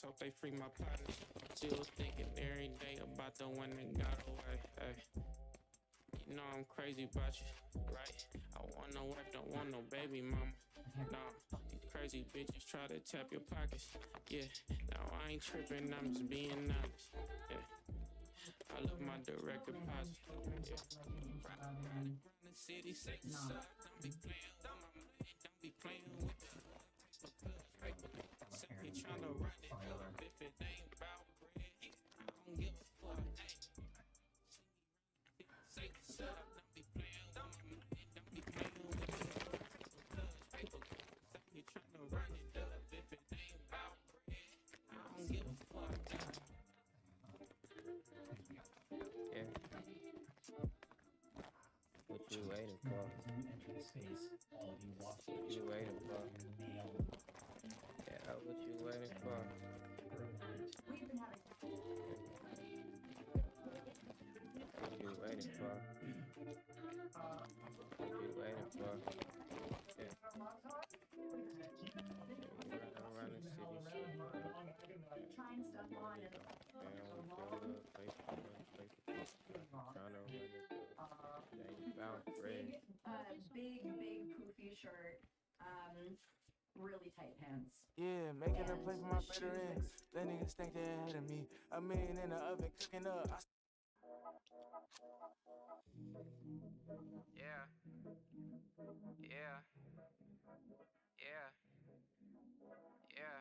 Hope they free my partner. Still thinking every day about the one that got away. Hey. You know I'm crazy about you, right? I want no wife, don't want no baby mama. Nah, these crazy bitches try to tap your pockets. Yeah, now I ain't tripping, I'm just being honest. Yeah, I love my direct deposit. Yeah, riding around the city, say what's up. Don't be playing with my money, don't be playing with the paper. He tryna run it up if it ain't about bread. I don't give a fuck. Say what's up, don't be playing with my money, don't be playing with the paper. He tryna run it up if it ain't about bread. I don't give a fuck. Yeah. What you waiting for? Enter the space. All of you watch. What you waiting for? Yeah, what you waiting for? What you waiting for? What you waiting for? Yeah. Around the city, trying stuff on and trying to run it. Ain't about bread. big poofy shirt, really tight pants. Yeah, making a play for my veterans. That niggas think they're ahead of me. A million in the oven cooking up. Yeah. Yeah. Yeah. Yeah.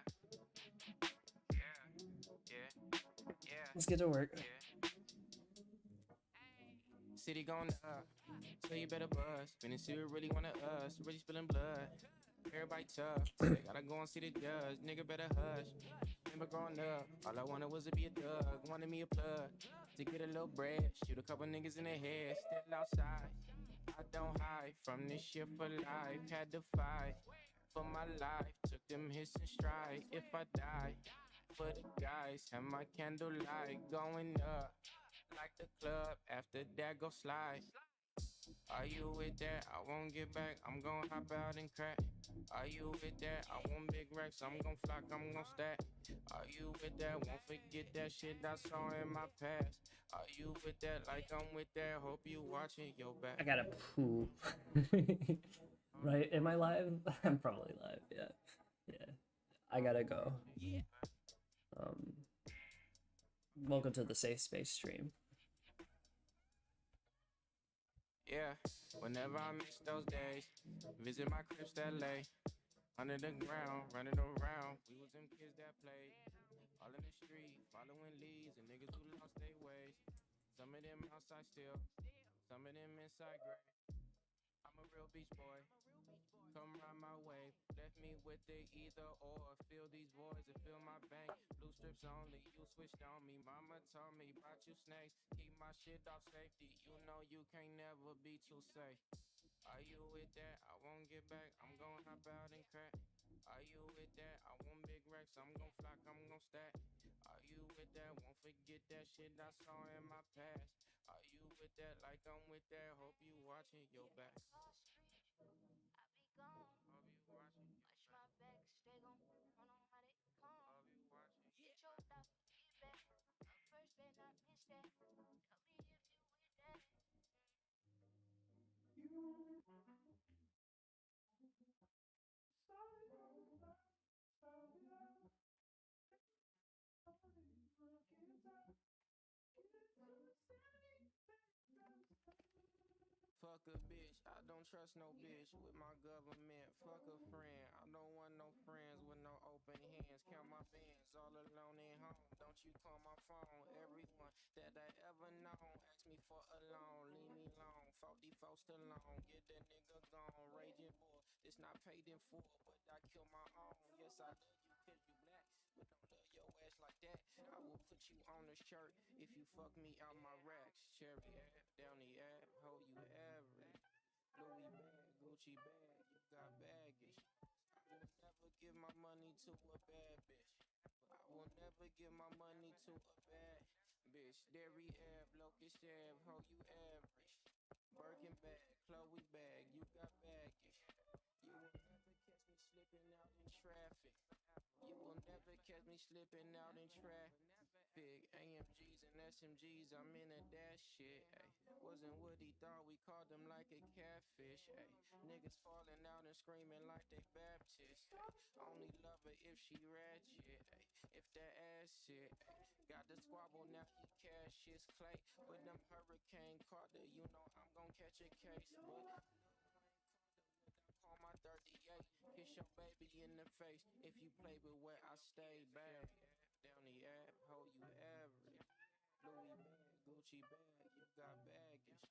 Yeah. Yeah. Let's get to work. Yeah. City going up, so you better buzz. Finna see what really wanna us, really spilling blood. Everybody tough, so they gotta go and see the judge. Nigga better hush. Remember growing up, all I wanted was to be a thug. Wanted me a plug to get a little bread. Shoot a couple niggas in the head, still outside. I don't hide from this shit for life. Had to fight for my life. Took them hits in stride. If I die, for the guys, have my candlelight going up. Like the club, after that go slide. Are you with that? I won't get back, I'm gon' hop out and crack. Are you with that? I want big racks, I'm gon' flock, I'm gon' stack. Are you with that? Won't forget that shit I saw in my past. Are you with that? Like I'm with that, hope you watching your back. I gotta poop. Right? Am I live? I'm probably live, yeah. Yeah. I gotta go. Yeah. Welcome to the Safe Space stream. Yeah, whenever I miss those days, visit my cribs that lay under the ground, running around. We was them kids that played all in the street, following leads and niggas who lost their ways. Some of them outside still, some of them inside gray. I'm a real beach boy, come round my way. Left me with the either or. Fill these voids and fill my bank. Blue strips only, you switched on me. Mama told me about you snakes. Keep my shit off safety. You know you can't never be too safe. Are you with that? I won't get back, I'm gon' hop out and crack. Are you with that? I want big racks, I'm gon' flock, I'm gon' stack. Are you with that? Won't forget that shit I saw in my past. Are you with that? Like I'm with that, hope you watching your back. Fuck a bitch, I don't trust no bitch with my government. Fuck a friend, I don't want no friends with no open hands. Count my bands all alone at home. Don't you call my phone. Everyone that I ever known ask me for a loan. Leave me alone, 44 still long. Get that nigga gone, raging bull. This not paid in full, but I kill my own. Yes, I love you cause you black, but don't love your ass like that. I will put you on a shirt if you fuck me out my racks. Cherry ass, down the ass, ho you average. Louis bag, Gucci bag, you got baggage. I will never give my money to a bad bitch. I will never give my money to a bad bitch. Dairy Ave, Locust Ave, ho you average. Birkin bag, Chloe bag, you got baggage. You will never catch me slipping out in traffic. You will never catch me slipping out in traffic. AMGs and SMGs, I'm in that shit. Ay. Wasn't what he thought, we called him like a catfish. Ay. Niggas falling out and screaming like they Baptist. Ay. Only love her if she ratchet. Ay. If that ass shit. Ay. Got the squabble, now he cash his clay. With them Hurricane Carter, you know I'm gon' catch a case. But on my 38, kiss your baby in the face. If you play with where I stay, bad. Down the app, ho, you average. Louis bag, Gucci bag, you got baggage.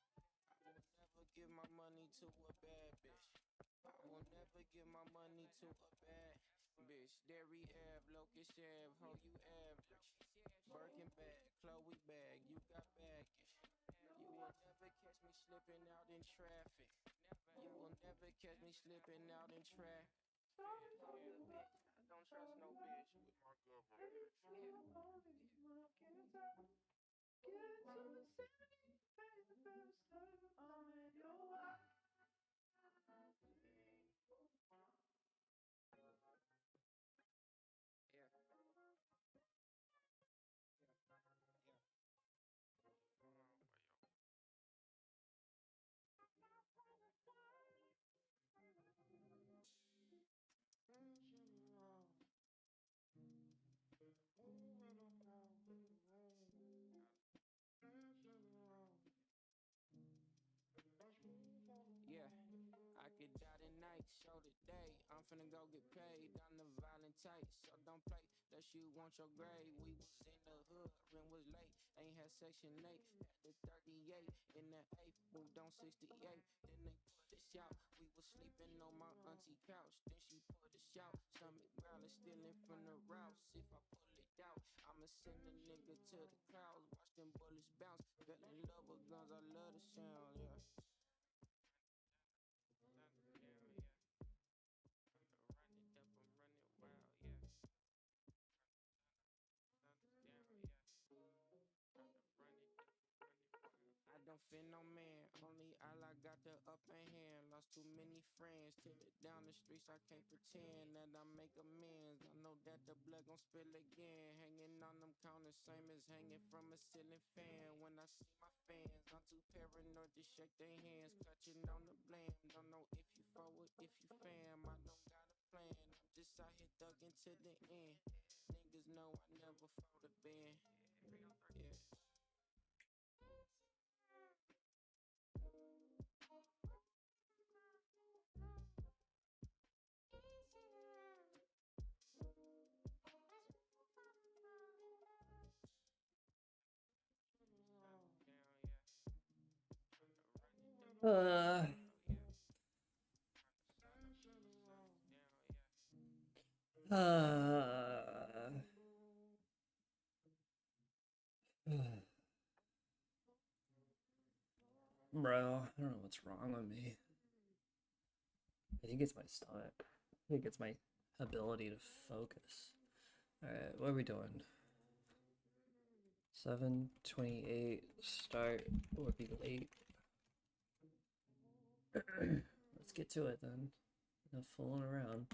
I will never give my money to a bad bitch. I will never give my money to a bad bitch. Derry Ave, Locust Ave, ho, you average. Birkin bag, Chloe bag, you got baggage. You will never catch me slipping out in traffic. You will never catch me slipping out in traffic. I don't trust no bitch with my government. Yeah, I could die tonight, show today. I'm finna go get paid on the violent tight. So don't play, unless you want your grade. We was in the hood, rent was late. Ain't had section 8, had the 38. In the 8, moved on 68. Then they put us out, we was sleeping on my auntie couch. Then she put us out, stomach growling, stealing from the routes. If I pull it out, I'ma send a nigga to the clouds. Watch them bullets bounce, fell in love with guns, I love the sound, yeah. I don't fear no man, only Allah got the upper hand. Lost too many friends, till it down the streets. I can't pretend that I make amends. I know that the blood gon' spill again. Hanging on them counters, same as hanging from a ceiling fan. When I see my fans, I'm too paranoid to shake their hands. Clutching on the blame, don't know if you forward, if you fam. I don't got a plan, I'm just out here thugging to the end. Niggas know I never fold a band. Yeah. Uh, uh, bro, I don't know what's wrong with me. I think it's my stomach. I think it's my ability to focus. Alright, what are we doing? 7:28 start would be late. Let's get to it then. No fooling around.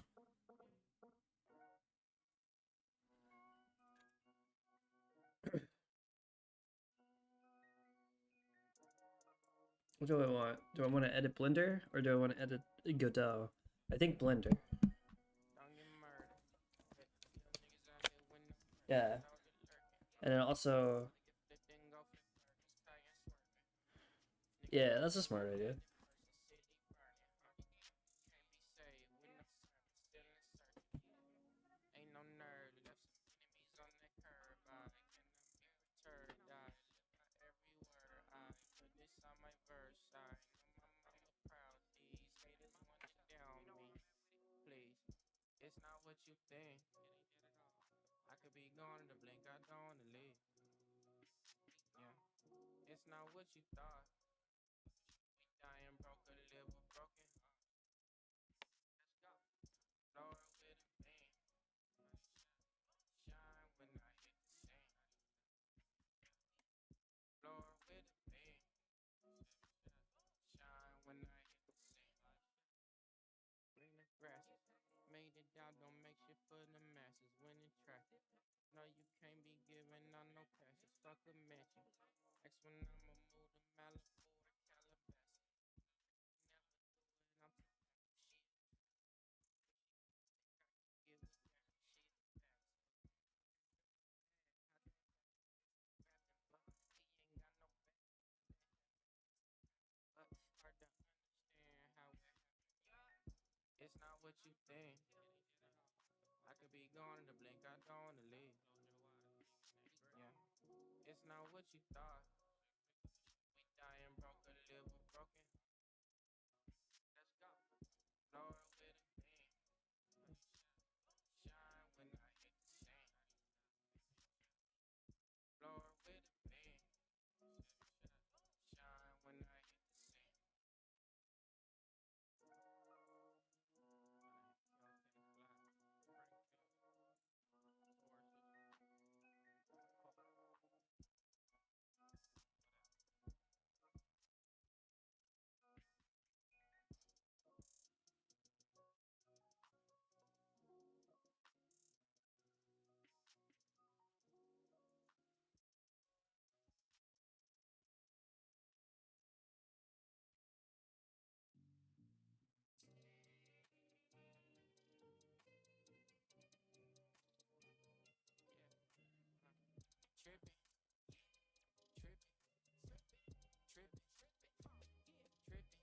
What do I want? Do I want to edit Blender or do I want to edit Godot? I think Blender. Yeah. And then also... Yeah, that's a smart idea. It's not what you think. I could be gone in the blink, I don't wanna leave. Yeah, it's not what you thought. We dying broke, a liver broken. Let's go. Lord with a beam. Shine when I hit the scene. Lord with a beam. Shine when I hit the scene. Green the grasses. Made it out, don't make shit for the masses. Winning traffic. stuck a mansion. Next when I'ma move to Malibu or Calabasas. Never do it, I'm too shit. Get with that shit fast. He ain't got no back. But hard to understand how it's not what you think. I could be gone in the blink, I don't wanna leave. Yeah, it's not what you thought. We dying broke, a liver broken. Let's go. Lord with a beam. Shine when I hit the scene. Lord with a beam. Shine when I hit the scene. Tripping, tripping, tripping, tripping.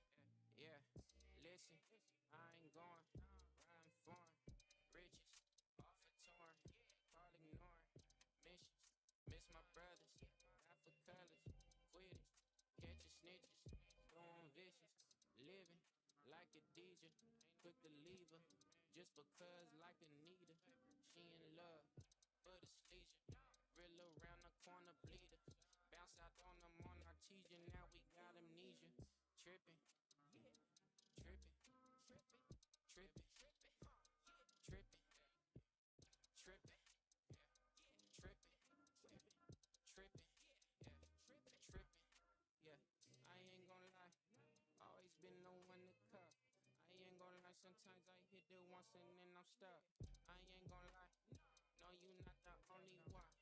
Yeah, listen, I ain't going, riding foreign, riches, off a torn, call ignoring, missions, miss my brothers, die for colors, quit it, catch your snitches, doing vicious, living like a DJ, quick to leave her, just because like Anita, she in love, but it's leisure. Real around the corner bleeder. Bounce out on them on artesia. Now we got amnesia. Tripping, tripping, tripping, tripping, tripping, tripping, tripping, tripping. Yeah, I ain't gonna lie. Always been the one to cut. I ain't gonna lie. Sometimes I hit it once and then I'm stuck. I ain't gonna lie. No, you not the only one.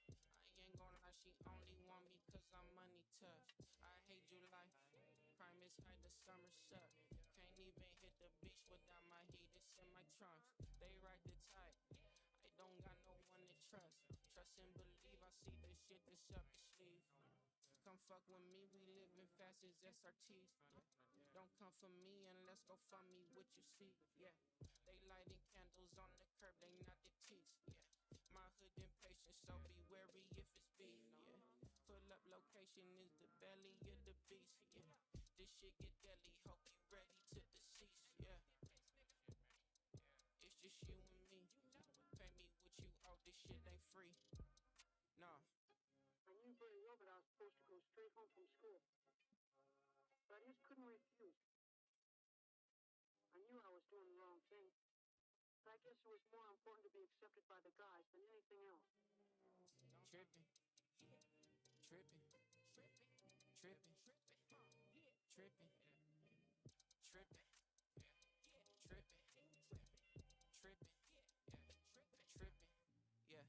I ain't gonna lie, she only want me cause I'm money touch. I hate July, crime is high, the summer suck. Can't even hit the beach without my heat, it's in my trunks. They ride the tide, I don't got no one to trust. Trust and believe, I see the shit that's up your sleeve. Come fuck with me, we living fast as SRTs. Don't come for me unless go for me what you see. Yeah, they lighting candles on the curb, they not the teeth. Yeah, my hood impatient, so be wary if it's beef. Yeah, pull up location is the belly of the beast. Yeah, this shit get deadly, hope you ready to decease. Yeah, it's just you and me. Pay me what you owe, this shit ain't free. Nah. I knew very well that I was supposed to go straight home from school. But I just couldn't refuse. I knew I was doing the wrong thing. But I guess it was more important to be accepted by the guys than anything else. Tripping, tripping, tripping, tripping, tripping, tripping, tripping, tripping, tripping, yeah.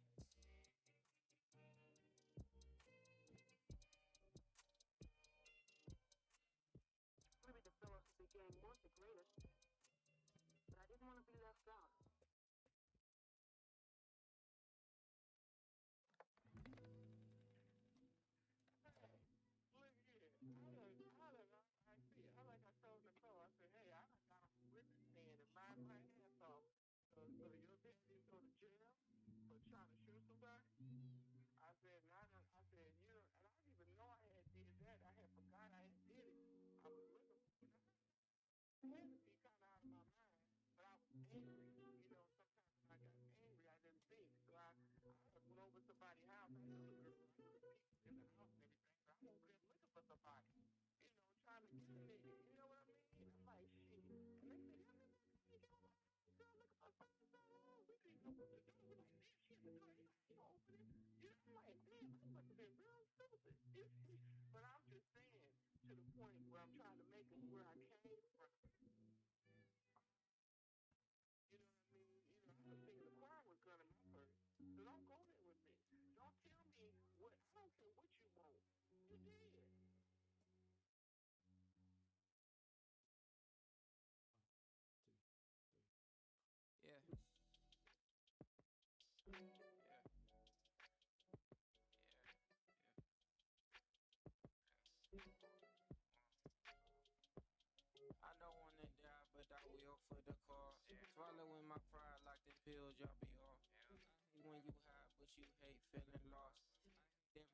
Maybe the fellows of the gang weren't the greatest, but I didn't want to be left out. I told Nicole, I said, hey, I done got him whipping stand and mind my ass off. So your dad didn't go to jail for trying to shoot somebody? I said, I said, you know, and I didn't even know I had did that. I had forgot I had did it. I was looking for it. I had to be kind of out of my mind, but I was angry. You know, sometimes when I got angry, I didn't think. So I went over to somebody's house. I know the girl. I know the people in the house and everything. So I'm over there looking for somebody. You know, trying to get a nigga. You know what I mean? I'm like, shit. And they said, yeah, man, you get on my house, girl, looking for something so long. We didn't know what to do. We're like, damn, she had the door. You know, open it. You know, I'm like, damn, I must have been real stupid. But I'm just saying, to the point where I'm trying to make it where I came from. You know what I mean? You know, I was thinking the choir was gun in my purse. So don't go there with me. Don't tell me what, I don't care what you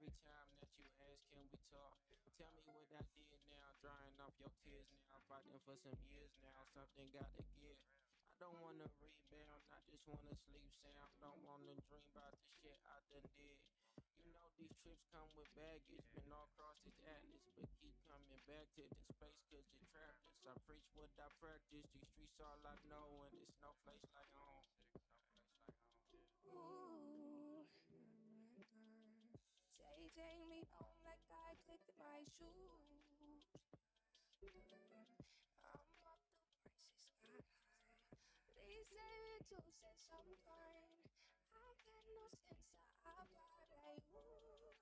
Every time that you ask, can we talk? Tell me what I did now, drying off your tears now, fighting for some years now, something gotta give. I don't wanna rebound, I just wanna sleep sound. Don't wanna dream about the shit I done did. You know these trips come with baggage, been all across this atlas, but keep coming back to this place cause you trapped us. I preach what I practice, these streets all I know, and it's no place like home. Ooh, take me home like I clicked my shoes. I'm up, the prices got high. They say we do since I'm fine. I got no sense of vibe like ooh,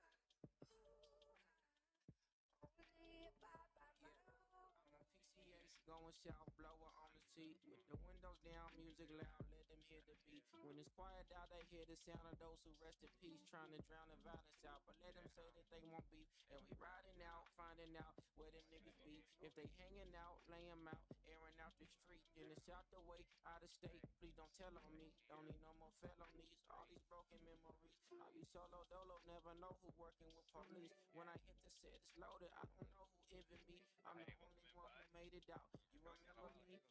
only if I buy my own. I'm on PCX, going south, blower on the seat. With the windows down, music loud, let them hear the beat. When it's quiet out, they hear the sound of those who rest in peace. Trying to drown the violence out, but let them say that they won't beef. And we riding out, finding out where them niggas be. If they hanging out, lay them out, airing out the street. Then it's out the way, out of state. Please don't tell on me, don't need no more felonies. All these broken memories. I be solo dolo, never know who working with police. When I hit the set, it's loaded, I don't know who envy me. I'm the only one who made it out. You remember me?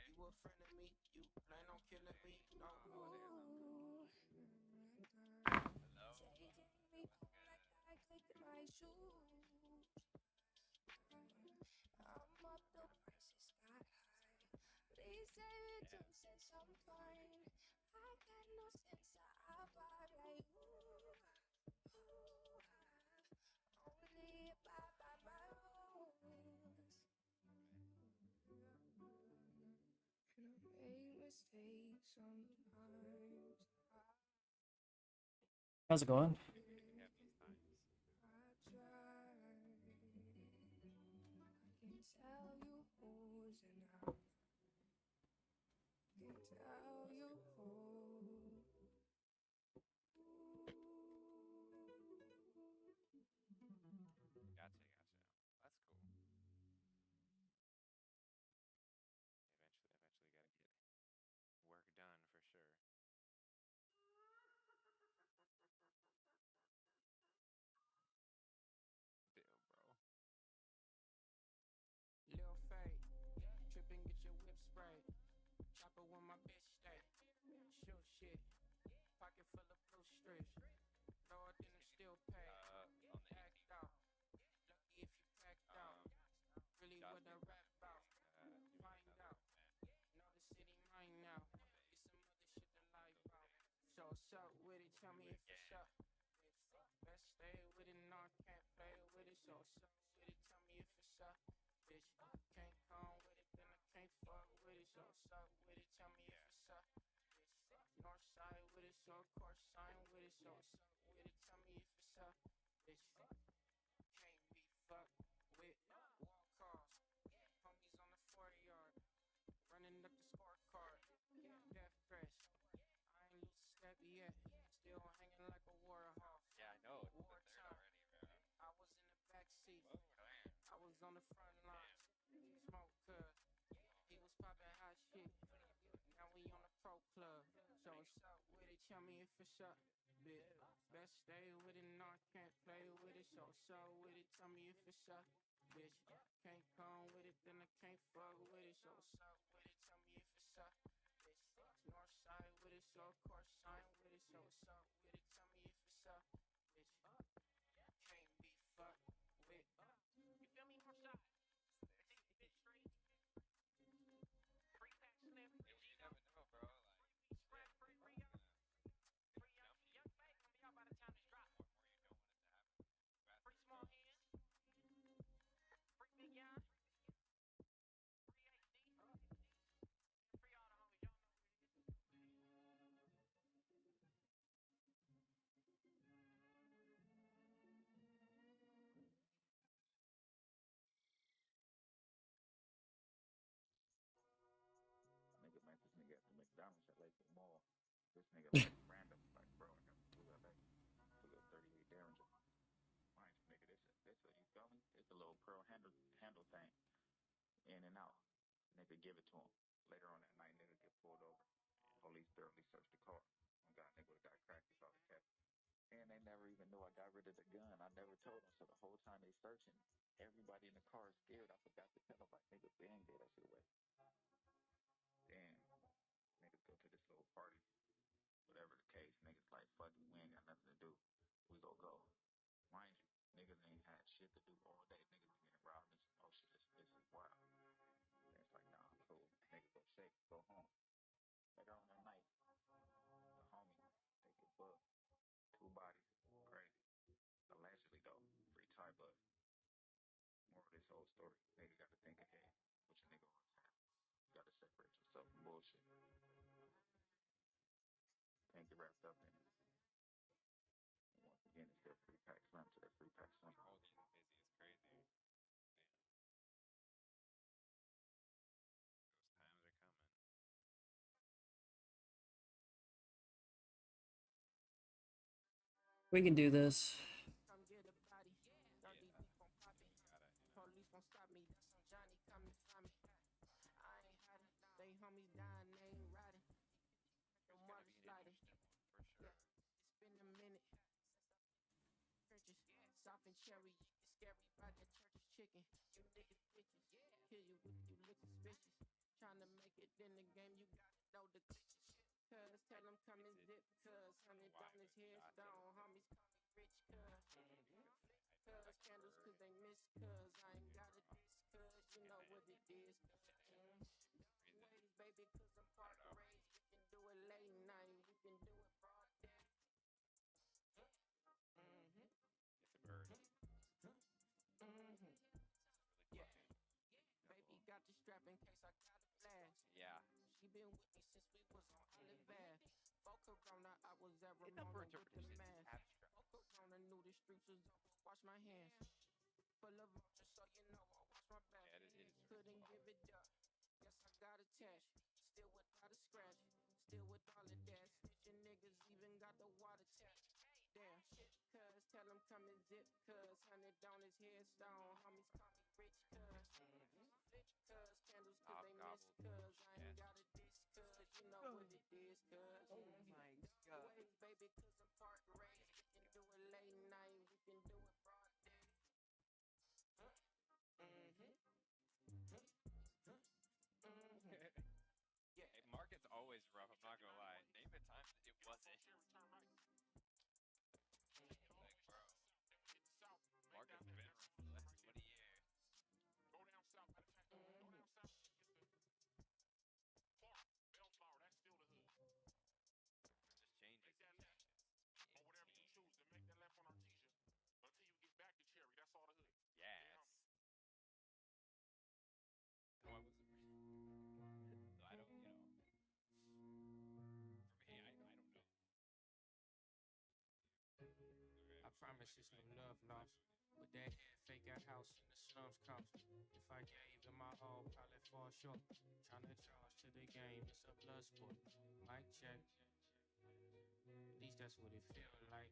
You a friend of me? You plan on killing me? No. Ooh, taking me home like I clicked my shoes. I'm up, the prices got high. They say we do since I'm fine. I got no sense of vibe like ooh, only if I buy my rules. And I make mistakes sometimes. How's it going? I try. I can tell you who's and I can tell you who. Gotcha. That's cool. Eventually gotta get work done for sure. Damn, bro. Lil' Fade, trippin', get your whip sprayed. Chopper when my bitch stay. Shoot shit, pocket full of blue strips. Lord, then I'm still paid. On the Act 18th, out, lucky if you packed out. Really what I rap about. Find out, know the city mine now. Get some other shit to lie about. So what's up with it? Tell me if it's up. Best stay with it, no, I can't play with it. So what's up with it? Tell me if it's up. Bitch, can't come with it, then I can't fuck with it. So what's up with it? Tell me if it's up. Bitch, north side with it, so of course sign with it. So what's up with it? Tell me if it's up. Bitch, can't be fucked with. Wall calls, homies on the 40-yard, running up the scorecard. Death threats, I ain't lose a step yet. Still hanging like a war horse. yeah, I know. It's the third Wartime, already, bro. I was in the back seat. Whoa, damn. I was on the front lines. Smoke cuz he was popping hot shit. Now we on the pro club. So what's up with it? Tell me if it's up. Bitch, best stay with it, no, I can't play with it. So what's up with it? Tell me if it's up. Bitch, can't come with it, then I can't fuck with it. So what's up with it? Tell me if it's up. Bitch, north side with it, so of course sign with it. So what's up with it? Tell me if it's up. Bitch, can't be fucked with. You feel me? North side. Bitch straight. Free pack sniff. Yeah, well, you never know, bro. Like, Spread free gonna re-up. gonna Free up. jump Young Fade gonna be out by the time this drop. more you don't want it to happen. Free small hands. Free big yarn. Free HD. Free all the homies. Y'all know what it is. Nigga met this nigga at the McDonald's at Lakeview Mall. This nigga like random, like bro, I got blue LA, took a 38 Derringer. Mind you, nigga, this a you feel me? It's a little pearl handle thing, in and out. Nigga give it to him. Later on that night, nigga get pulled over. Police thoroughly searched the car. Oh God, nigga got cracked. He saw the cat, and they never even know I got rid of the gun. I never told them. So the whole time they searching, everybody in the car is scared. I forgot to tell them, like, nigga, Ben gave that shit away. Damn. Niggas go to this little party. Whatever the case, niggas like, fuck it, we ain't got nothing to do. We go. Mind you, niggas ain't had shit to do all day. Niggas be getting robbed and some more shit. This is wild. And it's like, nah, cool. Niggas go shake, go home. Later on that night, the homie, they get booked. 2 bodies. Crazy. Allegedly though, free tie bus. More of this whole story. Nigga gotta think ahead. What your nigga always have. You gotta separate yourself from bullshit. Can't get wrapped up in it. And once again, it's their free pack slim to their free pack slim. All these busy is crazy. Man, those times are coming. We can do this. Come get a body. 30 Yeah. deep on popping. Gotta, Police won't stop me. That's on Johnny. Come and find me. I ain't hiding. They homies dying. They ain't riding. No it's more gonna be an sliding. interesting one for sure. It's been a minute. Churches. Soft and cherry. You get scary by that church's chicken. You niggas bitches. Kill you with you look suspicious. Trying to make it in the game. You gotta know the glitches. Cuz tell them come and zip. Cuz $100 headstone. Homies call me rich. Cuz cuz candles cause they miss. Cuz I ain't got a diss. Cuz you know what it is. Ways baby cause I'm part raised. We can do it late night. We can do it broad day. It's a bird. Yeah. Baby got the strap in case I got a blast. Yeah. She been with me since we was on Olive Bath. Fuck Corona, I was at It's up for Ramona with the interpretation. mask. Abstract. Fuck Corona, knew the streets was open. Wash my hands. Full of vultures, so you know I wash my back. Yeah, it is. Couldn't give it up. Guess I got attached. Still without a scratch. Still with all of that. Snitching niggas even got the water tap. Damn shit, cuz tell him come and zip. Cuz $100 on his headstone. Homies call me rich. Cuz flip. Cuz candles cause they miss. Cuz I ain't got a diss. Cuz you know what it is. Cuz Oh my god. ways baby cause I'm part raised. We can do it late night. We can do it broad day. Yeah. Hey, market's always rough, I'm not gonna lie. Name a time that it wasn't. Like, bro. Market's been rough for the last 20 years. Go down south, matter of fact, go down south. Bellflower, that's still the hood. Just changes. Make that left. Or whatever you choose to make that left on Artesia. Until you get back to Cherry, that's all the hood. Yes. Though I wasn't. I don't, For me, I don't know. I promise it's no love lost. With that head fake out house in the slums cost. If I gave him my all, probably fall short. Tryna charge to the game, it's a blood sport. Mic check. At least that's what it feel like.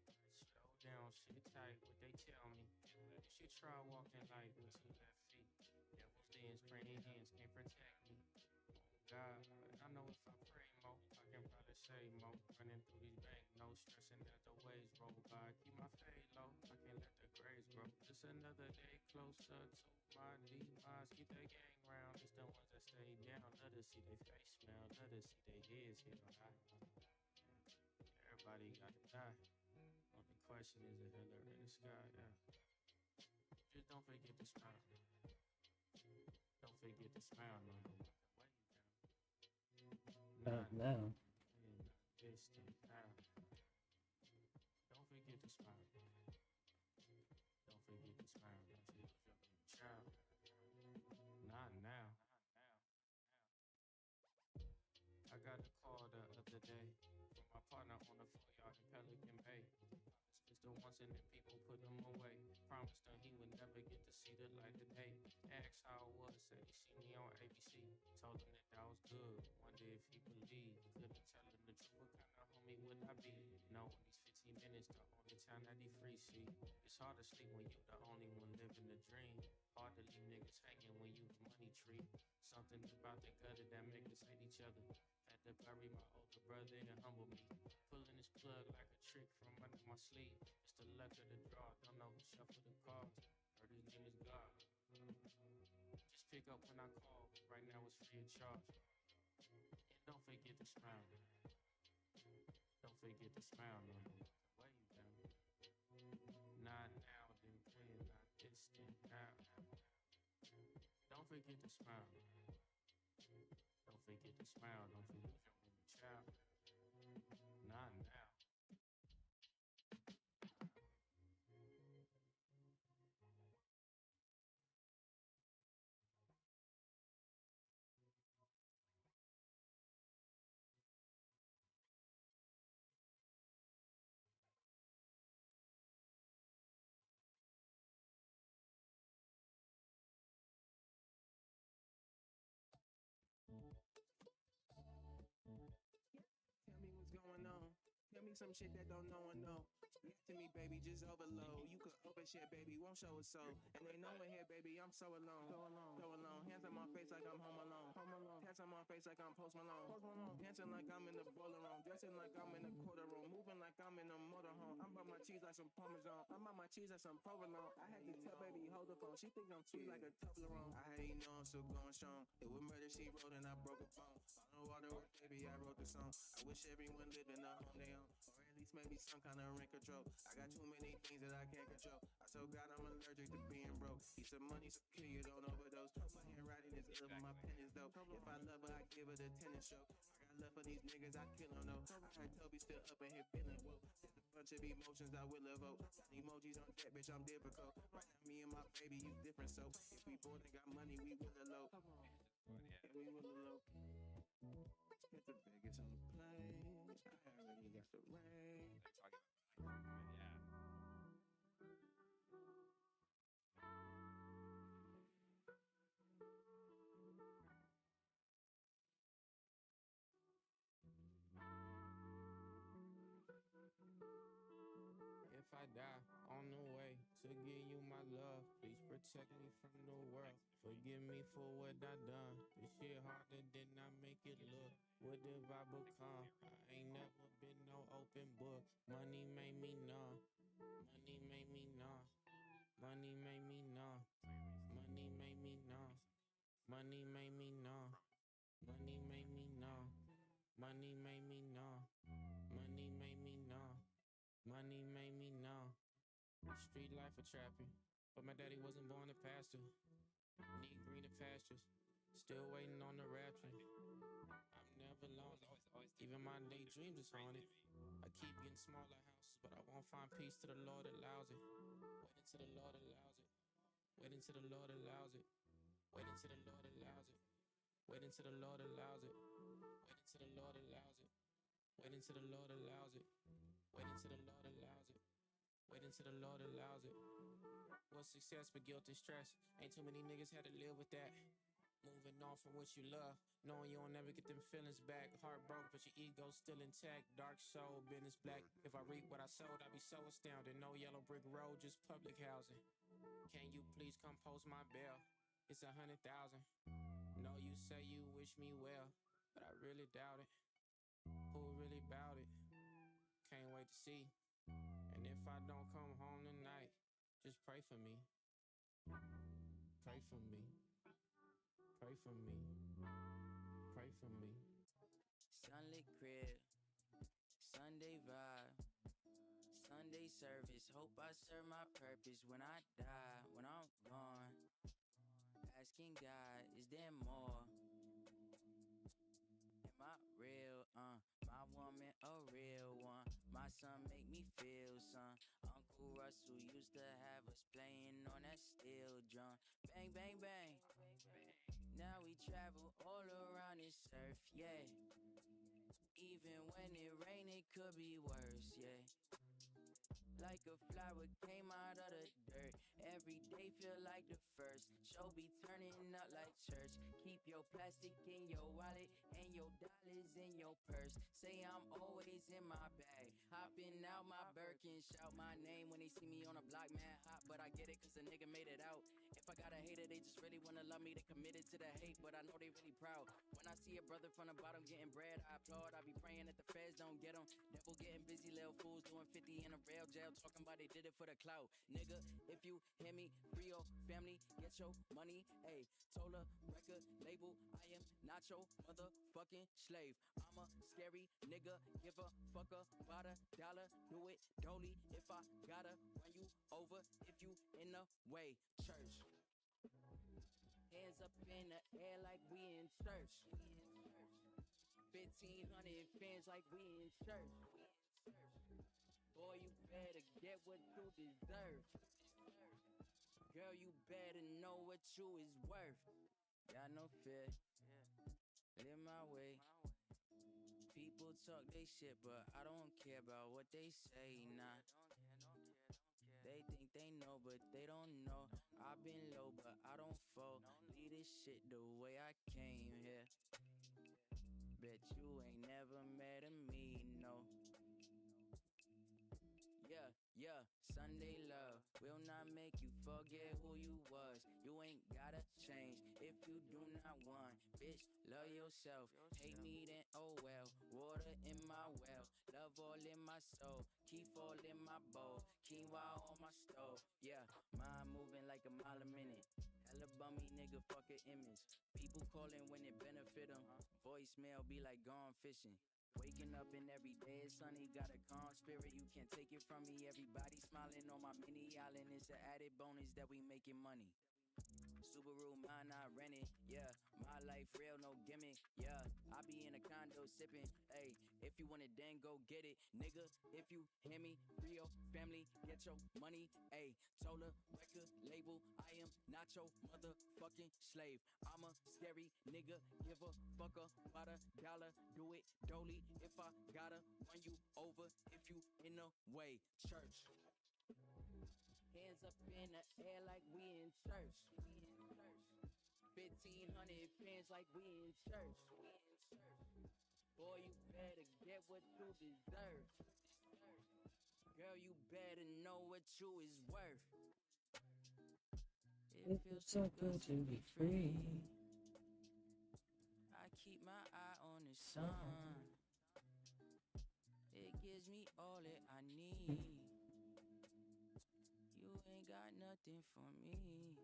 Slow down, sit tight, what they tell me. You should try walking light with 2 left feet. Devil's dens, praying hands can't protect me. God, but I know if I pray more, I can probably say more. Running through these bank notes, stressing as the waves roll by. Keep my fade low, I can't let the grays grow. Just another day closer to my demise. Keep the gang round, it's the ones that stay down. Let us see their face smile, let us see their heads hit high. Everybody gotta die. Only question is a Hitler in the sky, yeah. Just don't forget to smile. Don't forget to smile, no matter what the way you down. Not now. Distant now. Don't forget to smile. Don't forget to smile. Don't you lose your baby child. Not now. I got a call the other day from my partner on the 4-yard in Pelican Bay. Spits the ones and then people put them away. Promised him he would never get to see the light of day. Asked how it was, said he see me on ABC. Told him that was good. Wonder if he believed. Couldn't tell him the truth. What kind of homie would I be? No, in these 15 minutes, the only time that he free. See, it's hard to sleep when you the only one living the dream. Hard to leave niggas hanging when you the money tree. Something about the gutter that make us hate each other. Had to bury my older brother and humble me. Pulling this plug like a trick from under my sleeve. It's selected the draw, don't know who shuffled the cards. Heard his name is God. Just pick up when I call. Right now it's free of charge. And don't forget to smile. Don't forget to smile, no. Where you been? Not now, then when? Not this, then now. Don't forget to smile. Don't forget to smile. Don't forget your inner child. Not now. Tell me what's going on. Tell me some shit that don't no one know. Listen to me, baby, just overload. You could overshare, baby, won't show a soul. And ain't no one here, baby, I'm so alone. So alone. So alone. Hands on my face like I'm home alone. Home alone. Hands on my face like I'm Post Malone. Post Malone. Dancing like I'm in the boiler room. Dressing like I'm in the quarter room. Moving like I'm in a motorhome. I'm on my cheese like some Parmesan. I'm on my cheese like some provolone. I had to tell baby, hold the phone. She think I'm sweet like a Toblerone. I had you know I'm still going strong. It was murder she wrote and I broke a bone. On the water with baby, I wrote the song. I wish everyone lived in a home they own. Or at least maybe some kind of rent control. I got too many things that I can't control. I told God I'm allergic to being broke. Eat some money so kill you, don't overdose. My handwriting is ill, but my pen is dope. If I love her, I give her the tennis show. I got love for these niggas, I kill them, no. I heard Toby still up in here feeling woke. There's a bunch of emotions I will evoke. Emojis on deck, bitch, I'm difficult. Right now, me and my baby, you different, so if we bored and got money, we will elope. Yeah, we will elope. Hit the biggest on the play. I already got the rain. If I die on the way to give you my love, please protect me from the world. Forgive me for what I done. This shit harder than I make it look. What have I become? I ain't never been no open book. Money made me numb. Money made me numb. Money made me numb. Money made me numb. Money made me numb. Money made me numb. Money made me numb. Money made me numb. Money made me numb. Street life a trapping, but my daddy wasn't born a pastor. Need greener pastures, still waiting on the rapture. I'm never lonely, even my daydreams is haunted. I keep getting smaller houses, but I won't find peace till the Lord allows it. Wait until the Lord allows it. Wait until the Lord allows it. Wait until the Lord allows it. Wait until the Lord allows it. Wait until the Lord allows it. Wait until the Lord allows it. Wait until the Lord allows it. Wait until the Lord allows it. What's success but guilt and stress? Ain't too many niggas had to live with that. Moving on from what you love, knowing you'll never get them feelings back. Heart broke, but your ego's still intact. Dark soul, business black. If I reap what I sowed, I'd be so astounded. No yellow brick road, just public housing. Can you please come post my bail? It's 100,000. No, you say you wish me well, but I really doubt it. Who really bout it? Can't wait to see. And if I don't come home tonight, just pray for me. Pray for me. Pray for me. Pray for me. Sunlit crib, Sunday vibe, Sunday service. Hope I serve my purpose when I die, when I'm gone. Asking God, is there more? Am I real? My woman a real one. My son make me feel son. Uncle Russell used to have us playing on that steel drum. Bang, bang, bang. Now we travel all around this earth, yeah. Even when it rain, it could be worse, yeah. Like a flower came out of the dirt. Every day feel like the first. Show be turning up like church. Keep your plastic in your wallet and your dollars in your purse. Say I'm always in my bag. Hopping out my Birkin, shout my name when they see me on a block, man hot. But I get it cause a nigga made it out. If If I got a hater, they just really wanna love me. They committed to the hate, but I know they really proud. When I see a brother from the bottom getting bread, I applaud. I be praying that the feds don't get them. Devil getting busy, little fools doing 50 in a rail jail, talking about they did it for the clout. Nigga, if you hear me, free your family, get your money. Ayy, told a record label, I am not your motherfucking slave. I'm a scary nigga, give a fuck about $1. Do it dolly if I gotta run you over if you in the way. Church, hands up in the air like we in church. 1,500 fans like we in church. Boy, you better get what you deserve. Girl, you better know what you is worth. Got no fear, live my way. People talk they shit, but I don't care about what they say, nah. They think they know, but they don't know. I've been low, but I don't fall. Leave this shit the way I came here. Bet you ain't never met a me, no. Yeah, Sunday love will not make you forget who you was. You ain't gotta change if you do not want. Bitch, love yourself. Hate me then, oh well. Water in my well, love all in my soul. Keep all in my bowl, quinoa on my stove. Yeah, mind moving like a mile a minute. Hella bummy nigga, fuck a image. People calling when it benefit them. Voicemail be like gone fishing. Waking up and every day is sunny. Got a calm spirit, you can't take it from me. Everybody smiling on my mini island. It's an added bonus that we making money. Subaru, mine, I rent it. Yeah, my life real, no gimmick. Yeah, I be in a condo sipping. Hey, if you want it, then go get it. Nigga, if you hear me, free your family, get your money. Hey, told a record label, I am not your motherfucking slave. I'm a scary nigga, give a fuck about $1. Do it dolly if I gotta run you over if you in the way. Church, hands up in the air like we in church. 1,500 fans like we in church. Boy, you better get what you deserve. Girl, you better know what you is worth. It feels so good to be free. I keep my eye on the sun. It gives me all that I need. You ain't got nothing for me.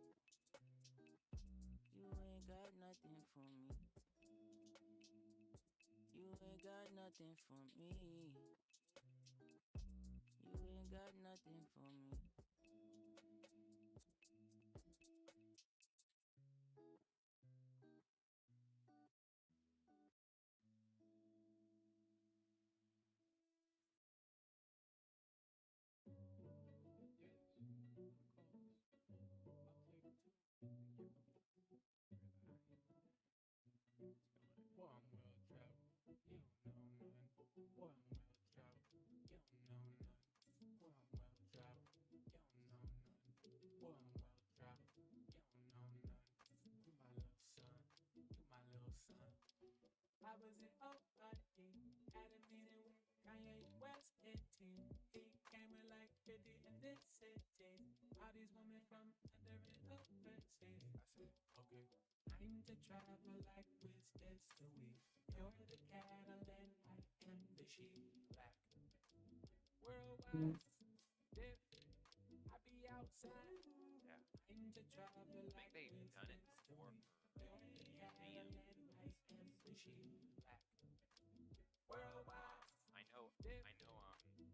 You ain't got nothing for me. You ain't got nothing for me. You ain't got nothing for me. I was in OIE at a meeting with Kanye West and team. He came with like 50 in this city. All these women from under and overseas. I said, okay. I'm to travel like Wiz is the weed. You're the cattle and I am the sheep. Black. Worldwide, different. I be outside. Yeah. I'm to travel I like think they've done it before. Worldwide. I know.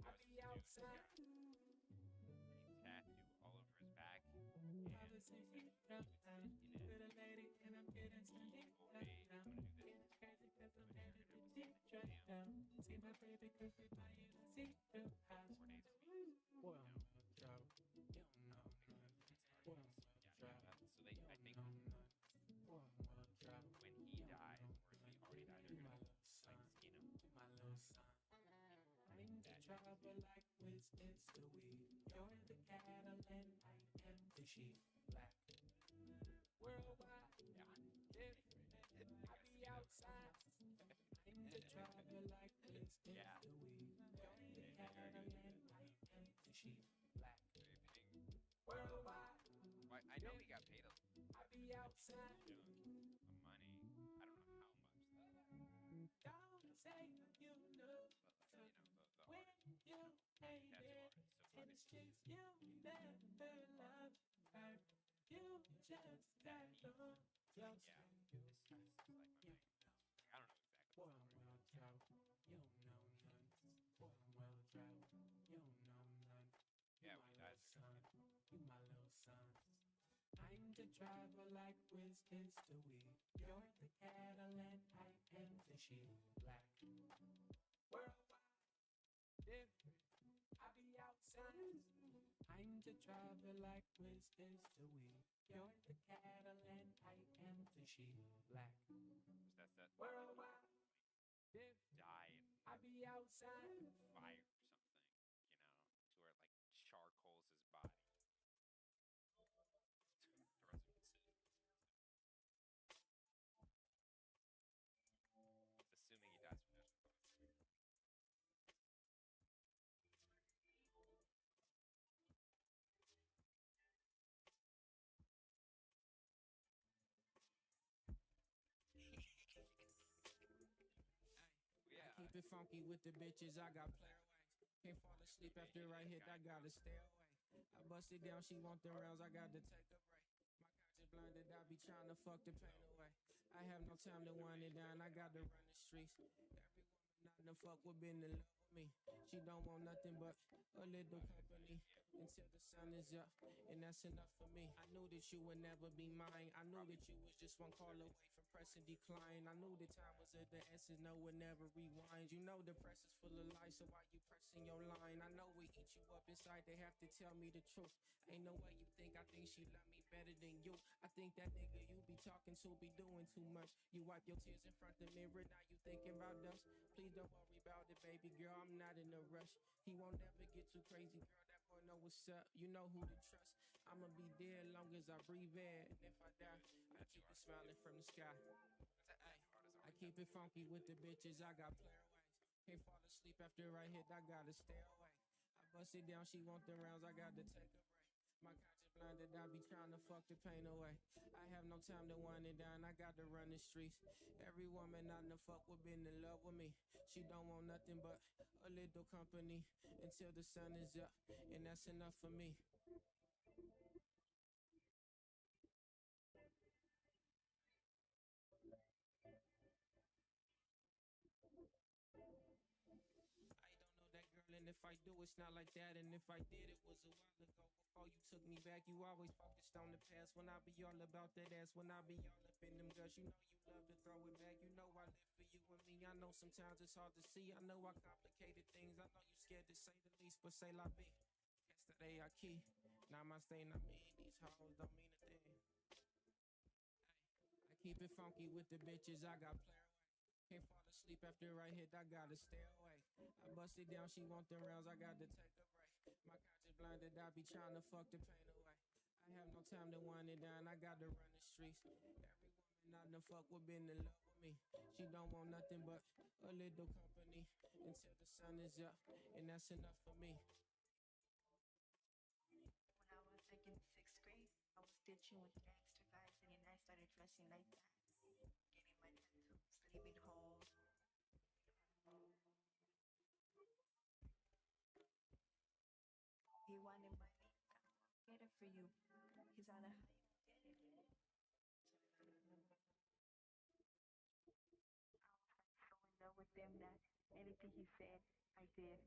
I be outside. He tattoo all over his back. And I was sitting down with a lady and I'm getting some deep down. It's crazy cause I'm headed to deep right now. See my baby cause we buying a see-through house. 4 days. Boy, I'm well traveled. You don't know none. Boy, I'm well traveled. So they, I think Boy, I'm well traveled. when he died, or if he already died, they're gonna like skin him. My little son. I'm to travel like Wiz is the weed. You're the cattle and I am the sheep. Black. Worldwide. Yeah. Different. I be outside. I'm to travel like Wiz is Yeah. the weed. You're the cattle and I am the sheep. Black. Worldwide. I know he got paid outside. The money. I don't know how much though. Don't say you know. But the When artist. you ain't Tattoo there artist. So in the streets, you never love her. You just got on your yeah. This is like my main. I don't know exactly. Boy, I'm well traveled. You don't know none. Boy, I'm well traveled. You don't know none. Yeah, when he dies, they're gonna get You my little son. I'm the driver like Wiz is the weed. You're the Cadillac, I am the sheep. Black. Worldwide. Different. I be outside. I'm the driver like Wiz is the weed. You're the Cadillac, I am the sheep. Black. that's that Worldwide. Different. died I be outside. fire or something, you know, to where it like charcoals his body. The rest of it's assuming he dies from natural causes. Yeah. Keep it funky with the bitches, I got player wax. Can't fall asleep after I hit, I gotta stay away. I bust it down, she want the rounds, I got to take a break. My conscience blinded, I be trying to fuck the pain away. I have no time to wind it down, I got to run the streets. Every woman not in the fuck would been in love with me. She don't want nothing but a little company until the sun is up, and that's enough for me. I knew that you would never be mine. I knew that you was just one call away from pressing decline. I knew the time was of the essence, no one never rewinds. You know the press is full of lies, so why you pressing your line? I know we eat you up inside, they have to tell me the truth. Ain't no way you think, I think she love me better than you. I think that nigga you be talking to be doing too much. You wipe your tears in front of the mirror, now you thinking about us. Please don't worry about it, baby girl, I'm not in a rush. He won't never get too crazy, girl, that boy know what's up. You know who to trust. I'ma be dead long as I breathe air, and if I die, I keep it smiling from the sky. I keep it funky with the bitches, I got player wax. Can't fall asleep after I hit, I gotta stay away. I bust it down, she want the rounds, I got to take a break. My conscience blinded, I be trying to fuck the pain away. I have no time to wind it down, I got to run the streets. Every woman out in the fuck would been in love with me. She don't want nothing but a little company until the sun is up, and that's enough for me. And if I do, it's not like that. And if I did, it was a while ago before you took me back. You always focused on the past. When I be all about that ass, when I be all up in them guts, you know you love to throw it back. You know I live for you and me. I know sometimes it's hard to see. I know I complicated things. I know you scared to say the least, but say la vie. Yesterday I key. Now my stain, I mean these hoes don't mean a thing. I keep it funky with the bitches. I got player wax. Can't fall asleep after I hit, I gotta stay away. I bust it down, she want them rounds, I got to take a break. My conscience blinded, I be trying to fuck the pain away. I have no time to wind it down, I got to run the streets. Every woman out in the fuck would been in love with me. She don't want nothing but a little company until the sun is up, and that's enough for me. When I was like in sixth grade, I was ditching with gangster guys, and then I started dressing like that, getting my tattoos, leaving home. He wanted money. I'll get it for you. He's on a high. Get it. I was like so in love with him that anything he said, I did.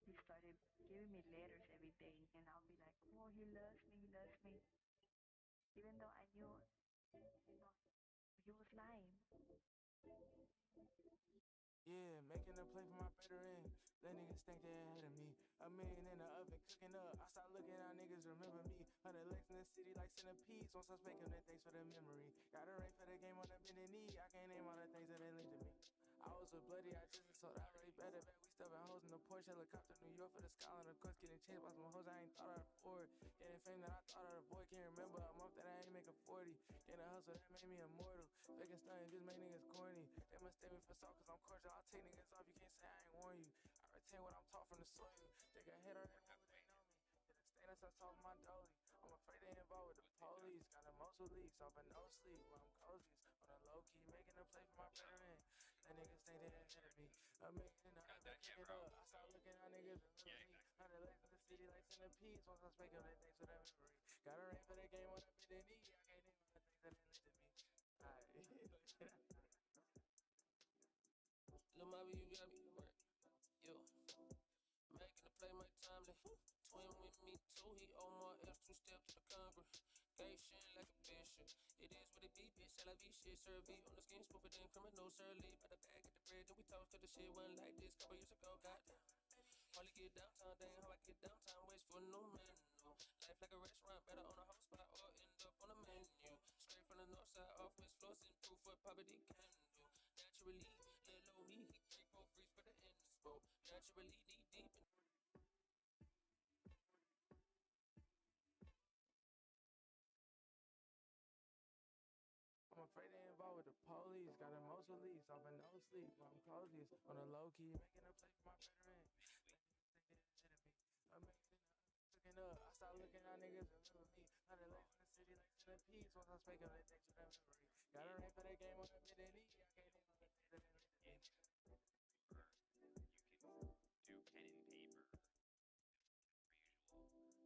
He started giving me letters every day, and I'll be like, oh, he loves me, he loves me. Even though I knew, he was lying. Yeah, making a play for my better end. Let niggas think they ahead of me. A million in the oven cooking up. I start looking out, niggas remember me. 100 legs in the city like centipedes. Once I speak them, then thanks for the memory. Got a ring for the game on a bended knee. I can't name all the things that been linked to me. I was a bloody, I just told I really better bet. We stuffing hoes in the Porsche helicopter, New York for the skyline. Of course, getting chased by some hoes I ain't thought I'd afford. Getting fame that I thought I'd avoid. Can't remember a month that I ain't making 40. Getting a hustle that made me immortal. Faking stunning just make niggas corny. They mistake me for salt cause I'm cordial. I'll take niggas off, you can't say I ain't warn you. I retain what I'm taught from the soil. They got hit already, but they know me. I talk my dolly. I'm afraid to involve with the police. Got emotional leaks off and no sleep while I'm cozies. On a low key, making a play for my veteran. That niggas think they ahead of me. I'm making it up, pick it up. I start looking at niggas and look at me. 100 legs in the city like centipedes. Once I speak of it, thanks for that memory. Gotta rain for the game when I bit in knee. I can't even the things that they listen to me. Alright. Lil' Mama, you got me work. Yo, making a play, my timely. Twin with me too. He owe more F's 2 step to the Congress. Gay shit like a bishop. It is what it be, bitch. C'est la vie, shit. Survey on the skin, smoother than criminal. Surly by the bag, get the bread, then we toast. Cause the shit wasn't like this couple years ago. Goddamn. Hardly get downtown, dang how I get downtown. Waste for no man, no. Life like a restaurant, better on a hot spot or end up on a menu. Straight from the north side, off West Floss, and proof what poverty can do. Naturally, little old me, he 3 4 freeze for the inspo. Naturally, knee deep in. I'm afraid to involve with the police. Got emotional leaks off and no sleep while I'm cozies. On a low key, making a play for my veteran. I'm making it up, picking up. I start looking at niggas and look at me. 100 legs in the city like centipedes. Once I speak of it, thanks for that memory. Gotta rain for that game when I bit in knee. I can't even the things that they listen to me. You can do pen and paper, per usual. Or you could,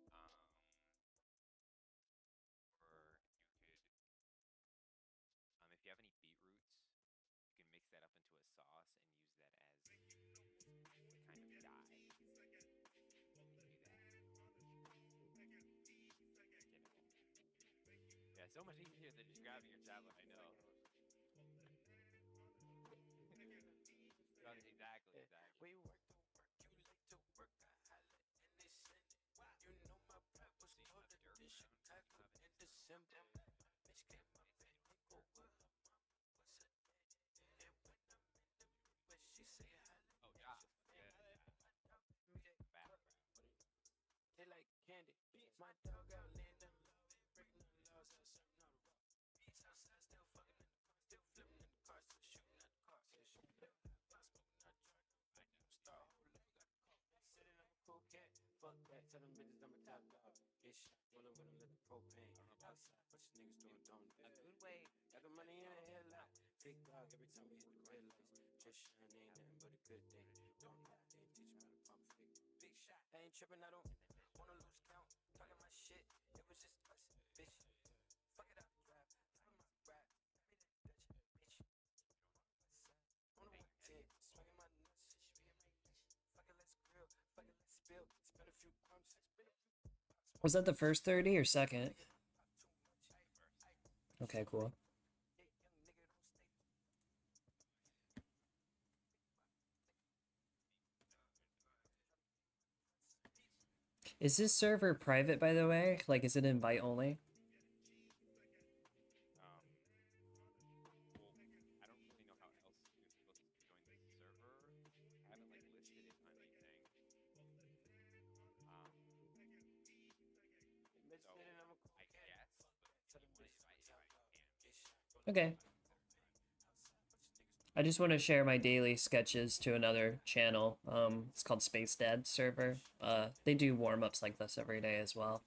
if you have any beetroots, you can mix that up into a sauce and use that as a kind of dye. Do that. Yeah, so much easier than just grabbing your tablet. I know. Exactly. We work to work, you like to work. I holla and they send it. You know my prep was colder than Chicago in December. Bitch came up and they go with her mama. What's her name? And when I'm in the when she say holla, Oh yeah. they like candy. My dog out laying them low, ain't breaking no laws, out serving all the raw. Beats outside, still fucking in the car, still flipping in the car, still shooting at the car, still shooting at the car, smoking out drug. Star whole life got a call. Said that I'm a cool cat. Fuck that, tell them bitches I'm a top dog. Get shot, rolling with them, let the propane. Outside, bunch of niggas doing dumb. A good way, got the money in the headlock. Big dog every time we hit the red lights. Just shine, ain't nothing but a good thing. Don't know, they ain't teach me how to pump fake. Big shot, I ain't tripping, I don't wanna lose count. Talking my shit, it was just us, bitch. Fuck it up, drive. Talking my rap, give me that Dutch, bitch. On the white tip, swinging my nuts. Fuck it, let's grill. Fuck it, let's spill. Spin a few crumbs. Was that the first 30 or second? Okay, cool. Is this server private, by the way? Like, is it invite only? Well, I don't really know how else you're supposed to join the server. I haven't like listed it on anything. So I guess if I can. Okay. I just want to share my daily sketches to another channel. It's called Space Dad server. They do warm-ups like this every day as well.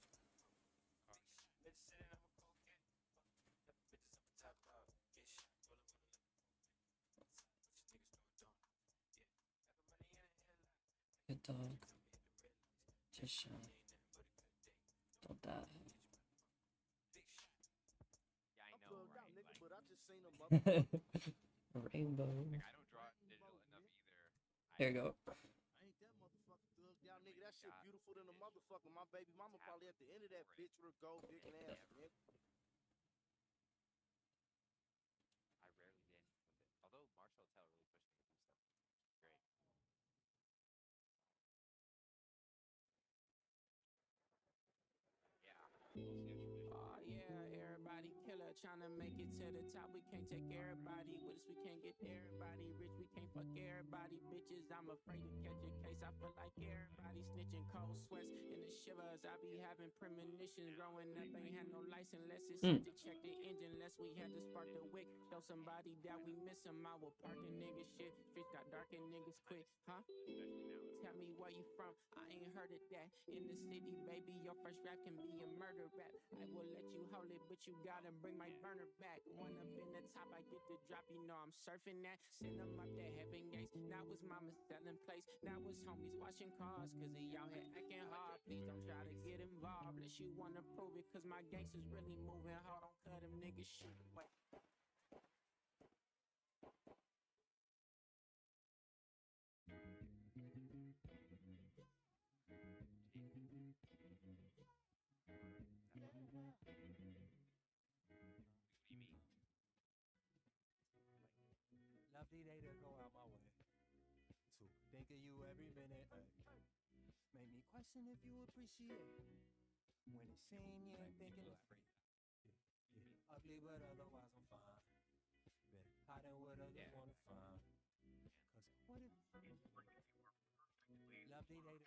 Good dog. Just don't that. Yeah, I know, right? But I just seen a Rainbow. Like, I don't draw digital enough either. There you go. Ain't that motherfucker thug? Y'all nigga, that shit beautiful than a motherfucker. My baby mama probably at the end of that bitch with a gold digging ass, man. I rarely did anything with it. Although Marshall Tell really pushed me with some stuff. Great. Yeah. Oh yeah, everybody killer tryna make it to the top. We can't take everybody with us. We can't get everybody rich. We can't fuck everybody bitches. I'm afraid to catch a case. I feel like everybody snitching. Cold sweats in the shivers. I be having premonitions. Growing up ain't had no license unless it's set to check the engine. Unless we had to spark the wick. Show somebody that we miss them. I will park a nigga shit. Streets got dark and niggas quit. Huh? Tell me where you from. I ain't heard of that. In the city, baby, your first rap can be a murder rap. I will let you hold it, but you gotta bring my burner back. One up in the top, I get the drop, you know I'm surfing that. Send them up to heaven gates. Now it's mama selling place. Now it's homies washing cars, cause he out here acting hard. Please don't try to get involved unless you wanna prove it, cause my gangsters really moving. Hold on, cut them niggas shit away. Lovely day to go out my way to think of you every minute. Made me question if you appreciate when it seemed you ain't thinking like ugly, but otherwise I'm fine. Been hiding what others wanna find. Cause what if lovely day to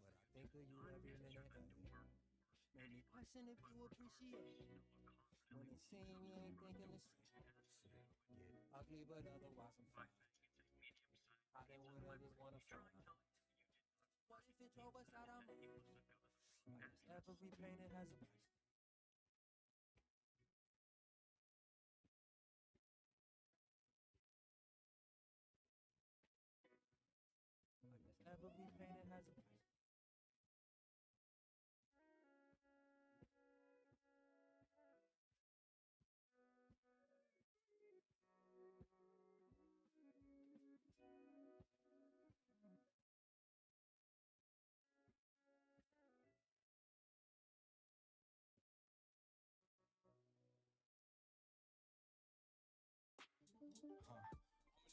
but I think of you every minute. Made me question if you appreciate when it seemed you ain't thinking the same. Ugly, but otherwise I'm fine. Hiding what others wanna find. What if it drove us out our minds? I guess every painting has a price. I guess every painting has a price. I'ma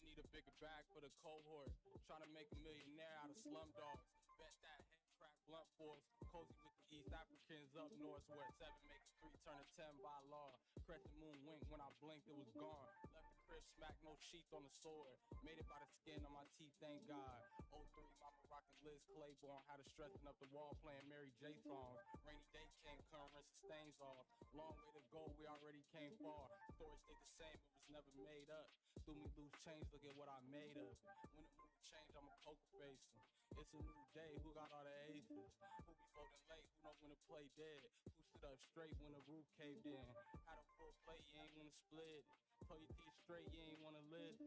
need a bigger bag for the cohort. Trying to make a millionaire out of slum dogs. Bet that head crack blunt force. Cozy with the East Africans up north where 7 make a 3 turn a 10 by law. Crescent moon wink when I blinked it was gone. Left the crib smack no sheath on the sword. Made it by the skin on my teeth, thank God. 03 mama rockin' Liz Claiborne. Had her stressing up the wall playing Mary J songs. Rainy day came, couldn't rinse the stains off. Long way to go, we already came far. Story stayed the same, it was never made up. Threw me loose change, look at what I made of. When the mood change, I'm a poker facing. It's a new day, who got all the aces? Who be folding late, who know when to play dead? Who stood up straight when the roof caved in? Had a full plate, you ain't wanna split. Pull your teeth straight, you ain't wanna live.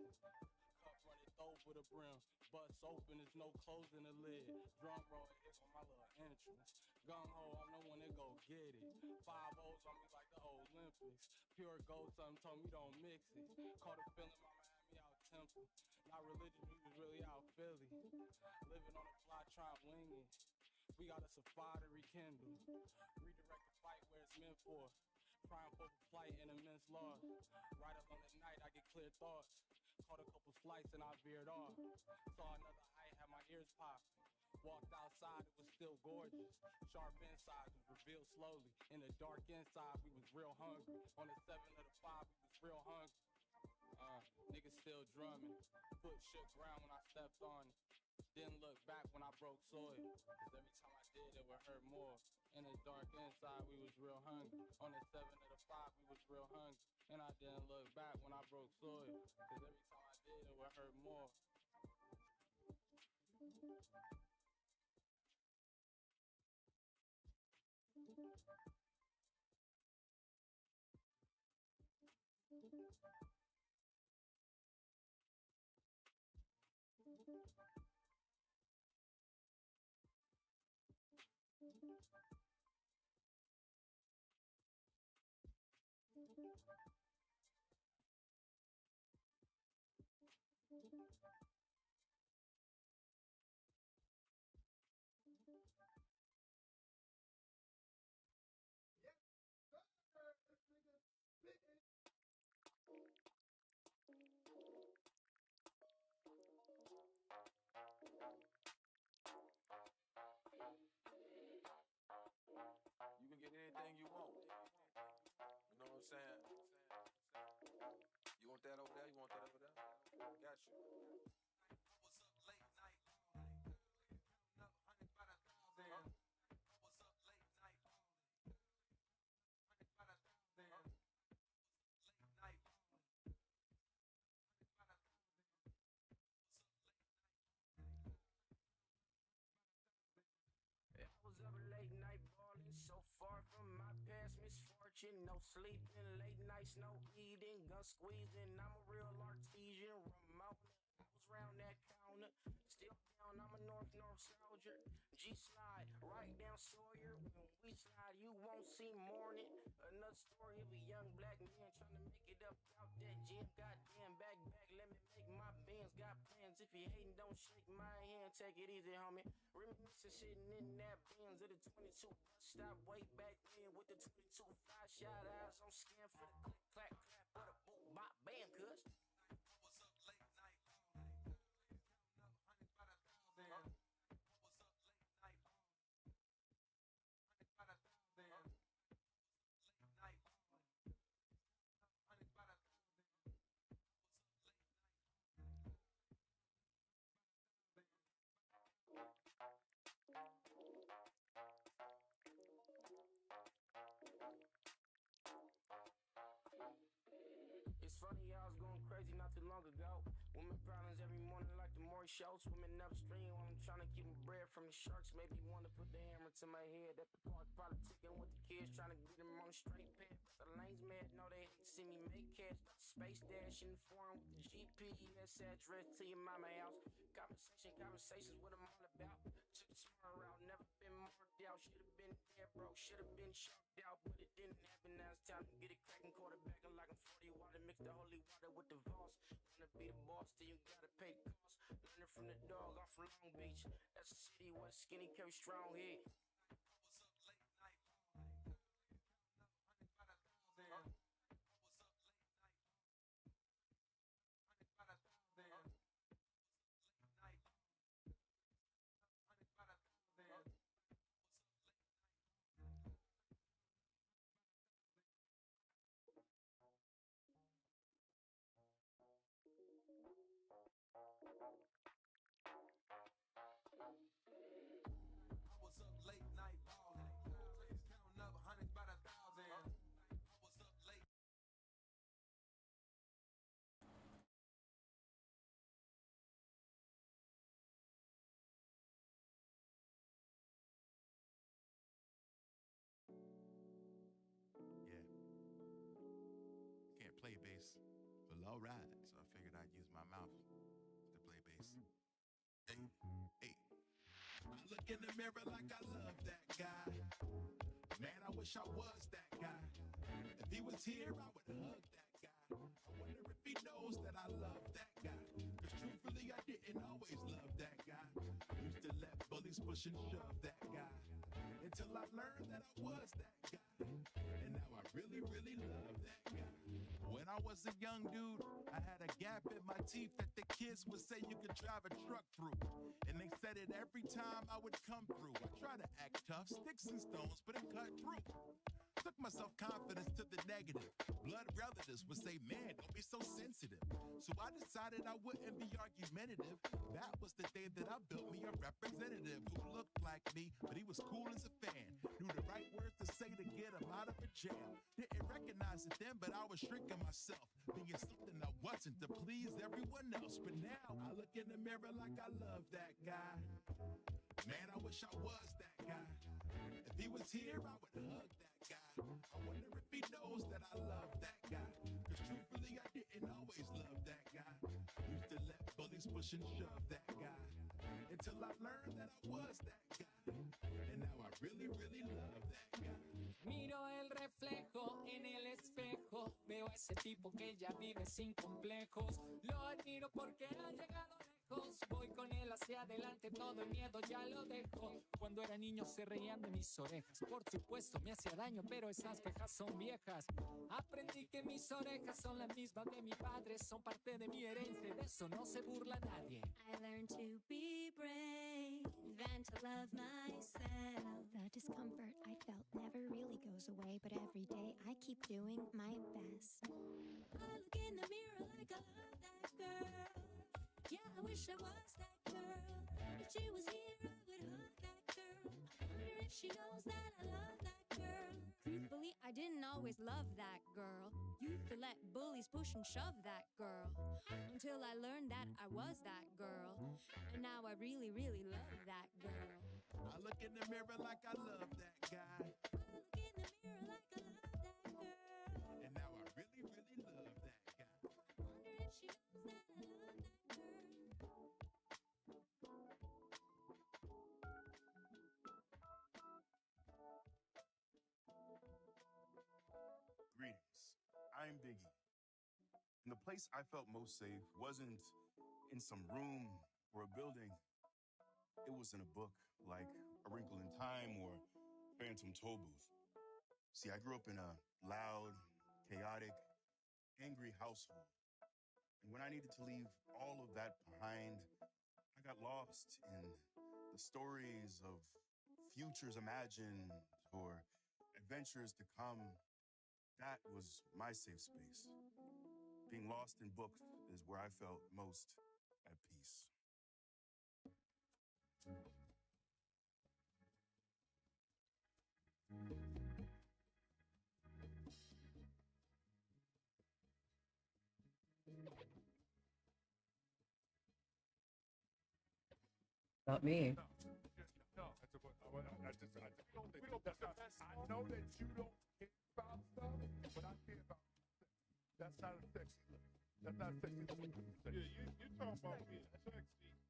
Cup running over the brim. Bust open, there's no closing the lid. Drum roll, here for my little entrance. Gung ho, I'm the one that go get it. 5 O's on me like the Olympics. Pure gold, something told me don't mix it. Caught a feeling, mama had me out temple. Not religion, we was really out Philly. Living on the fly, trying to wing it. We got us a fire to rekindle. Redirect the fight where it's meant for. Triumph over flight and immense loss. Right up on the night, I get clear thoughts. Caught a couple flights and I veered off. Saw another height, had my ears popped. Walked outside, it was still gorgeous. Sharp insides was revealed slowly. In the dark inside, we was real hungry. On the 7 of the 5, we was real hungry. Niggas still drumming. Foot shook ground when I stepped on it. Didn't look back when I broke soil. Cause every time I did, it would hurt more. In the dark inside, we was real hungry. On the 7 of the 5, we was real hungry. And I didn't look back when I broke soil. Cause every time I did, it would hurt more. You can get anything you want. So far from my past misfortune, no sleeping, late nights, no eating, gun squeezing. I'm a real artesian, Ramona. I was round that counter, still down. I'm a north soldier. G slide right down Sawyer. When we slide, you won't see morning. Another story of a young black man trying to make it up out that gym. Goddamn, back, let me make my bands. Got plans. If you hating, don't shake my hand. Take it easy, homie. Reminiscing sitting in that Benz of the 22 bus stop way back then with the 22 5 shot eyes on scan for the click, clack, clap, or the boot, my band, cuz. It's funny, I was going crazy not too long ago. Women problems every morning like the Maury show. Swimming upstream while I'm trying to keep my bread from the sharks. Maybe want to put the hammer to my head at the park. Politicking with the kids, trying to get them on the straight path. But the lanes mad, know they hate to see me make cash. Got the space dash in the foreign with the GPS address to your mama house. Conversations what I'm all about. Took the smart route, never been marked out. Should've been dead broke, should've been shocked out, but it didn't happen. Now it's time to get it cracking. Quarterbacking like I'm 40 water, mix the holy water with the Voss. Wanna be the boss, then you gotta pay costs. Learning from the dog, I'm from Long Beach. That's a city where the skinny carry strong head. Can't play bass, but low ride, so I figured I'd use my mouth to play bass. Hey, hey. I look in the mirror like I love that guy. Man, I wish I was that guy. If he was here, I would hug that guy. I wonder if he knows that I love that guy. Cause truthfully, I didn't always love that guy. Used to let bullies push and shove that guy. Until I learned that I was that guy. And now I really, really love that guy. When I was a young dude, I had a gap in my teeth that the kids would say you could drive a truck through. And they said it every time I would come through. I tried to act tough, sticks and stones, but it cut through. Took my self-confidence to the negative. Blood relatives would say, man, don't be so sensitive. So I decided I wouldn't be argumentative. That was the day that I built me a representative who looked like me, but he was cool as a fan. Knew the right words to say to get him out of a jam. Didn't recognize it then, but I was shrinking myself. Being something I wasn't to please everyone else. But now I look in the mirror like I love that guy. Man, I wish I was that guy. If he was here, I would hug that guy. I wonder if he knows that I love that guy. Cause truthfully, I didn't always love that guy. Used to let bullies push and shove that guy. Until I learned that I was that guy. And now I really, really love that guy. Miro el reflejo en el espejo. Veo a ese tipo que ya vive sin complejos. Lo admiro porque ha llegado lejos. Voy con él hacia adelante, todo el miedo ya lo dejo. Cuando era niño se reían de mis orejas. Por supuesto me hacía daño, pero esas quejas son viejas. Aprendí que mis orejas son las mismas de mi padre. Son parte de mi herencia, de eso no se burla nadie. I learned to be brave and to love myself. The discomfort I felt never really goes away, but every day I keep doing my best. I look in the mirror like I love that girl. Yeah, I wish I was that girl. If she was here, I would hug that girl. I wonder if she knows that I love that girl. Truthfully, I didn't always love that girl. Used to let bullies push and shove that girl. Until I learned that I was that girl. And now I really, really love that girl. I look in the mirror like I love that guy. place I felt most safe wasn't in some room or a building. It was in a book, like A Wrinkle in Time or Phantom Tollbooth. See, I grew up in a loud, chaotic, angry household. And when I needed to leave all of that behind, I got lost in the stories of futures imagined or adventures to come. That was my safe space. Being lost in books is where I felt most at peace. Not me. No, I just don't think I know that you don't care about stuff, but I care about sex. That's not a sexy look. That's not a sexy look. Yeah, you talking about being sexy. Look.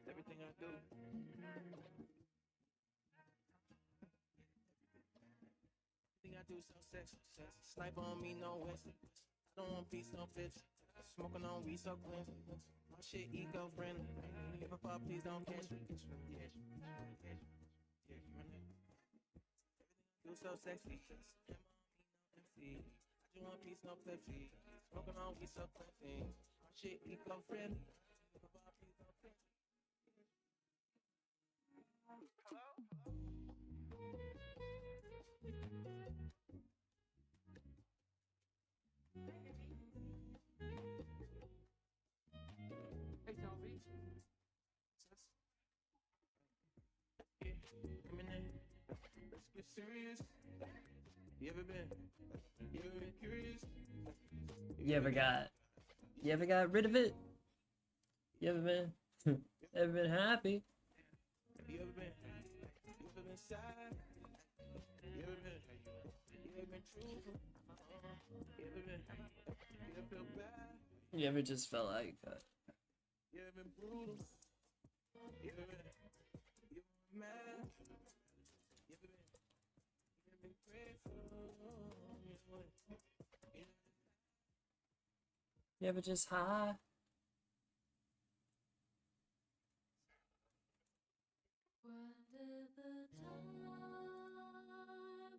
Everything I do. Everything I do so sexy. Sniper on me, no Wesley. I don't want peace, no bitch. Smoking on weed, so cleansy. My shit eco-friendly. If I fall, please don't catch me. Yeah, yeah, yeah, you run it. Do so sexy. MC. I just want peace, no Pepsi. Smoking on weed, so cleansy. My shit eco-friendly. If I fall, please don't catch me. Hello? Hey, Toby. Yeah, come in there. Let's get serious. You ever been curious? You ever got rid of it? You ever been happy? You ever been sad? You ever been truthful? You ever feel bad? You ever just felt like You ever been brutal? You ever been mad? You ever been grateful? you ever just high? When did the time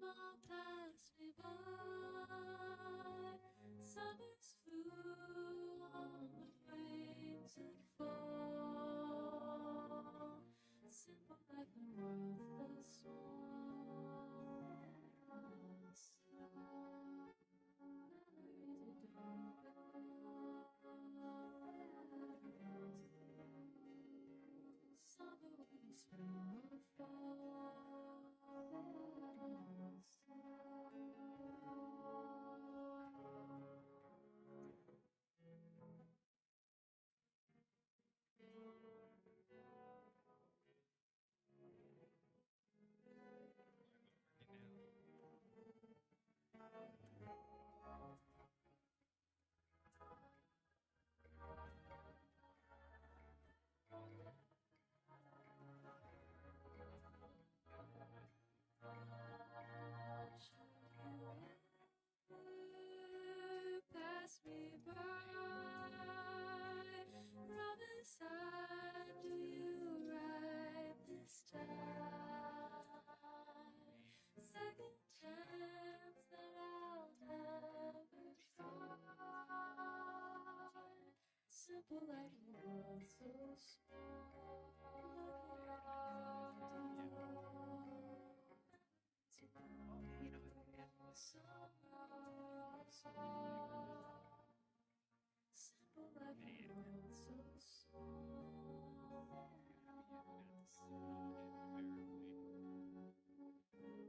all pass me by? Summers flew on the rains that fall. Simple life and worthless summer when spring or fall. Pass me by. Promise I'd do you right this time. Second chance that I'll never find. Simple like a world so small. Simple like a world so small. True.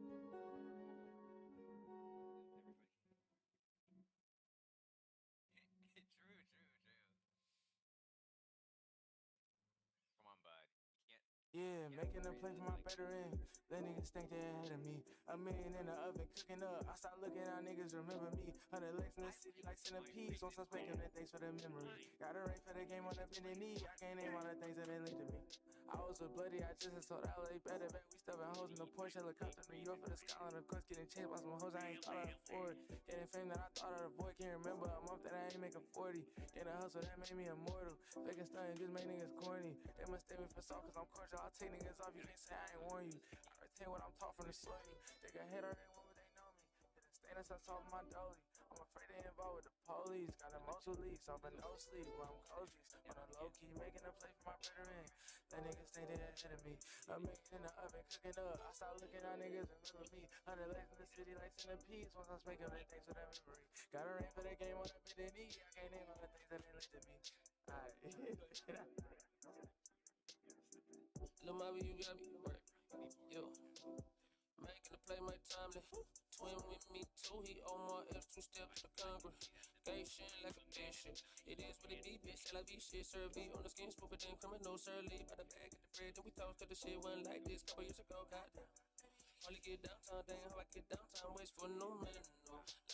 Yeah, making a play for my veteran. Let niggas think they ahead of me. A million in the oven cooking up. I start looking out, niggas remember me. 100 legs in the city like centipedes. On some speaking and thanks for the memory. Got a ring for the game on a bended knee. I can't name all the things that been linked to me. I was so bloody, I just told LA better bet. We stuffing hoes in the Porsche helicopter. New York for the skyline, of course, getting chased by some hoes I ain't thought I'd afford. Getting fame that I thought I'd avoid. Can't remember a month that I ain't making 40. In a hustle that made me immortal. Faking stunning just made niggas corny. They mistake me for salt cause I'm cordial. I'll take niggas off, you can't say I ain't warn you. I retain what I'm taught from the soil. They got hit or they won't, they know me. Didn't stand us, I saw my dolly. I'm afraid they involved with the police. Got emotional leaks off and no sleep while I'm cozies. On a low key, making a play for my veteran. That niggas think they ahead of me. A million in the oven cooking up. I start looking at niggas and remember me. 100 legs in the city like centipedes. Once I speak of it, thanks for that memory. Got a ring for that game on a bended knee. I can't name all the things that they linked to me. Alright. Lil' Mobby, you got me work. Yo. Making a play, my timely. Twin with me too. He owe more F's, 2 steps to the congregation like a bishop. It is what it be, bitch. Shall I be shit? Survey on the skin, smoother than criminal. Surly by the bag, get the bread. Then we toast, cause the shit wasn't like this couple years ago. Goddamn. Only get downtown, dang how I get downtown. Waste for no menu.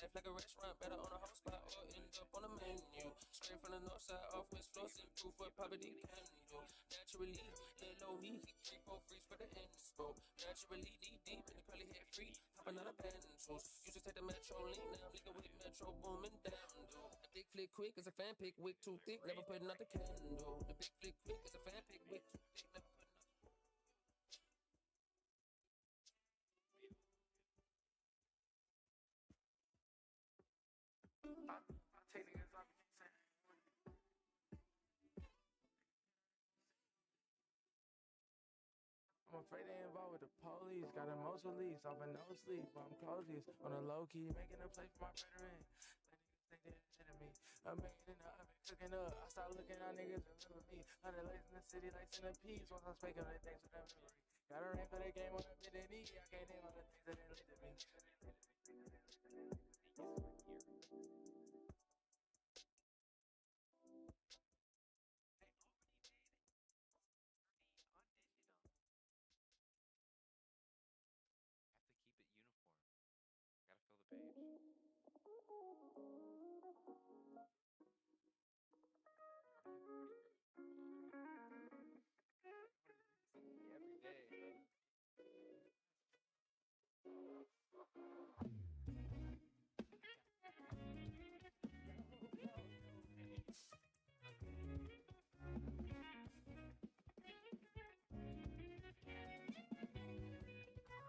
Life like a restaurant, better on a whole spot or end up on a menu. Straight from the north side, off West Flossin', proof what poverty can do. Naturally, little old me, 3, 4 freeze for the inspo. Naturally, deep in the curly hair free, hopping out of bantos. Used to take the metro lean, now I'm leaking with metro booming down, dude. The big flick quick is a fan pick, wick too thick, never putting out the candle. The big flick quick is a fan pick, wick too thick, never putting out. I'll take niggas off, you can't say. I'm afraid they involved with the police. Got emotional leaks off and no sleep while I'm coziest. On a low key, making a play for my veteran. That niggas think they ahead of me. A million in the oven cooking up. I start looking at niggas and remember me. 100 legs in the city like centipedes. Once I speak of it, thanks for that memory. Got a ring for that game on a bended knee. I can't name all the things that they linked to me. Have to keep it uniform. Gotta fill the page. Every day, bro.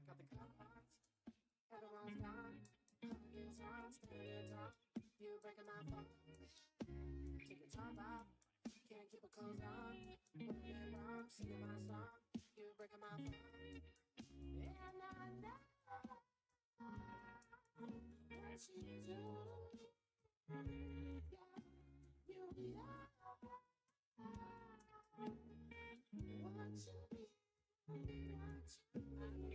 Got the cards, everyone's gone. Years on, standing tall. You breaking my phone. Take your top off, can't keep a clothes on. What went wrong, singing my song. You breaking my phone. And I know what you do. Yeah, you know what you be.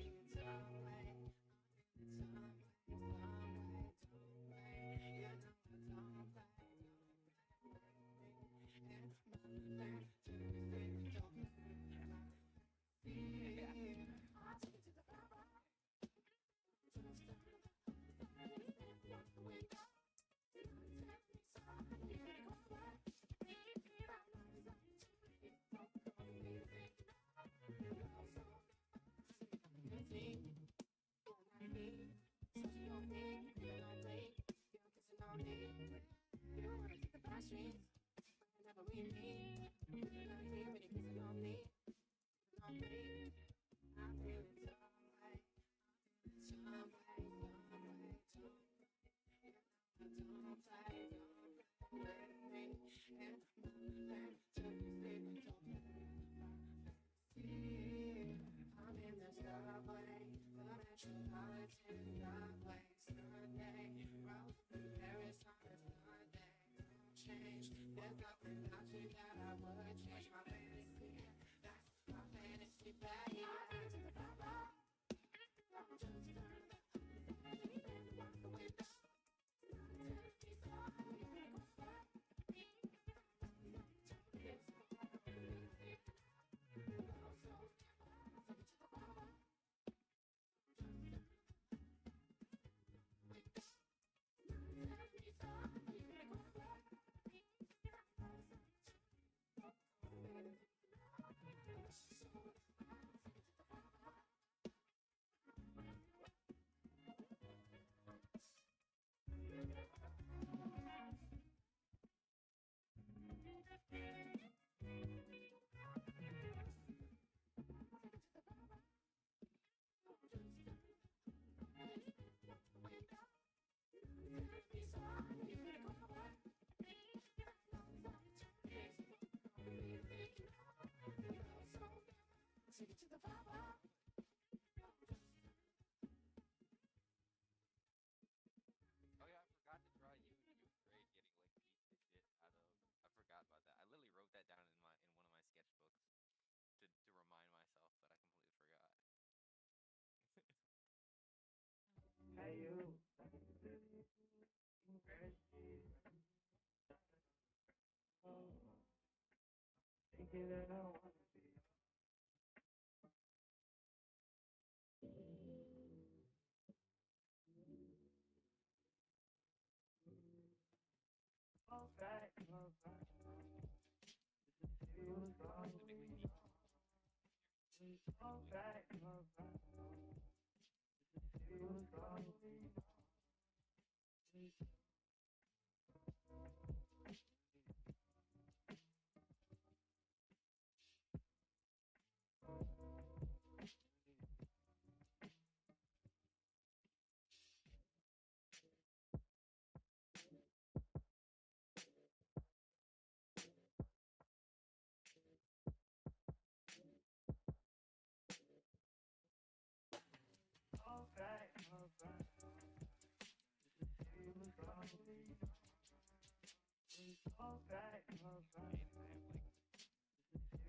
Oh yeah, I forgot to draw you and you great getting like beat the shit out of. I forgot about that. I literally wrote that down in one of my sketchbooks to remind myself, but I completely forgot. Hey you. Thinking that I want to be. All back, all back. It was all me. All back, all back. It was all me. All back, all back. It was all me. All back, all back.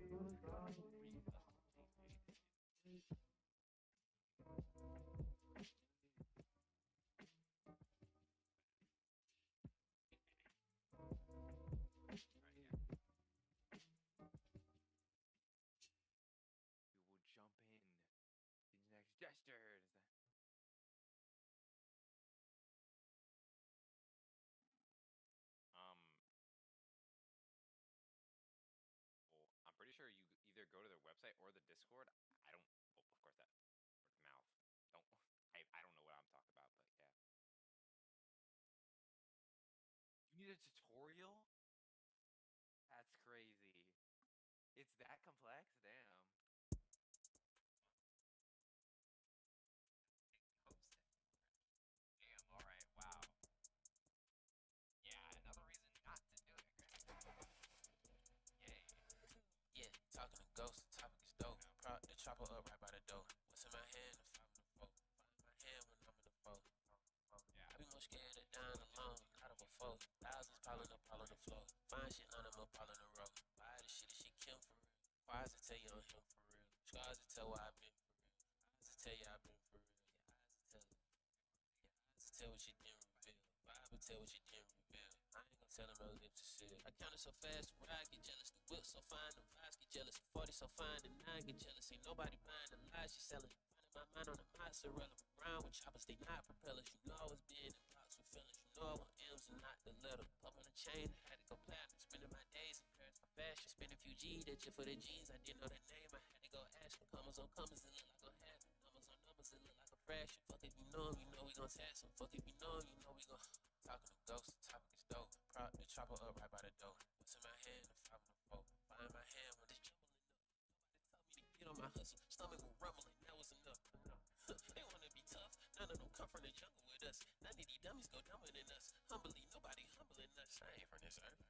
It was all me. We will jump in to the next gestures. Well, I'm pretty sure you either go to their website or the Discord. I don't. Well, of course that word of mouth. Don't. I don't know what I'm talking about, but yeah. You need a tutorial? That's crazy. It's that complex? Damn. Damn, alright, wow. Yeah, another reason not to do it. Yay. Yeah, talking to ghosts, the topic is dope. Prop the chopper up right by the door. What's in my hand if I'm in the foe? My hand when I'm in the foe. I be more scared of dying alone, out of a foe. Thousands piling up all on the floor. Fine shit, none of them up all in a row. Why the shit is she Kim for real? Why does it tell you I'm him for real? Scars to tell where I've been for real. Eyes to tell you I've been for real. Your eyes to tell it. Your eyes to tell what you didn't reveal. Vibe to tell what you didn't reveal. I ain't gonna tell them my lips are sealed. I counted so fast, the ride get jealous. The whip so fine, the vibes get jealous. 40 so fine, the 9 get jealous. Ain't nobody buying the lies she selling. Finding my mind on the mozzarella. Round with choppers, they not propellers. You know I was being in blocks with feelings. You know I want M's and not the letter. Pop on the chain, I had to go platinum. Spending my days in Paris for fashion. Spending a few G's, that shit for the jeans. I didn't know the name, I had to go ask them. Commas on commas, it look like a half. Numbers on numbers, it look like a fraction. Fuck if you know him, you know we gon' tax him. Fuck if you know him, you know we gon' talking to ghosts, the topic is dope. Prop the chopper up right by the door. What's in my hand if I'm in the foe? Behind my hand when it's jumbling up. Nobody tell me to get on my hustle. Stomach will rumble and that was enough. They wanna be tough. None of them come from the jungle with us. None of these dummies go dumber than us. Humbly, nobody humbling us. I ain't from this earth.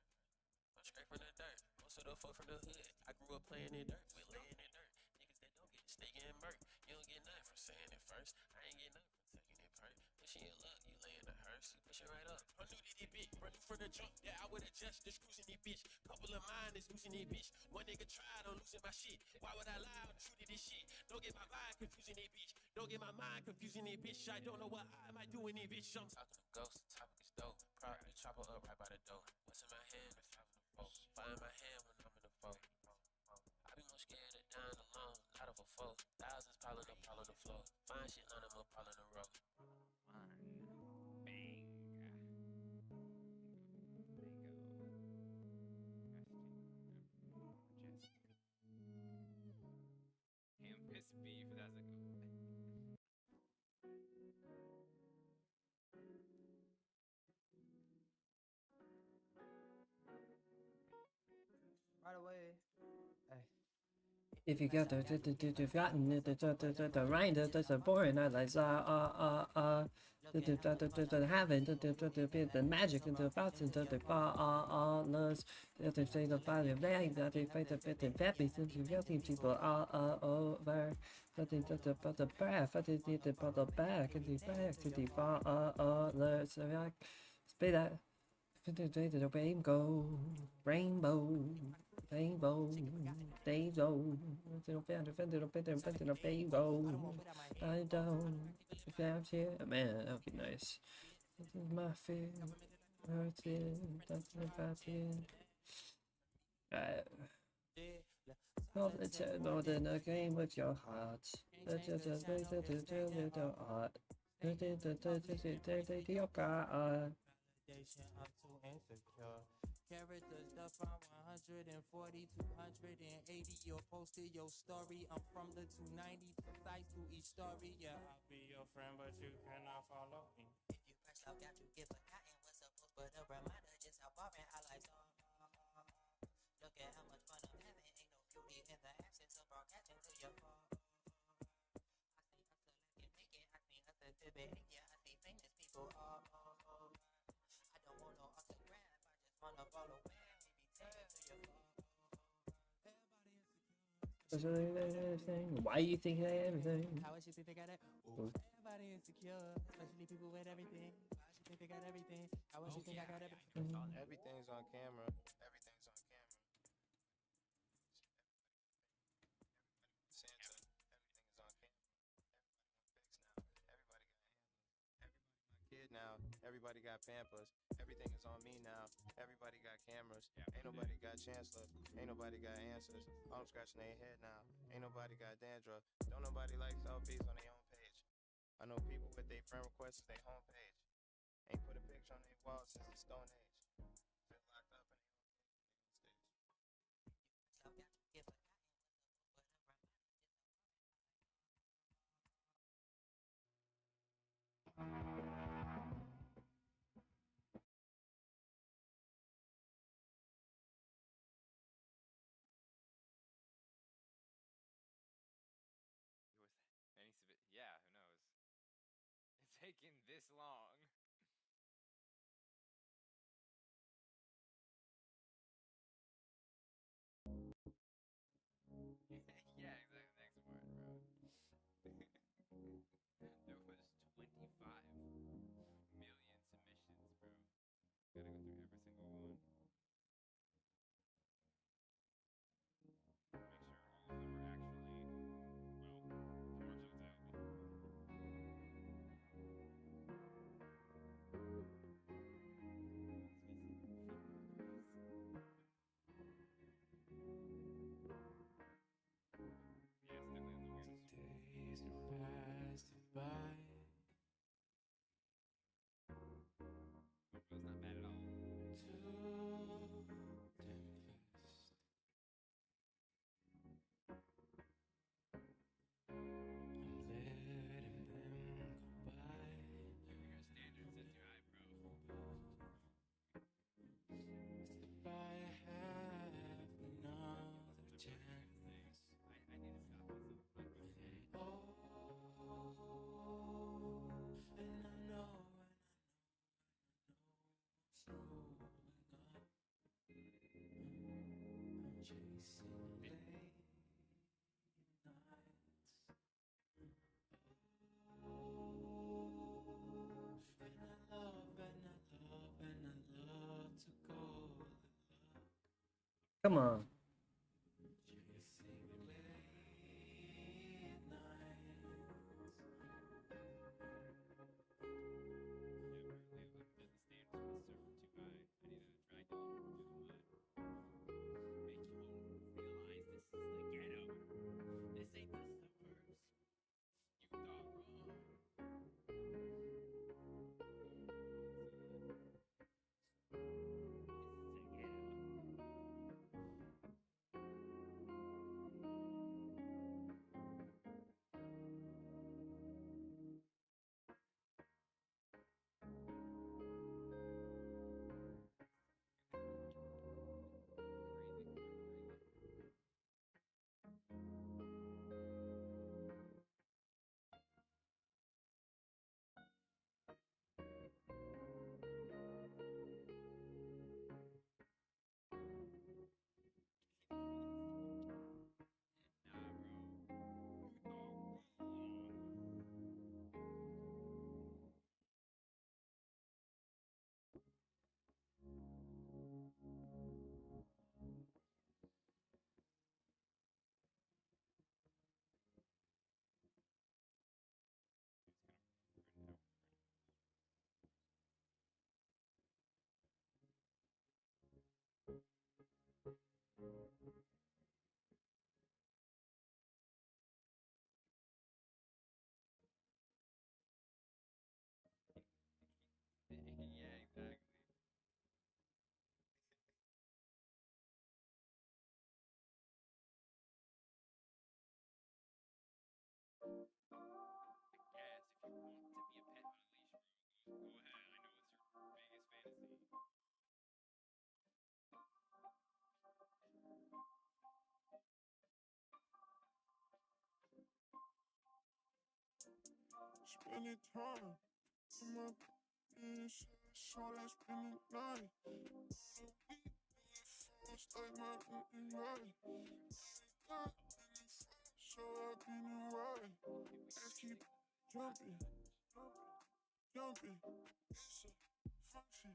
I'm straight from the dirt. Most of the folk from the hood. I grew up playing in dirt. We laying in dirt. Niggas that don't get it, stay getting murked. You don't get nothing from saying it first. I ain't get nothing from taking it first. Pushing your luck, you laying the hearse. You pushing right up. I'm new to this bitch. Running from the jump. Yeah, I would adjust. Just cruising this bitch. Couple of mine is losing this bitch. One nigga tried on losing my shit. Why would I lie on the truth of this shit? Don't get my vibe confusing this bitch. Don't get my mind confusing this bitch. I don't know what I might do in this bitch. I'm talking to ghosts. The topic is dope. Prop the chopper up right by the door. What's in my hand if I'm in the foe? Find my hand when I'm in the foe. I be more scared of dying alone, not of a foe. Thousands piling up all on the floor. Fine shit, none of them up all in a row. Bang. Campus beef, that's a good one. Right away. Hey. If you got the right, the boring, that's a boring. I like the heaven, the magic, and the fountain, the ballers, they say the body of that they fight the bit and happy, since you getting people all over. Nothing but the breath, I did the bottle back, and the back to the ballers. So I spit that. The rainbow, rainbow, rainbow, rainbow. Rainbow. I don't. That's it. Man, that would be nice. This is my fear. Hurts it. That's about it. Well, it's more than a game with your heart. It's just a way to do with your heart. Your God. Validation, I'm too insecure. Characters the from 140, 280. You're posted your story. I'm from the 290, 2 sides to each story. Yeah, I'll be your friend, but you cannot follow me. If you press love, got to get forgotten what's supposed, but a reminder just how boring I like. Look at how much fun I'm having. Ain't no beauty in the absence of broadcasting to your phone. I see hustle like you make it. I see hustle to behavior. I see famous people. I don't want no autograph. I just wanna follow back. Why you think I everything? How she think they got it? Ooh, everybody insecure, especially people with everything. Why she think they got everything? How she think I got everything? Everything's on camera. Everything's on camera. Santa, everything is on camera. Everybody now. Everybody got Pampers. Everything is on me now. Everybody got cameras. Ain't nobody got chancellor. Ain't nobody got answers. All I'm scratching their head now. Ain't nobody got dandruff. Don't nobody like selfies on their own page. I know people with their friend requests as their homepage. Ain't put a picture on their wall since the Stone Age. Feel locked up in their own stage. Yeah, who knows? It's taking this long. Yeah, exactly. Next part, bro. There was 25 million submissions, bro. Gotta go through every single one. Make sure all of them are actually, well, Days passed by. It's not bad at all. Come on. Go ahead. I know it's your biggest fantasy. Spending time in my bitch, so I spend the night. Fast like my right. So I've been right. Let's keep jumping, jumping. It's a function,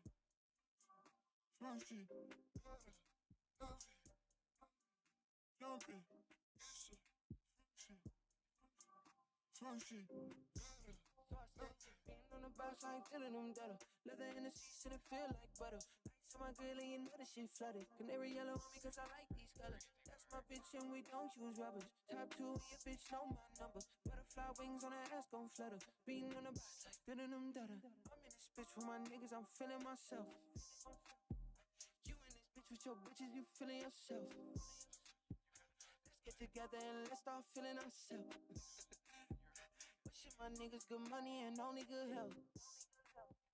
function. Jumping. It's a function, function. Being on the box, I ain't feeling them data. Leather in the seats and it feel like butter. Ice on my grill and you know the shit flooded. Canary yellow on me cause I like these colors. That's my bitch and we don't use rubbers. Top two, your bitch know my number. Butterfly wings on her ass gon' flutter. Being on the box like feeling them data. I'm in this bitch with my niggas, I'm feeling myself. You in this bitch with your bitches, you feeling yourself. Let's get together and let's start feeling ourselves. Wishing my niggas good money and only good health.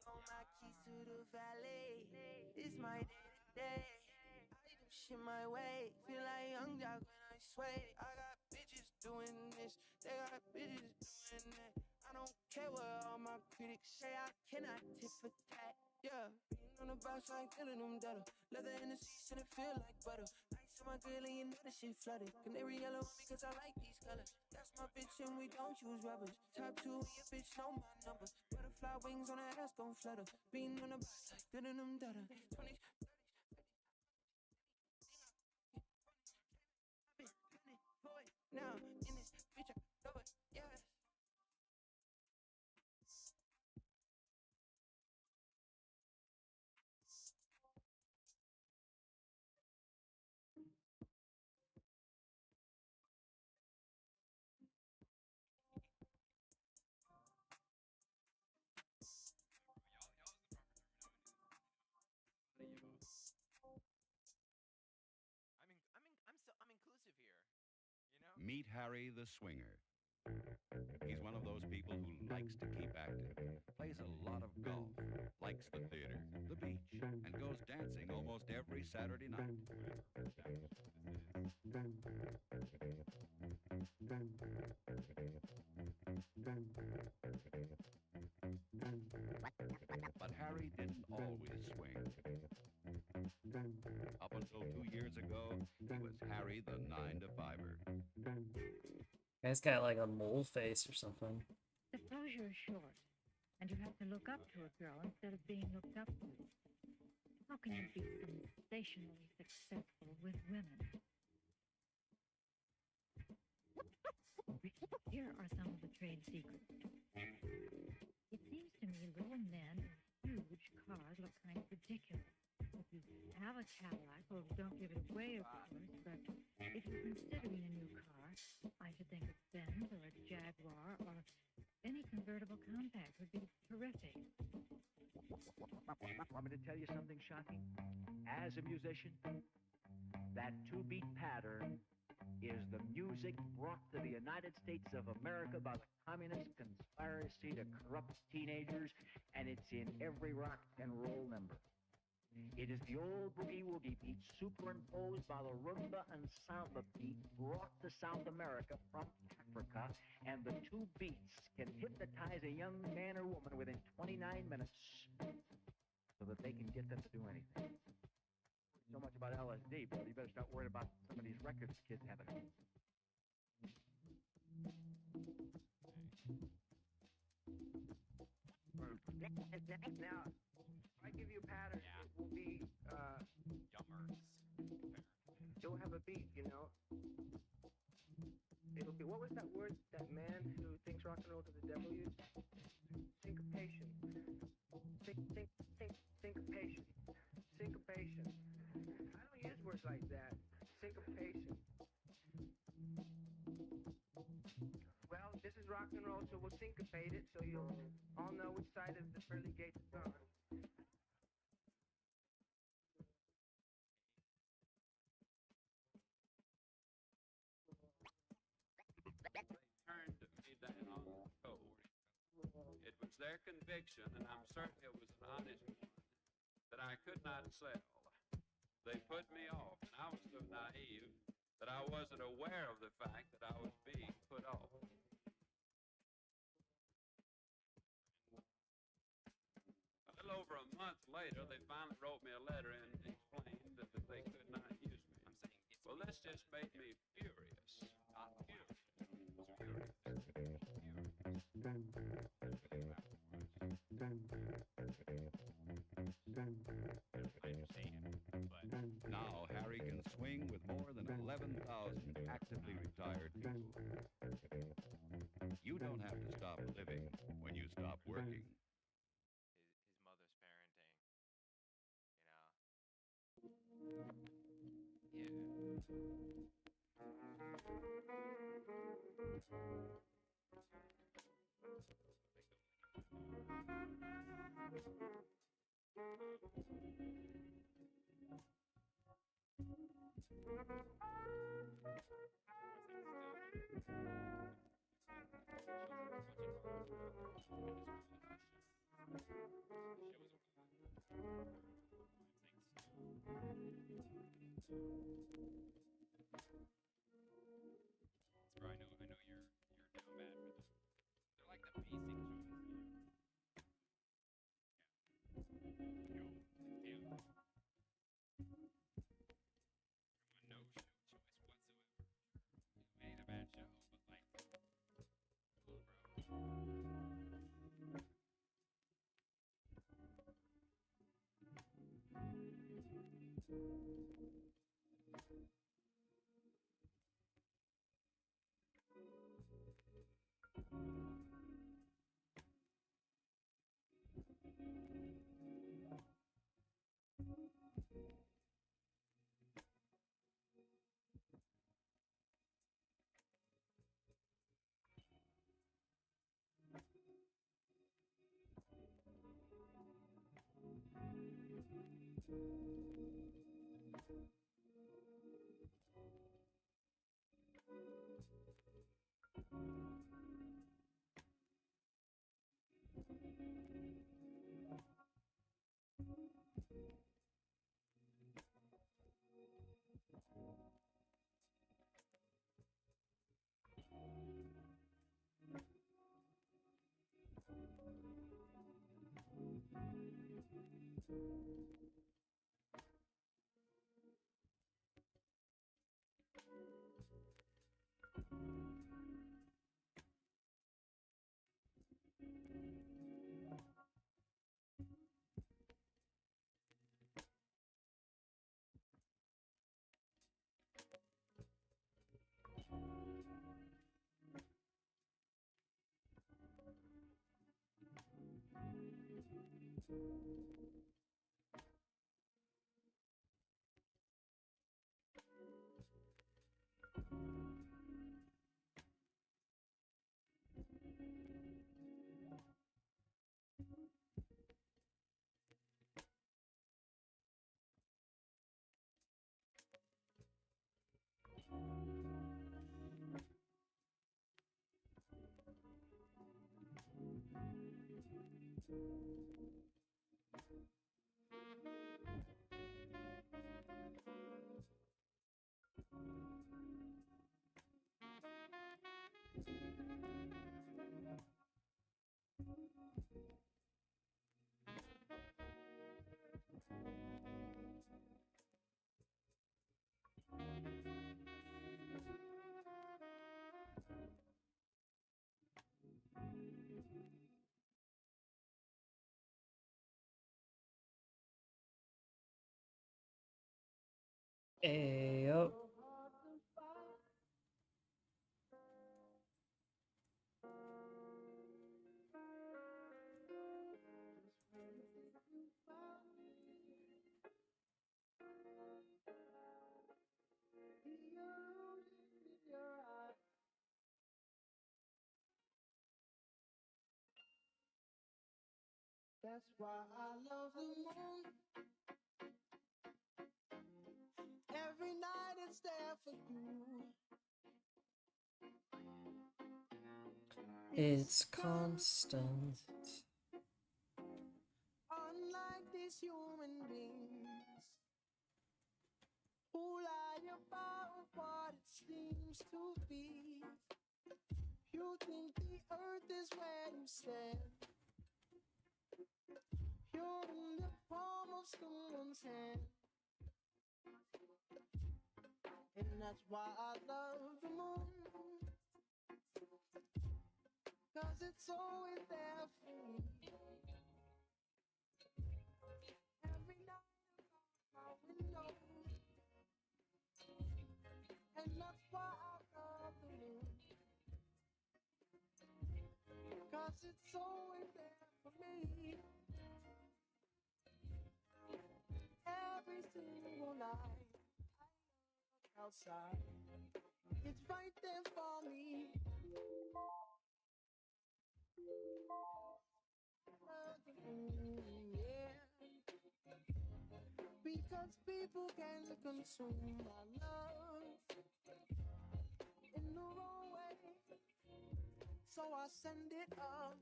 Throw my keys to the valet. It's my day to day. I do shit my way. Feel like young dog when I sway. I got bitches doing this. They got bitches doing that. I don't care what all my critics say. I cannot tit for tat. Yeah, being on the box like feeling them data. Leather in the seats and it feel like butter. Ice on my grill and you know the shit flooded. Canary yellow on me cause I like these colors. That's my bitch and we don't use rubbers. Top two, your bitch know my number. Butterfly wings on her ass gon' flutter. Being on the box like feeling them data. 20, 30, now in this bitch I know it, yes. I'm inclusive here. You know? Meet Harry the Swinger. He's one of those people who likes to keep active, plays a lot of golf, likes the theater, the beach, and goes dancing almost every Saturday night. But Harry didn't always swing. Up until 2 years ago, he was Harry the 9-to-5er. Guy's got like a mole face or something. The closure is short, and you have to look up to a girl instead of being looked up to. How can you be sensationally successful with women? Here are some of the trade secrets. It seems to me little men in huge cars look kind of ridiculous. If you have a Cadillac, well, don't give it away, of course, but if you're considering a new car, I should think a Benz or a Jaguar or any convertible compact would be terrific. Want me to tell you something shocking? As a musician, that two-beat pattern is the music brought to the United States of America by the communist conspiracy to corrupt teenagers, and it's in every rock and roll number. It is the old boogie-woogie beat superimposed by the rumba and samba beat brought to South America from Africa, and the two beats can hypnotize a young man or woman within 29 minutes so that they can get them to do anything. So much about LSD, bro. You better start worrying about some of these records the kids having. Now, if I give you a pattern, it will be, Yummers. it will have a beat, you know? It'll be, what was that word that man who thinks rock and roll to the devil used? Syncopation. Syncopation. Syncopation. I don't use words like that. Syncopation. Well, this is rock and roll, so we'll syncopate it so you'll all know which side of the pearly gates it's on. Turned, made that an code. It was their conviction, and I'm certain it was an honest one, that I could not sell. They put me off, and I was so naive that I wasn't aware of the fact that I was being put off. A little over a month later, they finally wrote me a letter and explained that they could not use me. Well, this just made me furious. Now Harry can swing with more than 11,000 actively retired people. You don't have to stop living when you stop working. His mother's parenting, you know. Bro, I know you're down bad, but they're like the basic cues. No show choice whatsoever. It ain't a bad show, but like, come on, bro. Ayo. That's why I love the moon. Every night it's there for you. It's constant. used to be. You think the earth is where you stand. You're in the palm of someone's hand. And that's why I love the moon. 'Cause it's always there for me. Every night out my window. And that's why I love the moon. 'Cause it's always there for me. Every single night outside, it's right there for me. Yeah. Because people can consume my love in the wrong way. So I send it up.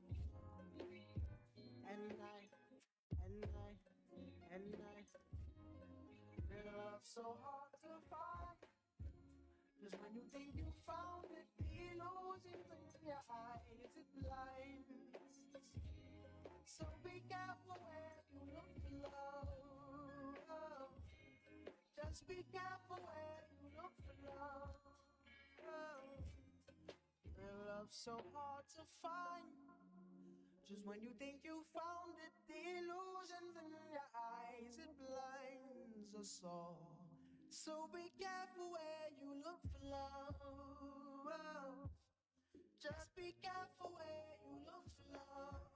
And night, and night, and night. Real love so hard to find. Just when you think you found it, the illusions in your eyes, it blinds. So be careful where you look for love. Just be careful where you look for love. Real love so hard to find. Just when you think you found it, the illusions in your eyes, it blinds us all. So be careful where you look for love. Just be careful where you look for love.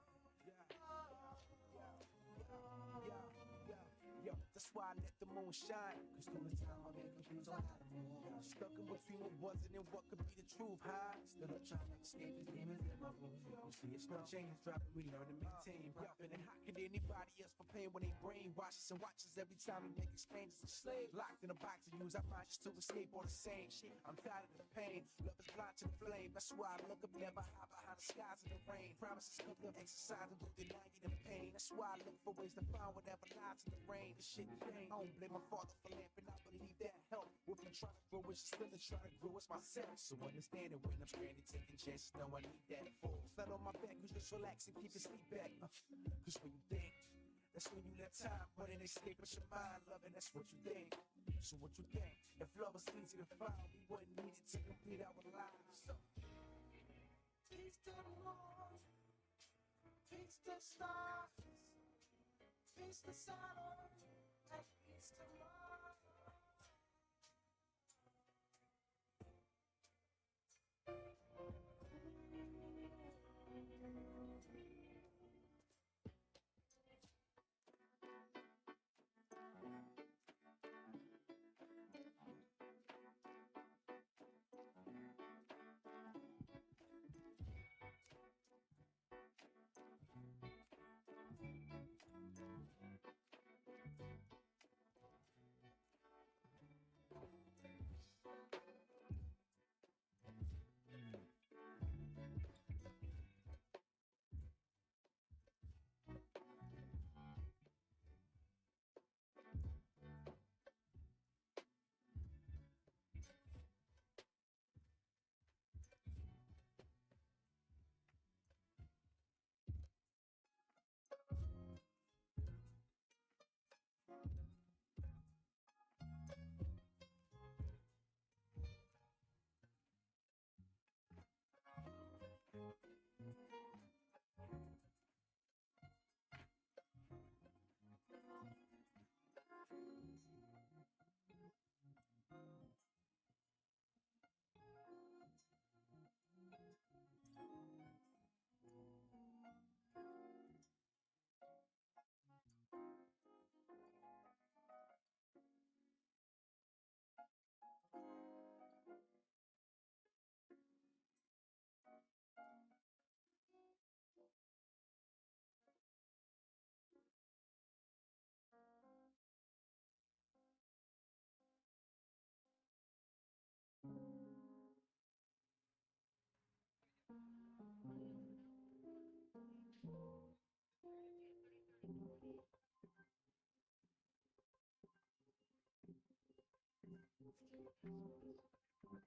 Yo, that's why I let the moon shine. 'Cause through the time I've been confused on how to move. Stuck in between what wasn't and what could be the truth. High, still up trying to escape these demons in my room. You see, it's no change dropping, we learn to maintain. Profit, and how could anybody else prepare when they brainwashes and watches every time we make exchanges of slaves? Locked in a box to use our minds just to escape all the same shit. I'm tired of the pain. Love is blind to the flame. That's why I look up, never hide behind the skies in the rain. Promises cooked up, exercising through denying the pain. That's why I look for ways to find whatever lies in the rain. This shit changed. I don't blame my father for lamping. I believe that helped. With me trying to grow, it's just still trying to grow as myself. So understand it when I'm stranded, taking chances. Know I need that full. Fell on my back, you just relax and keep your sleep back. 'Cause when you think, that's when you let time run and escape with your mind, loving. That's what you think. So what you think? If love was easy to find, we wouldn't need it to complete our lives. So, Peace to the Lord. Peace to stars. Peace to Saturn. And peace to Mars. Falling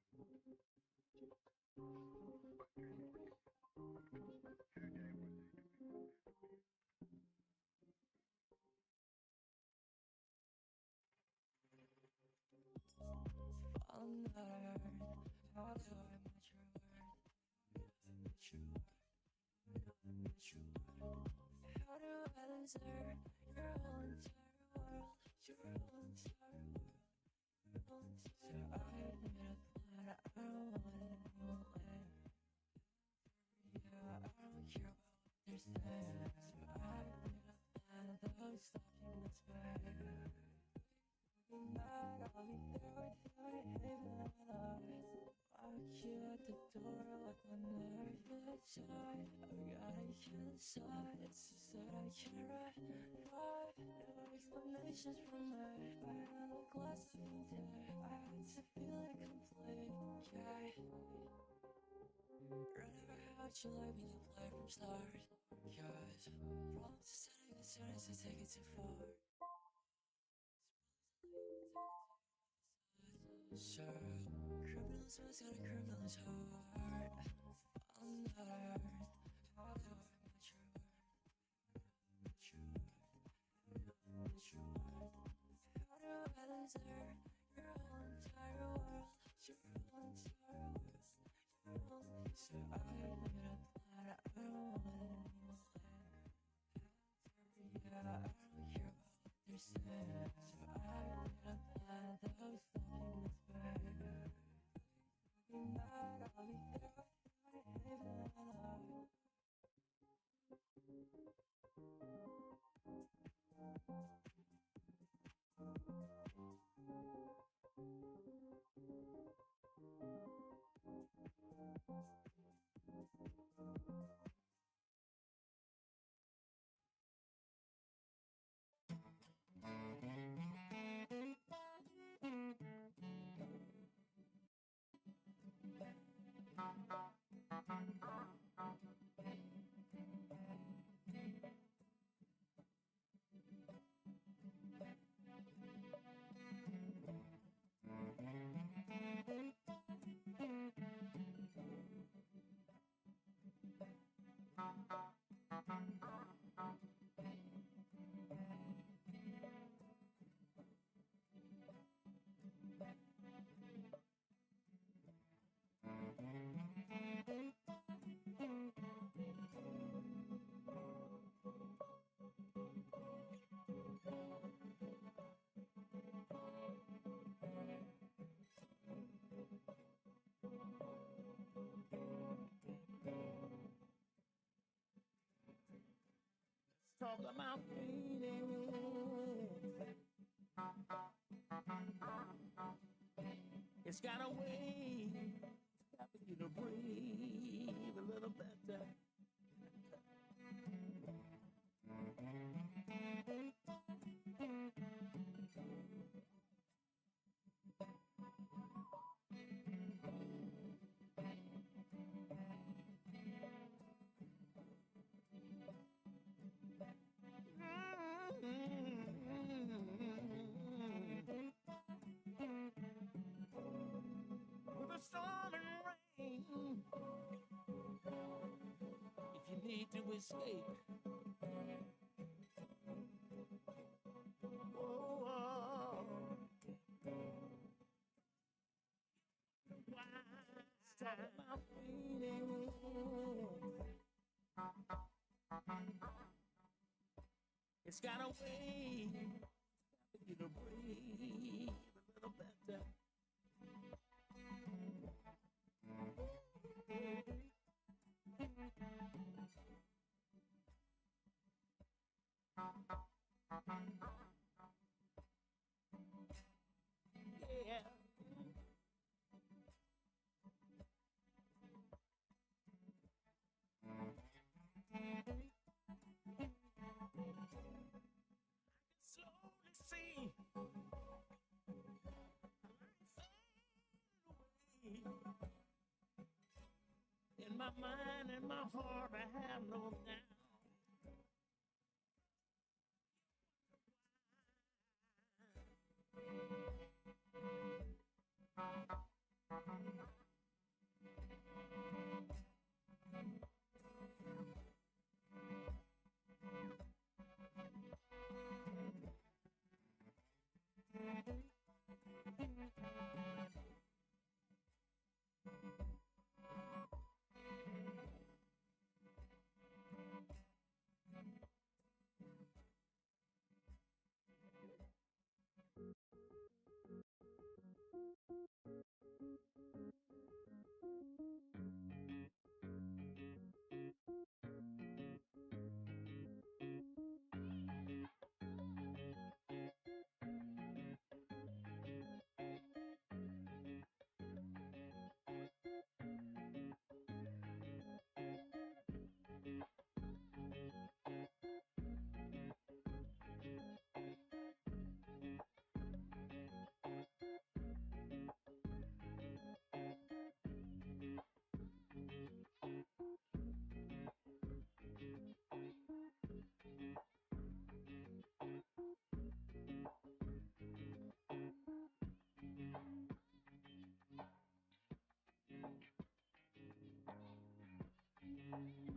out of earth, how do I match your worth? Match your worth, match your worth. How do I deserve your whole entire world? Your whole entire world. Your whole entire I made a plan, I don't want it anywhere. Yeah, I don't care about what they're saying. So I made a plan that was stopping this bad. Not I'll be there with you in heaven and earth. Walk you at the door like my nerves inside. I gotta hear the sigh, it's just that I can't write. No explanations from her. I had a glass of tear. I had to feel it complete. Yeah. Remember how you like me to play from start. Cause problems are starting as soon as I take it too far. Sure, criminals always got a criminal's heart. Falling out of earth, how do I match your worth? Match your worth, match your worth. How do I deserve your whole entire world? Your whole entire world. Your whole. So I made a plan, I don't want it anymore. Yeah, I don't care about what they're saying. So I made a plan that was stopping this bad. Not I'll be there with you in heaven and earth. Talk about feelings. It's got a way for you to breathe a little better. With a storm and rain, if you need to escape. Talk about feelings. It's got a way for you to breathe a little better. Yeah. Slowly see in my mind and my heart, I have no doubt. Welcome to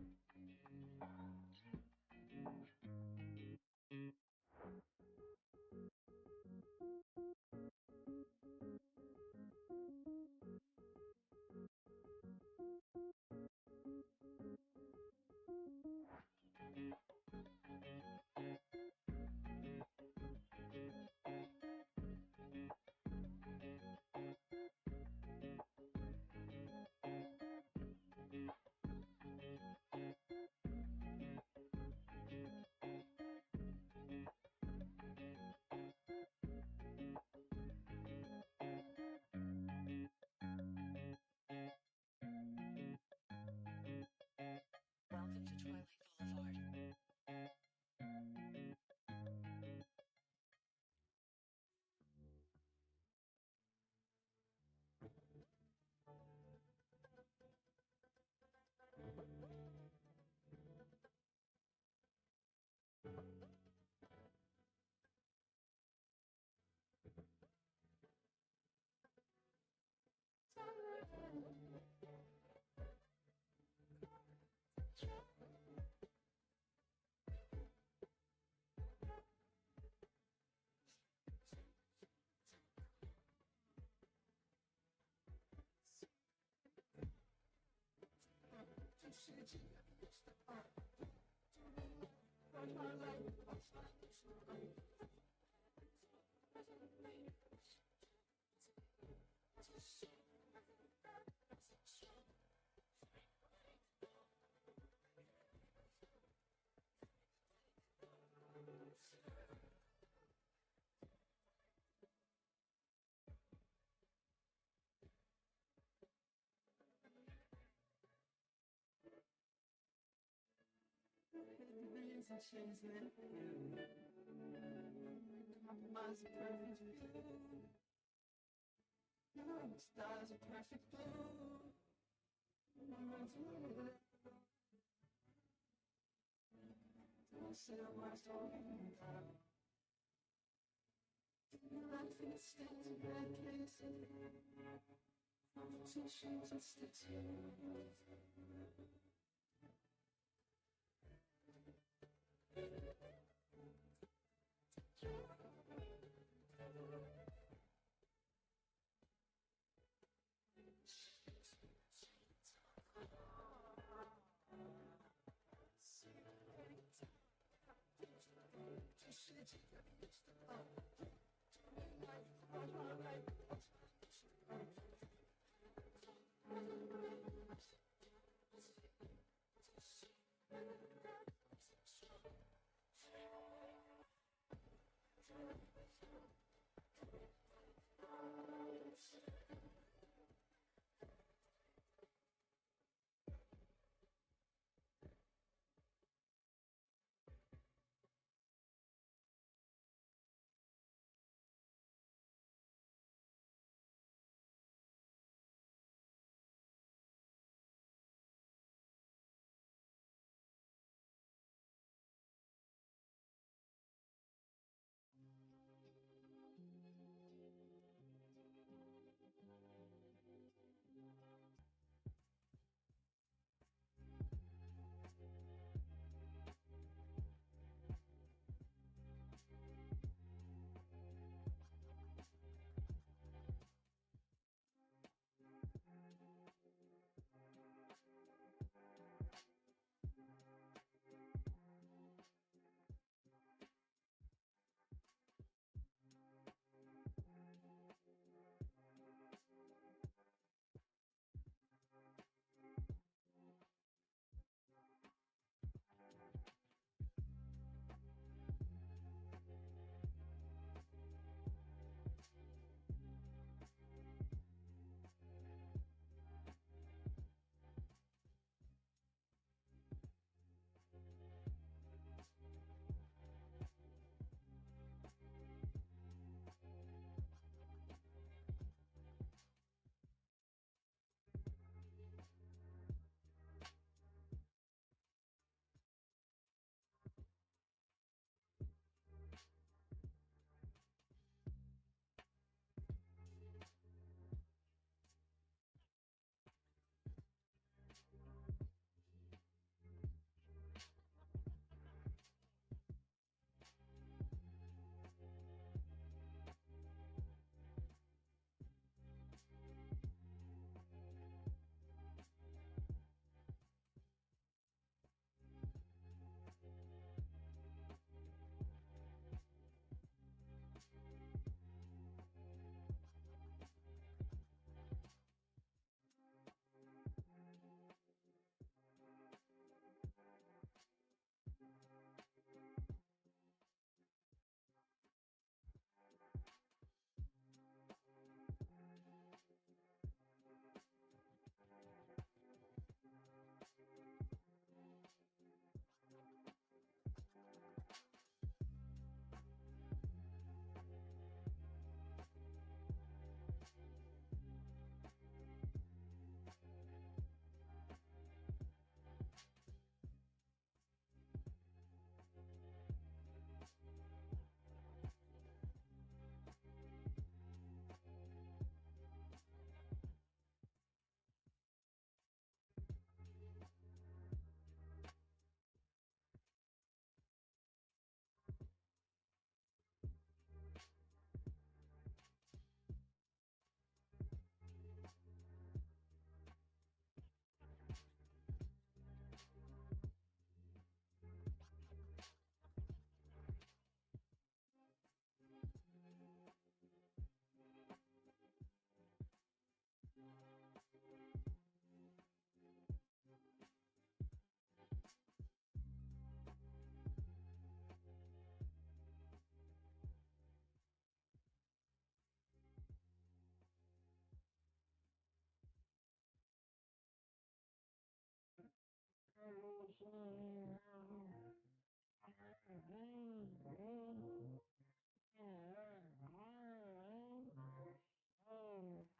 Twilight Boulevard. Degrees and shades that blue. Compromise a perfect view. Stars are perfect blue. Don't say a word, don't give me down. Life in a state of bad places. Competitions and stitches.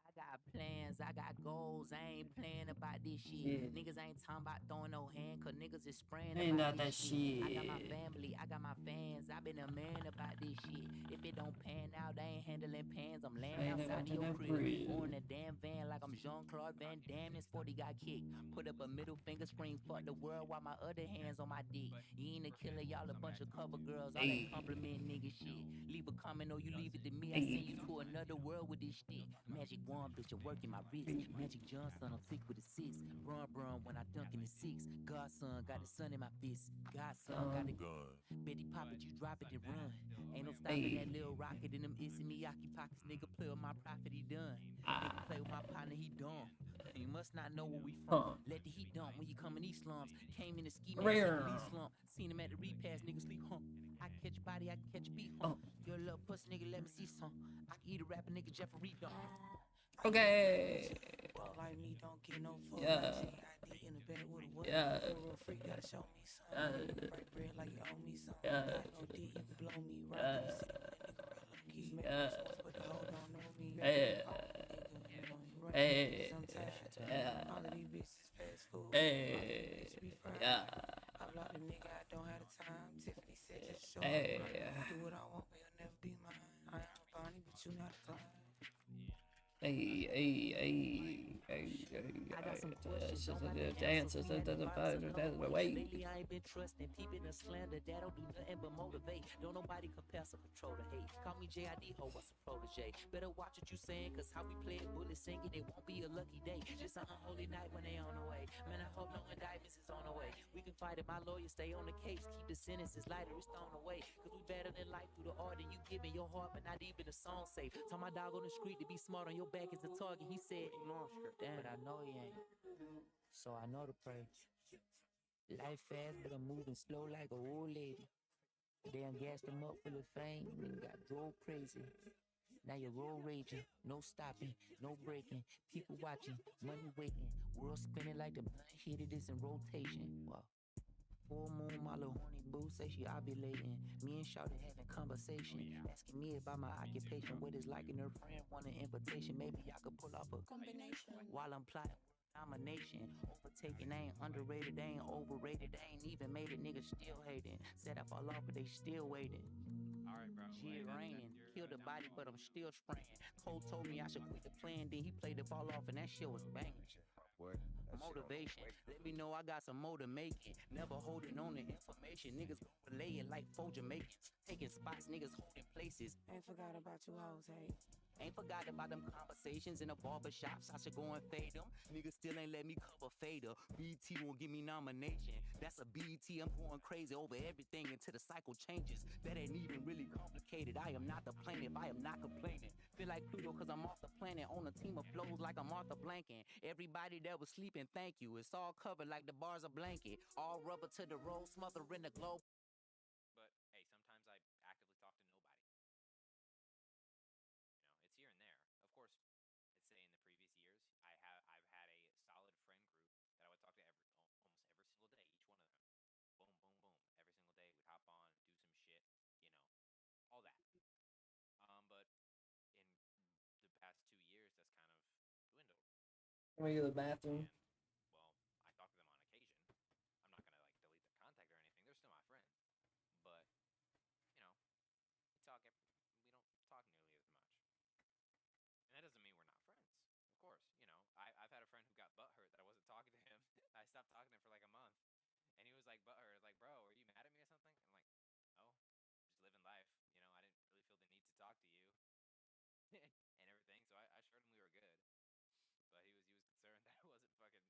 I got plans, I got goals, I ain't playing about this shit. Yeah. Niggas ain't talking about throwing no hand, cause niggas is spraying Ain't about not that this shit. I got my shit. family, I got my fans, I been a man about this shit. If it don't pan out, I ain't handling pans, I'm laying Ain't outside that your crib. crib. Or in a damn van like I'm Jean-Claude Van Damme and Sporty got kicked. Put up a middle finger, scream fuck the world while my other hands on my dick. You ain't a killer, y'all a bunch of cover girls, all that Hey. compliment nigga shit. Leave a comment or you leave it to me, I Hey. send you to another world with this shit. Magic one, bitch, I'm working my wrist. Magic Johnson, I'm sick with the six. Brun when I dunk in the six. Godson got the sun in my fist. Godson got the gun. Betty pop it, you drop it and run. Ain't no stopping that little rocket in them Issey Miyake pockets. Nigga play with my profit, he done. Nigga play with my partner, he dumb. You must not know where we from. Let the heat dump when you come in these slums. Came in the ski mask in the leaf slump. Seen him at the repass, nigga sleep, huh? I can catch body, I can catch beat, huh? You're a little pussy, nigga, let me see some. I can eat a rapper, nigga, Jeffrey Dump. Okay. Like me, don't get no fuck. Yeah. In the bed with a what? Yeah. Real freak, gotta show me something. Break bread like you owe me something. Yeah. I know D, you can blow me right. Yeah. Yeah. But the hoe don't know me. Hey. Hey. Sometimes Yeah. all of these bitches fast food. Hey. Yeah. I'm like the nigga, I don't have the time. Tiffany said just show Hey. up. Do what I want, but you'll never be mine. I am a Bonnie, but you not a Clyde. I got some questions. This is the dances and the fighters that's the way. Lately I ain't been trusting, peeping the slander. That don't do nothing but motivate. Don't nobody compare or control the hate. Call me JID, ho, what's a protege? Better watch what you saying, cause how we play it, bullet singing, it won't be a lucky day. Just an unholy night when they on the way. Man, I hope no indictments is on the way. We can fight it, my lawyer stay on the case. Keep the sentences lighter, it's thrown away. Cause we better than life through the art and you giving your heart, but not even a song safe. Tell my dog on the street to be smart on your back is a target. He said, damn, but I know he ain't. So I know to pray. Life fast, but I'm moving slow like a old lady. Damn, gassed them up full of fame, nigga got drove crazy. Now you're road raging, no stopping, no breaking. People watching, money waiting, world spinning like the blunt hit it is in rotation. Wow. Full moon, my little horny boo say she ovulating. Me and Shawty having conversation, asking me about my occupation, what it's like, and her friend want an invitation. Maybe I could pull off a combination while I'm plotting. Domination, overtaken, I ain't underrated, they ain't overrated, they ain't even made it, niggas still hating. Said I fall off, but they still waiting. Alright, bro. Shit raining, killed the body, but I'm still spraying. Cole told me I should quit the plan, then he played the fall off, and that shit was banging. Motivation, let me know I got some more to make it. Never holding on to information, niggas gon' relay it like 4 Jamaicans. Taking spots, niggas holding places. Ain't forgot about you hoes, hey. Ain't forgot about them conversations in the barbershops. I should go and fade them. Niggas still ain't let me cover fader. BT won't give me nomination. That's a BT. I'm going crazy over everything until the cycle changes. That ain't even really complicated. I am not the planet. I am not complaining. Feel like Pluto cause I'm off the planet. On a team of flows like I'm Arthur Blanken. Everybody that was sleeping, thank you. It's all covered like the bar's a blanket. All rubber to the road, smothering the globe. But hey, sometimes I actively talk to nobody. It's here and there. Of course, let's say in the previous years, I've had a solid friend group that I would talk to almost every single day, each one of them. Boom, boom, boom. Every single day we'd hop on, do some shit, all that. But in the past 2 years, that's kind of dwindled. Can we go to the bathroom? Well, I talk to them on occasion. I'm not gonna delete their contact or anything. They're still my friend. But we don't talk nearly as much. And that doesn't mean we're not friends. Of course, I've had a friend who got butthurt that I wasn't talking to him. I stopped talking to him for like a month. And he was like butthurt, like, bro, are you mad at me or something? I'm like, no, just living life. I didn't really feel the need to talk to you and everything. So I assured him we were good. But he was concerned that I wasn't fucking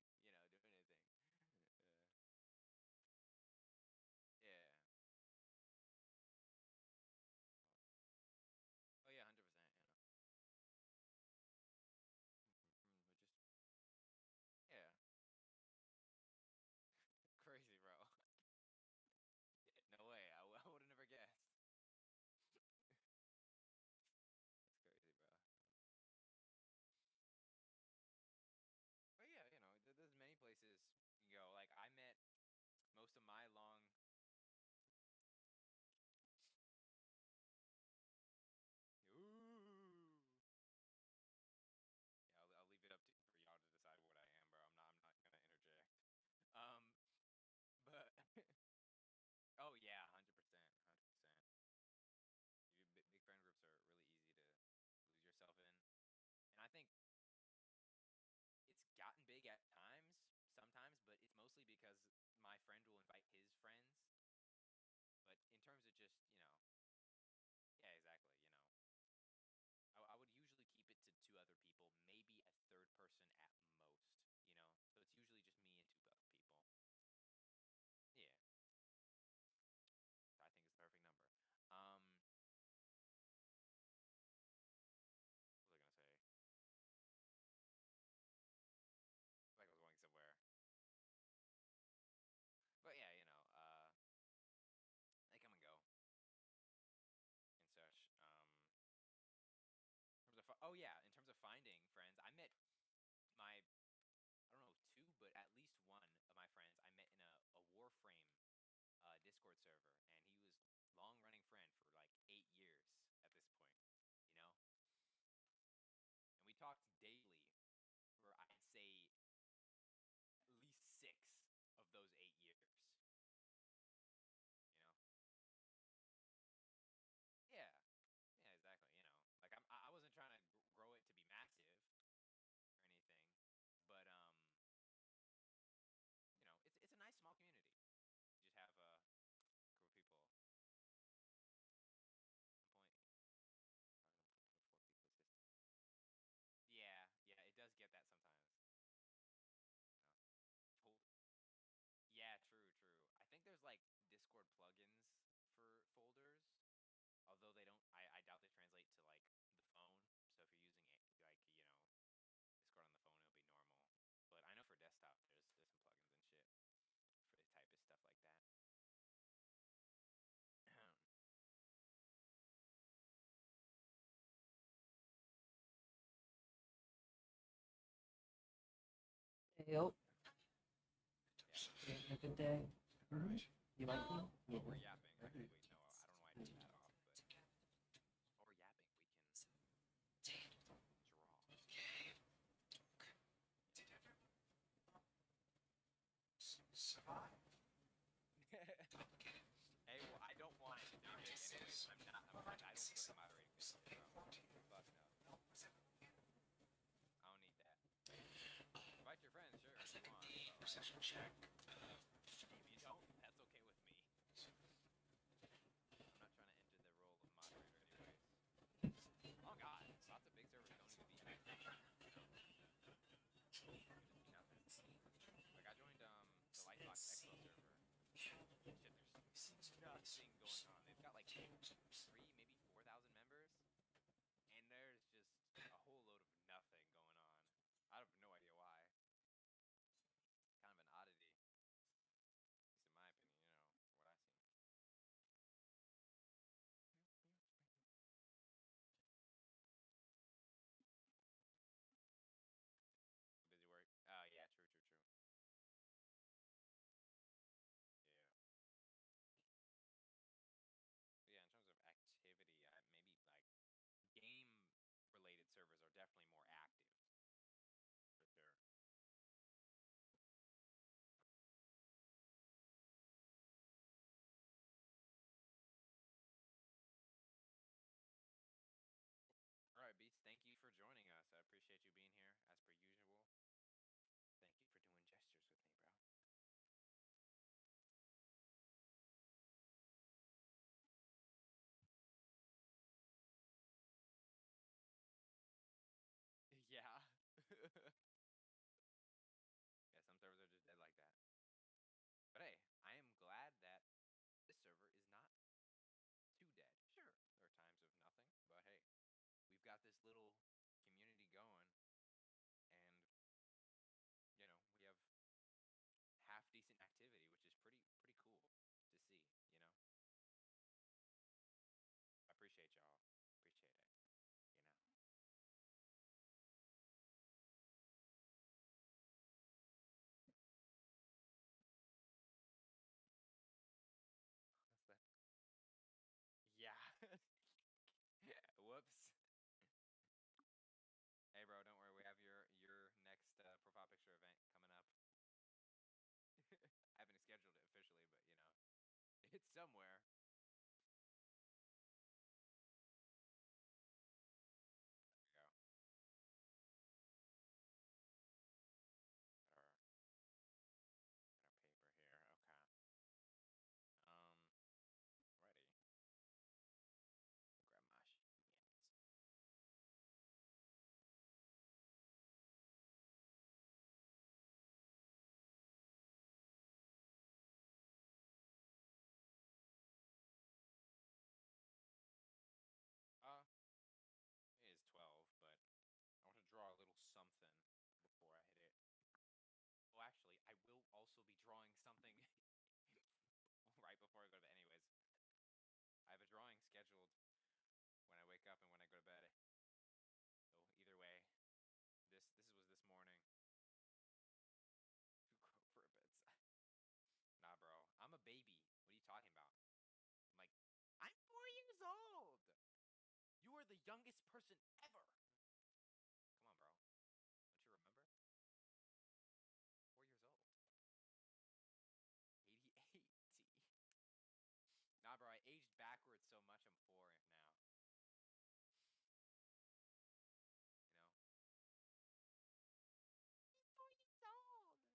Discord server, and he was long running friend for like 8 years at this point, you know. And we talked daily for I'd say at least 6 of those 8 years, you know. Yeah, yeah, exactly. You know, like I wasn't trying to grow it to be massive or anything, but you know, it's a nice small community. You just have a group of people. One point talking to 4 people is just yeah, yeah. It does get that sometimes. You know, Fold- yeah, true, true. I think there's like Discord plugins for folders, although they don't. I doubt they translate to like the phone. So if you're using it, like Discord on the phone, it'll be normal. But I know for desktop, there's some plugins and shit for the typist stuff like that. Yep. Yeah. A good day. You like me? Oh, we're yapping. Okay, wait, no, I don't know why I turned that off, but while we're yapping, we can draw. Hey, well, I don't want it to be big anyways. I don't feel like moderating this. Fuck no. I don't need that. Invite your friends, sure, if you want. Perception check. If you don't, that's okay with me. I'm not trying to enter the role of moderator anyways. Oh god, lots of big servers don't even be active. Just be nothing. Like I joined the Lightbox Expo server. Shit, there's nothing going on. They've got like 3, maybe 4,000 members, and there's just a whole load of nothing going on. I have no idea why. Kind of an oddity, at least in my opinion. You know what I seen. Busy work. Oh yeah, true, true, true. Yeah. So yeah, in terms of activity, maybe like game-related servers are definitely more active for sure. All right, Beats. Thank you for joining us. I appreciate you being here as per usual. Thank you for doing gestures with me, bro. Yeah. Yeah, some servers are just dead like that. But hey, I am glad that this server is not too dead. Sure, there are times of nothing, but hey, we've got this little community going, and we have half decent activity, which is pretty cool to see. You know, I appreciate y'all. Appreciate it. You know. What's that? Yeah. Whoops. Hey, bro, don't worry. We have your next profile picture event coming up. I haven't scheduled it officially, but it's somewhere. There we go. Got our paper here. Okay. Um, ready. Grab my shit. the youngest person ever. Come on, bro. Don't you remember? 4 years old. 88. Nah, bro, I aged backwards so much I'm 4 now. You know? He's 4 years old. Bro.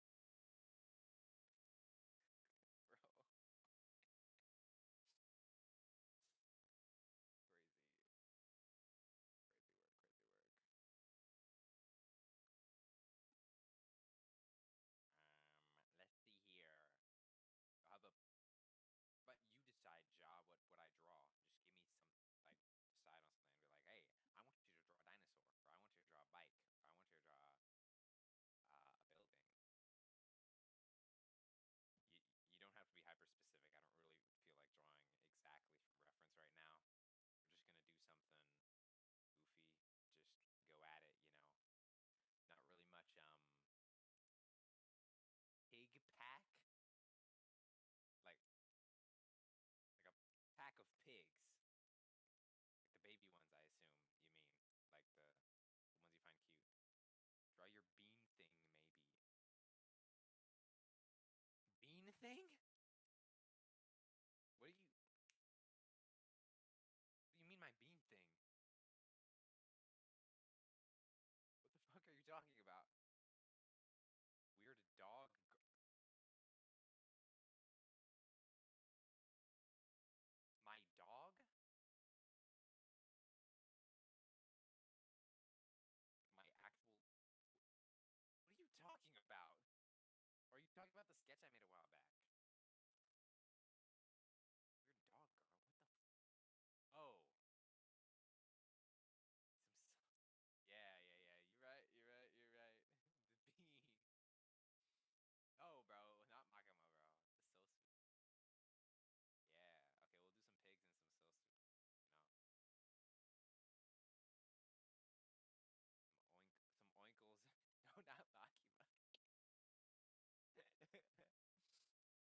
Crazy. Crazy work, crazy work. Let's see here. I'll have a but you decide, Ja, what I draw. Just give me some like decide on something and be like, hey, I want you to draw a dinosaur, or I want you to draw a bike, or I want you to draw a building. You you don't have to be hyper specific. I don't really feel like drawing exactly from reference right now. We're just gonna do something goofy. Just go at it, you know. Not really much pig pack. Like a pack of pigs. Like the baby ones, I assume you mean. Like the ones you find cute. Draw your bean thing, maybe. Bean thing? What do you mean my bean thing? What the fuck are you talking about? Weird dog. My dog? My actual. What are you talking about? Or are you talking about the sketch I made a while back? Weird dog girl. What the? Oh. Yeah, yeah, yeah. You're right. You're right. You're right. The bean. Oh, bro. Not Makama, bro. The Sosu. Yeah. Okay, we'll do some pigs and some Sosu. You know? Some oinkles. No, not Makima.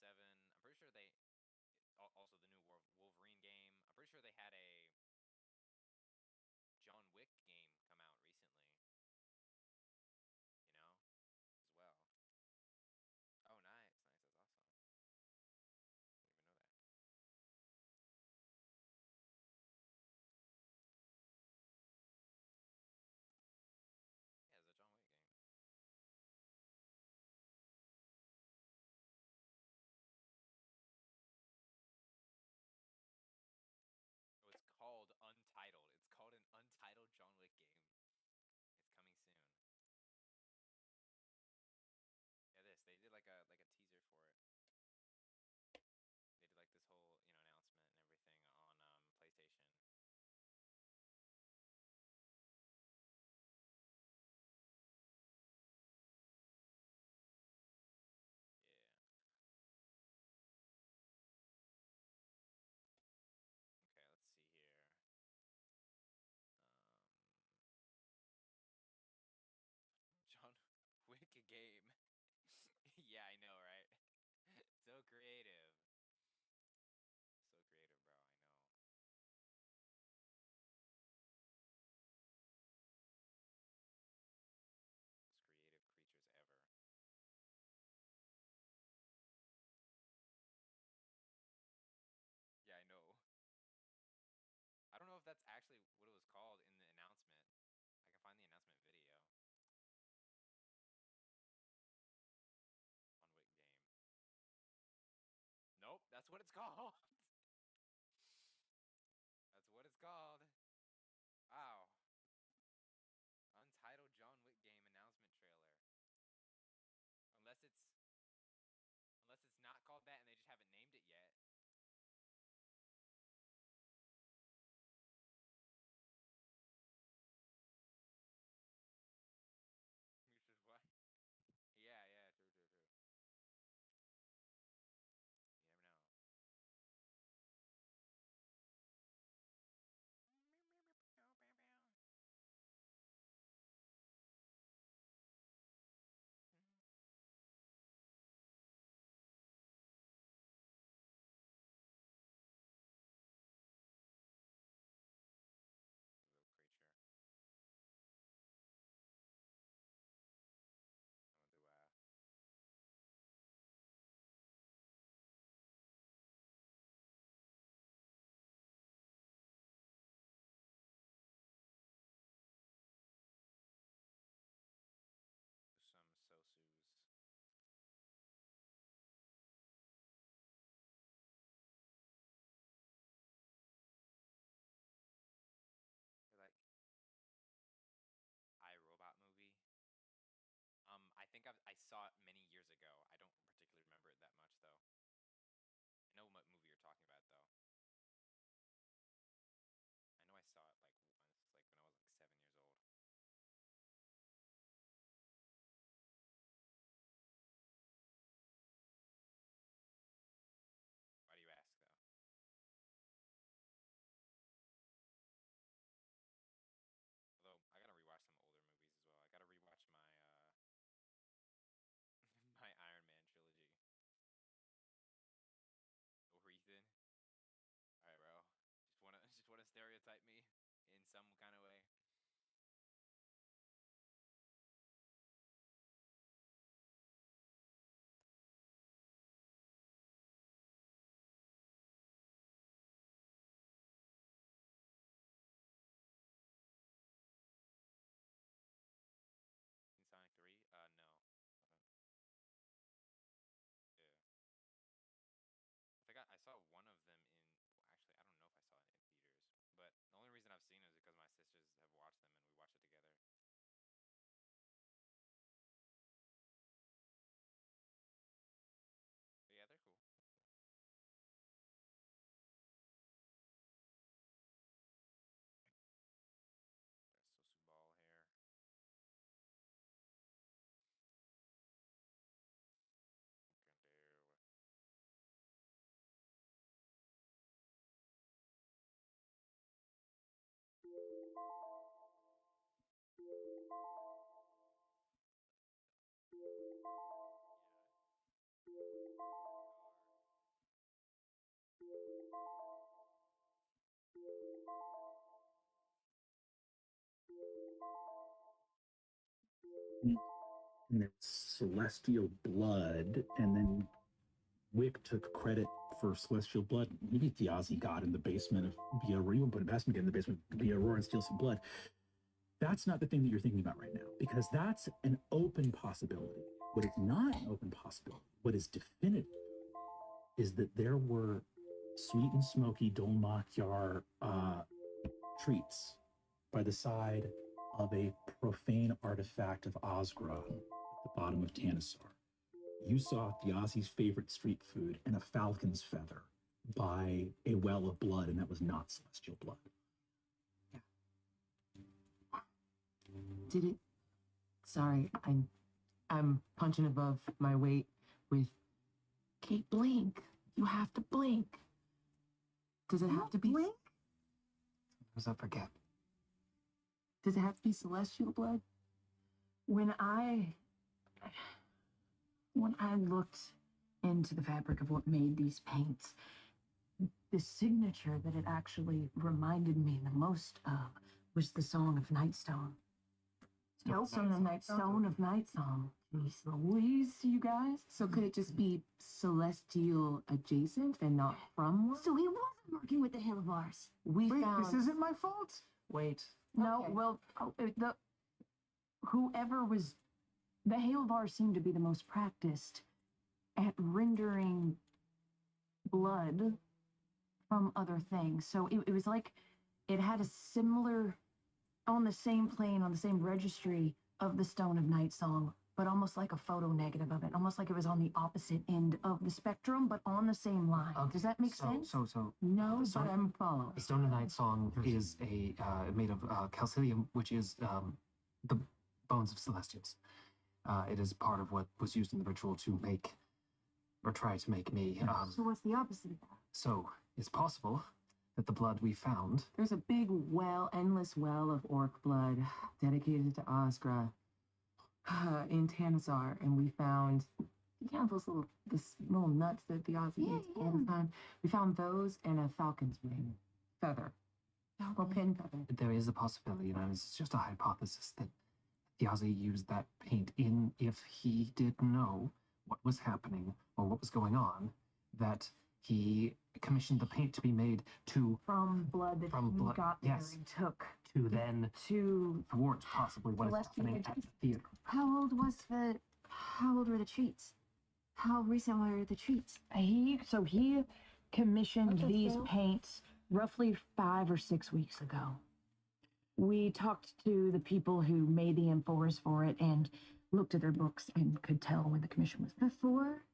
7. I'm pretty sure they also the new Wolverine game. I'm pretty sure they had a John Wick game come out recently. You know, as well. Oh, nice, nice. That's awesome. Didn't even know that. Yeah, it's a John Wick game. Oh, it's called Untitled. It's called an Untitled John Wick game. It's coming soon. Yeah, they did like a teaser for it. They did like this whole announcement and everything on PlayStation. Yeah. Okay, let's see here. John Wick game. Yeah, I know, right? So creative. So creative, bro. I know. Most creative creatures ever. Yeah, I know. I don't know if that's actually what it was called in the announcement. I can find the announcement video. John Wick game. Nope, that's what it's called. That's what it's called. Wow. Untitled John Wick game announcement trailer. Unless it's not called that and they just haven't named it yet. Which is what? Yeah, yeah, true, true, true. You never know. Little creature. I'm gonna do some Sosus. Like iRobot movie. I think I saw it many years ago. I don't particularly remember it that much though. I know what movie you're talking about though. I know I saw it like once, like when I was like 7 years old. Why do you ask though? Although I gotta rewatch some older movies as well. I gotta rewatch my my Iron Man trilogy. Or Ethan. All right, bro. Just wanna stereotype me in some kind of way. In Sonic 3? No. Yeah. I think I saw one of them in. Well, actually, I don't know if I saw it in theaters. But the only reason I've seen it is because my sisters and there was celestial blood, and then Wick took credit for celestial blood. Maybe Thiazi got in the basement of Villarreal, but asked him to get in the basement of Villarreal and steal some blood. That's not the thing that you're thinking about right now, because that's an open possibility. What is not an open possibility, what is definitive, is that there were sweet and smoky Dolmakyar treats by the side of a profane artifact of Osgra at the bottom of Tanasar. You saw Thiazi's favorite street food and a falcon's feather by a well of blood, and that was not celestial blood. Did it? Sorry, I'm punching above my weight with. Kate, blink. You have to blink. Does it have to be? Blink? Sometimes I forget. Does it have to be celestial blood? When I looked into the fabric of what made these paints, the signature that it actually reminded me the most of was the Song of Nightstone. Stone of Nightsong. Jeez Louise, you guys. So could it just be celestial adjacent and not from one? So he wasn't working with the Hillivars. Wait, found... this isn't my fault. Wait. No, well, whoever was... The Hillivars seemed to be the most practiced at rendering blood from other things. So it was like it had a similar... on the same plane, on the same registry of the Stone of Nightsong, but almost like a photo negative of it, almost like it was on the opposite end of the spectrum, but on the same line. Does that make sense? No, but I'm following. The Stone of Night Song is made of calcilium, which is the bones of celestials. It is part of what was used in the ritual to make, or try to make me. So what's the opposite of that? So it's possible that the blood we found. There's a big well, endless well of orc blood dedicated to Osgra in Tanasar, and we found those little nuts that the Aussie eats all the time. We found those and a falcon's wing feather, or pin feather. There is a possibility, and it's just a hypothesis that Thiazi used that paint in if he did know what was happening or what was going on, that he commissioned the paint to be made to from blood that he got there and took to then thwart possibly what is happening at the theater. How old were the treats? How recent were the treats? He commissioned these paints roughly 5 or 6 weeks ago. We talked to the people who made the amphores for it and looked at their books and could tell when the commission was before.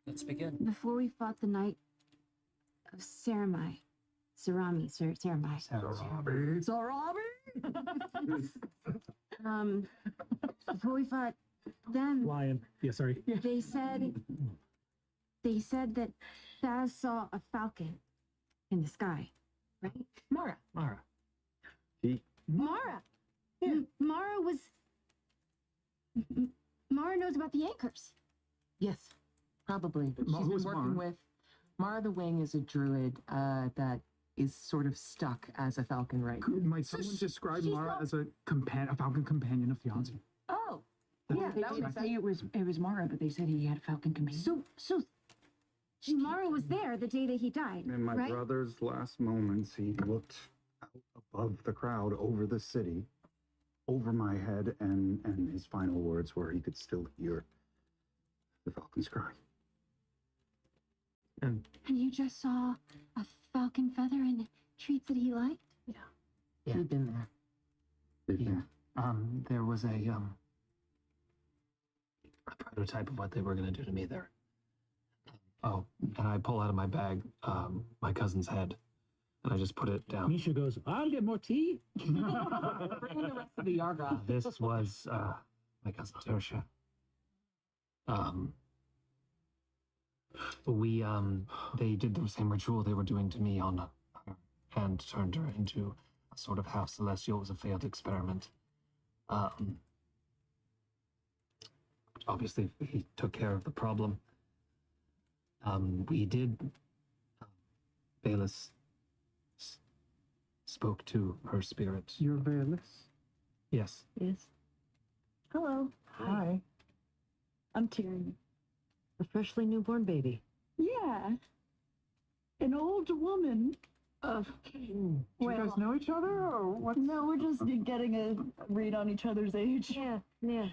Let's begin. Before we fought the night of Saramai. Before we fought them. Lion. Yeah, sorry. They said that Thaz saw a falcon in the sky, right? Mara. Mara. Mara knows about the anchors. Yes. Probably. She's been working with Mara the Wing is a druid that is sort of stuck as a falcon right now. Might someone describe Mara as a falcon companion of Thiazi? Oh, yeah. They didn't say it was Mara, but they said he had a falcon companion. So Mara was there the day that he died. In my right? brother's last moments, he looked out above the crowd over the city, over my head, and his final words were he could still hear the falcon's cry. And you just saw a falcon feather and treats that he liked? Yeah. He'd been there. There was a prototype of what they were going to do to me there. Oh, and I pull out of my bag my cousin's head, and I just put it down. Misha goes, I'll get more tea. Bring the rest of the Yarga. This was my cousin Tertia. They did the same ritual they were doing to me on her and turned her into a sort of half celestial. It was a failed experiment. Obviously, he took care of the problem. We did. Bayless spoke to her spirit. You're Bayless? Yes. Yes. Hello. Hi. I'm Tyrion. A freshly newborn baby. Yeah. An old woman. Do you Well, guys know each other, or what? No, we're just getting a read on each other's age. Yeah. Did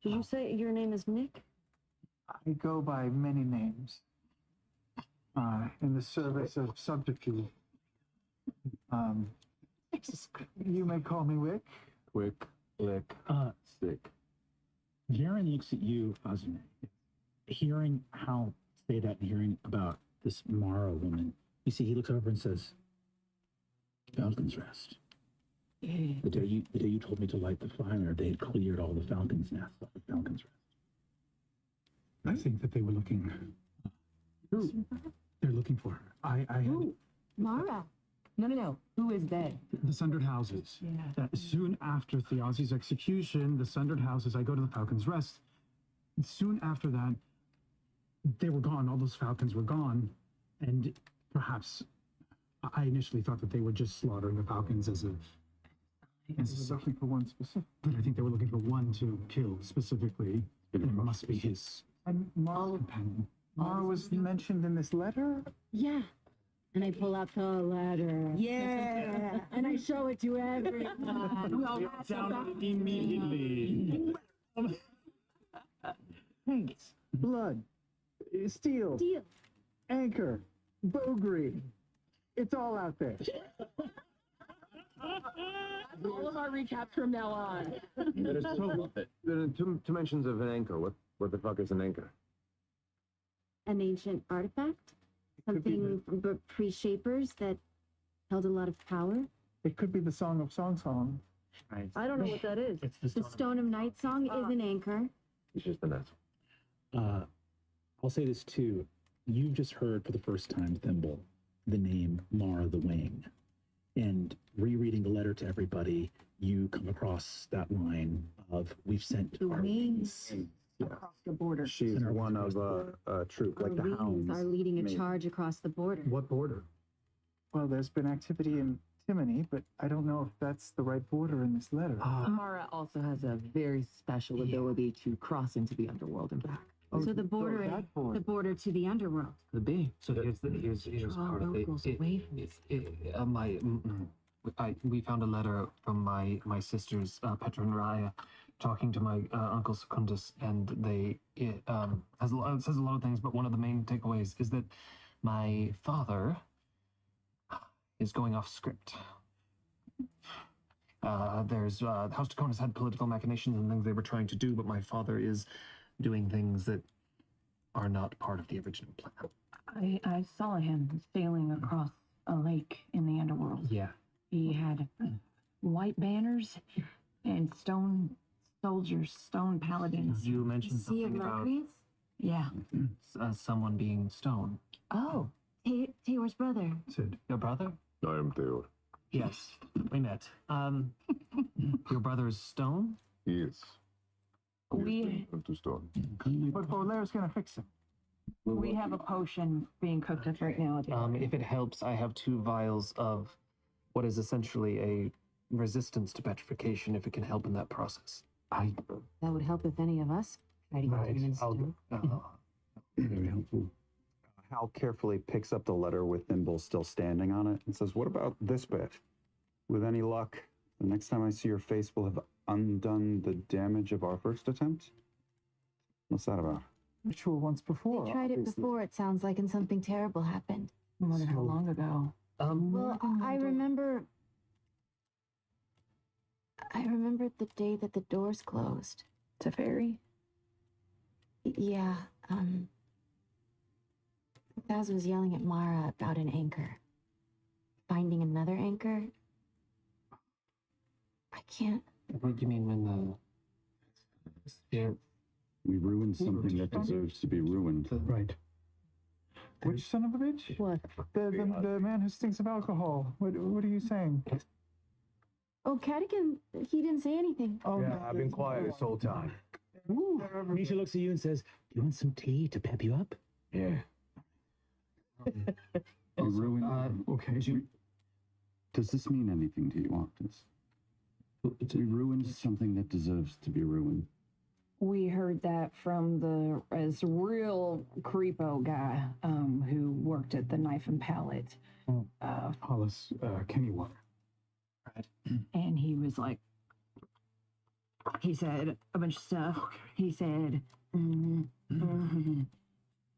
you say your name is Nick? I go by many names in the service of subterfuge. You may call me Wick. Quick, lick, sick. Jaren looks at you, Azune, hearing how say that and hearing about this Mara woman. You see, he looks over and says, Falcon's Rest. The day you told me to light the fire, they had cleared all the falcons' nests off of Falcon's Rest. I think that they were looking. They're looking for her. I Who? Mara. No. Who is they? The Sundered Houses. Yeah. Soon after Thiazi's execution, the Sundered Houses, I go to the Falcon's Rest. Soon after that, they were gone. All those falcons were gone. And perhaps I initially thought that they were just slaughtering the falcons as a looking for one specific. But I think they were looking for one to kill specifically. And it must be his companion. Mara was mentioned in this letter? Yeah. And I pull out the letter. Yeah. And I show it to everyone. We all laugh Down immediately. Paint, blood, steel, anchor, bogey. It's all out there. All of our recaps from now on. There are two mentions of an anchor. What the fuck is an anchor? An ancient artifact? Something from pre-shapers that held a lot of power? It could be the Song of Song. Right. I don't know what that is. It's The Stone of Night song is an anchor. It's just the net. I'll say this too. You've just heard for the first time, Thimble, the name Mara the Wing. And rereading the letter to everybody, you come across that line of, we've sent our wings across the border. She's one of a troop, like the Wings Hounds. are leading a maybe. charge across the border. What border? Well, there's been activity in Timony, but I don't know if that's the right border in this letter. Mara also has a very special ability to cross into the underworld and back. So the border is the border to the underworld. Could be. So here's part of it. We found a letter from my sisters, Petra and Raya, talking to my uncle Secundus, and it says a lot of things, but one of the main takeaways is that my father is going off script. There's House Dakota's had political machinations and things they were trying to do, but my father is doing things that are not part of the original plan. I saw him sailing across a lake in the underworld. Yeah. He had white banners and stone soldiers, stone paladins. You mentioned something about Yeah. Someone being stone. Oh, Tayor's brother. Sid, your brother? I am Theor. Yes, we met. Your brother's stone? Yes. We To stone. But Bolaire's gonna fix him. we have a potion being cooked up right now. If it helps, I have 2 vials of what is essentially a resistance to petrification, if it can help in that process. That would help if any of us try to get him in stone. Very helpful. Hal carefully picks up the letter with Thimble still standing on it and says, "What about this bit? With any luck, the next time I see your face, we'll have undone the damage of our first attempt." What's that about? Ritual once before. They tried it obviously. before. It sounds like something terrible happened. I wonder how long ago. Well, I remember the day that the doors closed. Teferi? Yeah, Thaz was yelling at Mara about an anchor. Finding another anchor? I can't. What do you mean when the... We ruined something that deserves to be ruined. Right. Which son of a bitch? What? The man who stinks of alcohol. What are you saying? Oh, Cadigan, he didn't say anything. Oh, Yeah, I've been quiet this whole time. Misha looks at you and says, "Do you want some tea to pep you up?" Yeah. We ruined. Okay. Does this mean anything to you, Optus? We ruined something that deserves to be ruined. We heard that from the real creepo guy who worked at the Knife and Palette. Hollis, Kennywater. Right. And he was like, he said a bunch of stuff. Okay. He said,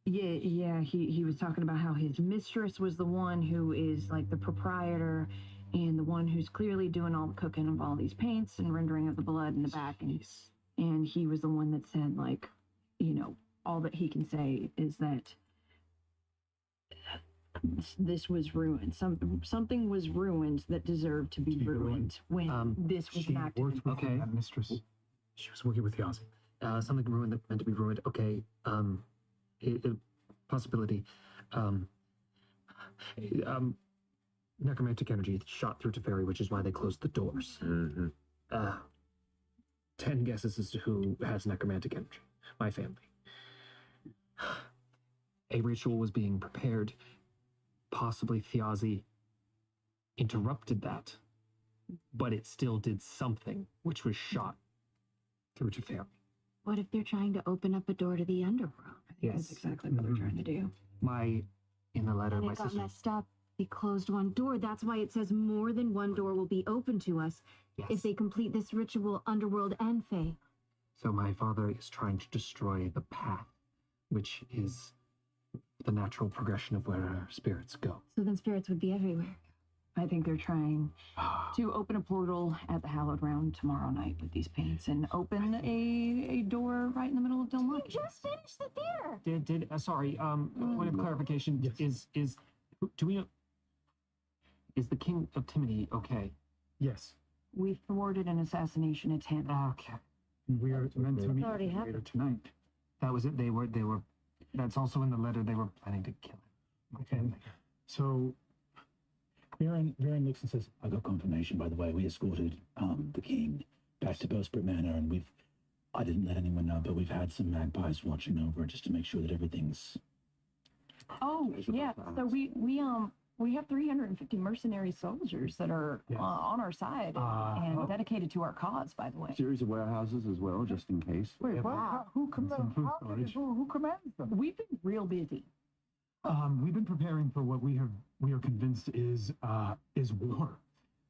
yeah, he was talking about how his mistress was the one who is like the proprietor and the one who's clearly doing all the cooking of all these paints and rendering of the blood in the back. And he was the one that said, like, you know, all that he can say is that this was ruined. Something was ruined that deserved to be ruined when this was enacted. Worked with that mistress. She was working with the Aussie. Something ruined that meant to be ruined. Okay. Possibility. Necromantic energy shot through Teferi, which is why they closed the doors. 10 guesses as to who has necromantic energy. My family. A ritual was being prepared. Possibly Thiazi interrupted that, but it still did something, which was shot through Teferi. What if they're trying to open up a door to the underworld? I think that's exactly what they're trying to do. In the letter, And my it got sister. messed up. They closed one door. That's why it says more than one door will be open to us if they complete this ritual, underworld and Fae. So my father is trying to destroy the path, which is the natural progression of where our spirits go. So then spirits would be everywhere. I think they're trying to open a portal at the Hallowed Round tomorrow night with these paints and open a door right in the middle of Delmont. We just finished the theater. Point of clarification, is do we know, is the King of Timony okay? Yes. We thwarted an assassination attempt. Okay. We are meant to meet already later tonight. That was it. They were, that's also in the letter. They were planning to kill him. Okay. So Baron Nixon says, I got confirmation, by the way. We escorted the king back to Bowsprit Manor, and I didn't let anyone know, but we've had some magpies watching over just to make sure that everything's... Oh, yeah. So we have 350 mercenary soldiers that are on our side and dedicated to our cause, by the way. Series of warehouses as well, just in case. Wait, Wow. who commands them? We've been real busy. We've been preparing for what we are convinced is war.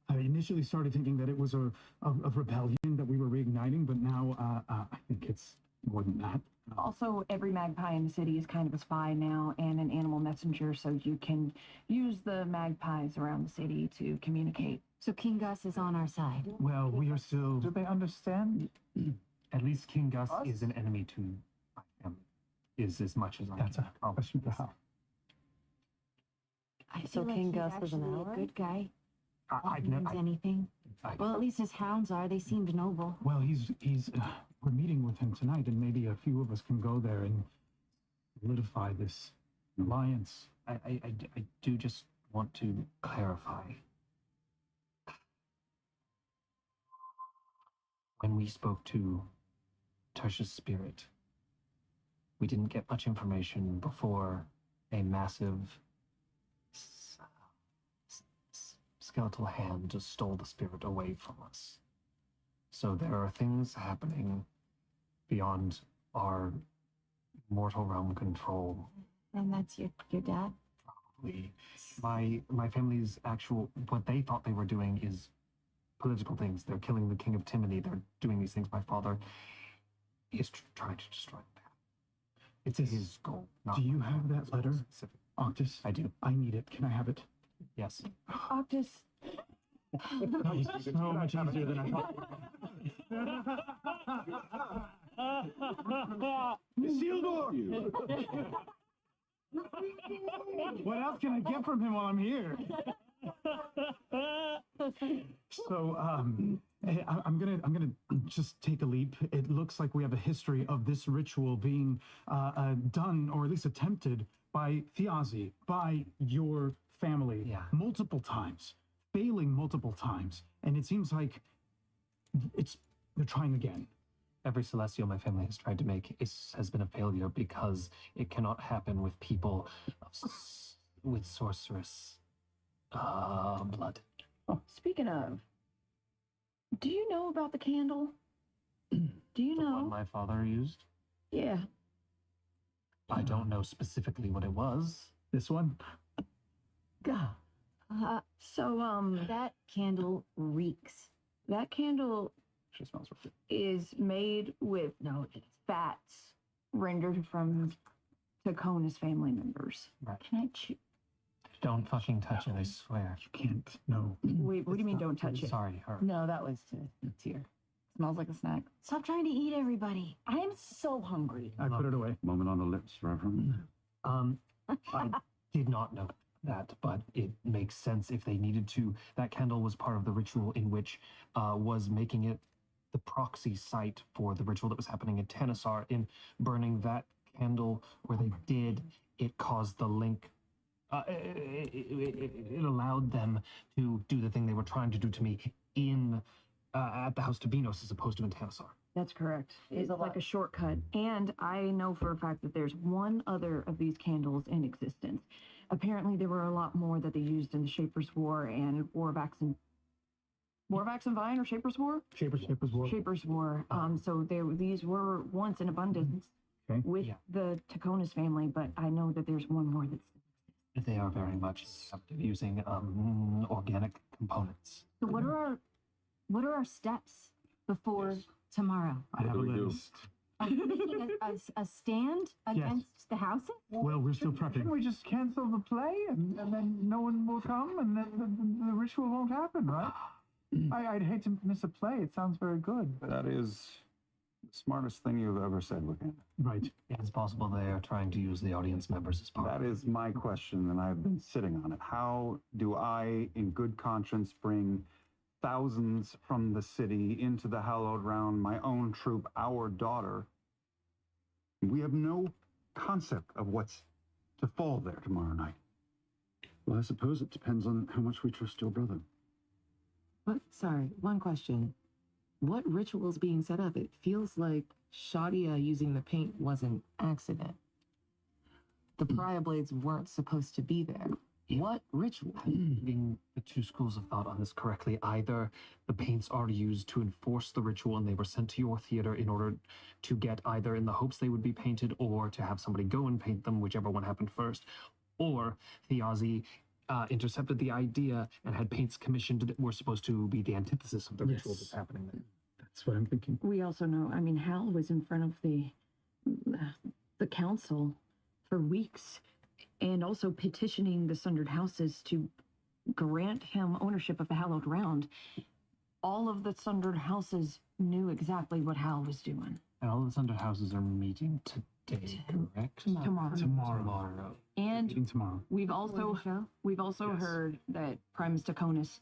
I initially started thinking that it was a rebellion that we were reigniting, but now I think it's more than that. Also, every magpie in the city is kind of a spy now and an animal messenger, so you can use the magpies around the city to communicate. So King Gus is on our side. Well, we are still... Do they understand? At least King Gus is an enemy to my family. Is as much as I That's can. a question for how. I So feel like King he's Gus is an actually ally? a good guy. I've Means never. anything. Well, at least his hounds are. They seemed noble. Well, he's we're meeting with him tonight, and maybe a few of us can go there and solidify this alliance. I do just want to clarify. When we spoke to Tertia's spirit, we didn't get much information before a massive skeletal hand just stole the spirit away from us. So there are things happening beyond our mortal realm control. And that's your dad? My family's actual, what they thought they were doing is political things. They're killing the King of Timony. They're doing these things. My father is trying to destroy the path. It's his goal. Do you have that letter, Octus? I do. I need it. Can I have it? Yes. Octus. That was so much easier than I thought. Isildur! What else can I get from him while I'm here? So, I'm gonna just take a leap. It looks like we have a history of this ritual being done, or at least attempted, by Thiazi, by your family, multiple times, failing multiple times, and it seems like they're trying again. Every celestial my family has tried to make has been a failure because it cannot happen with people with sorceress blood. Speaking of, Do you know about the candle? Do you The know? one my father used? Yeah. I don't know specifically what it was. This one? God. That candle reeks. That candle She smells right. is made with fats rendered from Tacona's family members. Right. Can I chew? Don't fucking touch it, I swear. You can't. No. Wait, what do you mean don't touch it? Sorry, her. No, that was to tear. Smells like a snack. Stop trying to eat everybody. I am so hungry. I put it away. Moment on the lips, Reverend. I did not know that, but it makes sense if they needed to. That candle was part of the ritual in which was making it the proxy site for the ritual that was happening in Tanasar. In burning that candle where they did, it caused the link. It allowed them to do the thing they were trying to do to me in at the House Tabinos as opposed to in Tanasar. That's correct. It's like a shortcut. And I know for a fact that there's one other of these candles in existence. Apparently, there were a lot more that they used in the Shaper's War and Warvax and Vine or Shaper's War? Shaper's War. Shaper's War. So these were once in abundance with the Tacona's family, but I know that there's one more that's. They are very much using organic components. So what are our steps before tomorrow? I have a list. Are you making a stand against the houses? Well, we're still prepping. Can we just cancel the play and then no one will come and then the ritual won't happen, right? I'd hate to miss a play. It sounds very good. But That is the smartest thing you've ever said, Wiccan. Right. It's possible they are trying to use the audience members as part That is my question, and I've been sitting on it. How do I, in good conscience, bring thousands from the city into the hallowed round, my own troop, our daughter? We have no concept of what's to fall there tomorrow night. Well, I suppose it depends on how much we trust your brother. What? Sorry, one question. What ritual is being set up? It feels like Shadia using the paint was an accident. The pariah blades weren't supposed to be there. What ritual? Reading the two schools of thought on this correctly, either the paints are used to enforce the ritual and they were sent to your theater in order to get either in the hopes they would be painted or to have somebody go and paint them, whichever one happened first, or Thiazi intercepted the idea and had paints commissioned that were supposed to be the antithesis of the ritual that's happening there. That's what I'm thinking. We also know, Hal was in front of the council for weeks and also petitioning the Sundered Houses to grant him ownership of the Hallowed Round. All of the Sundered Houses knew exactly what Hal was doing. And all the Sundered Houses are meeting today, correct? Tomorrow. And Meeting tomorrow. we've also heard that Primus Taconis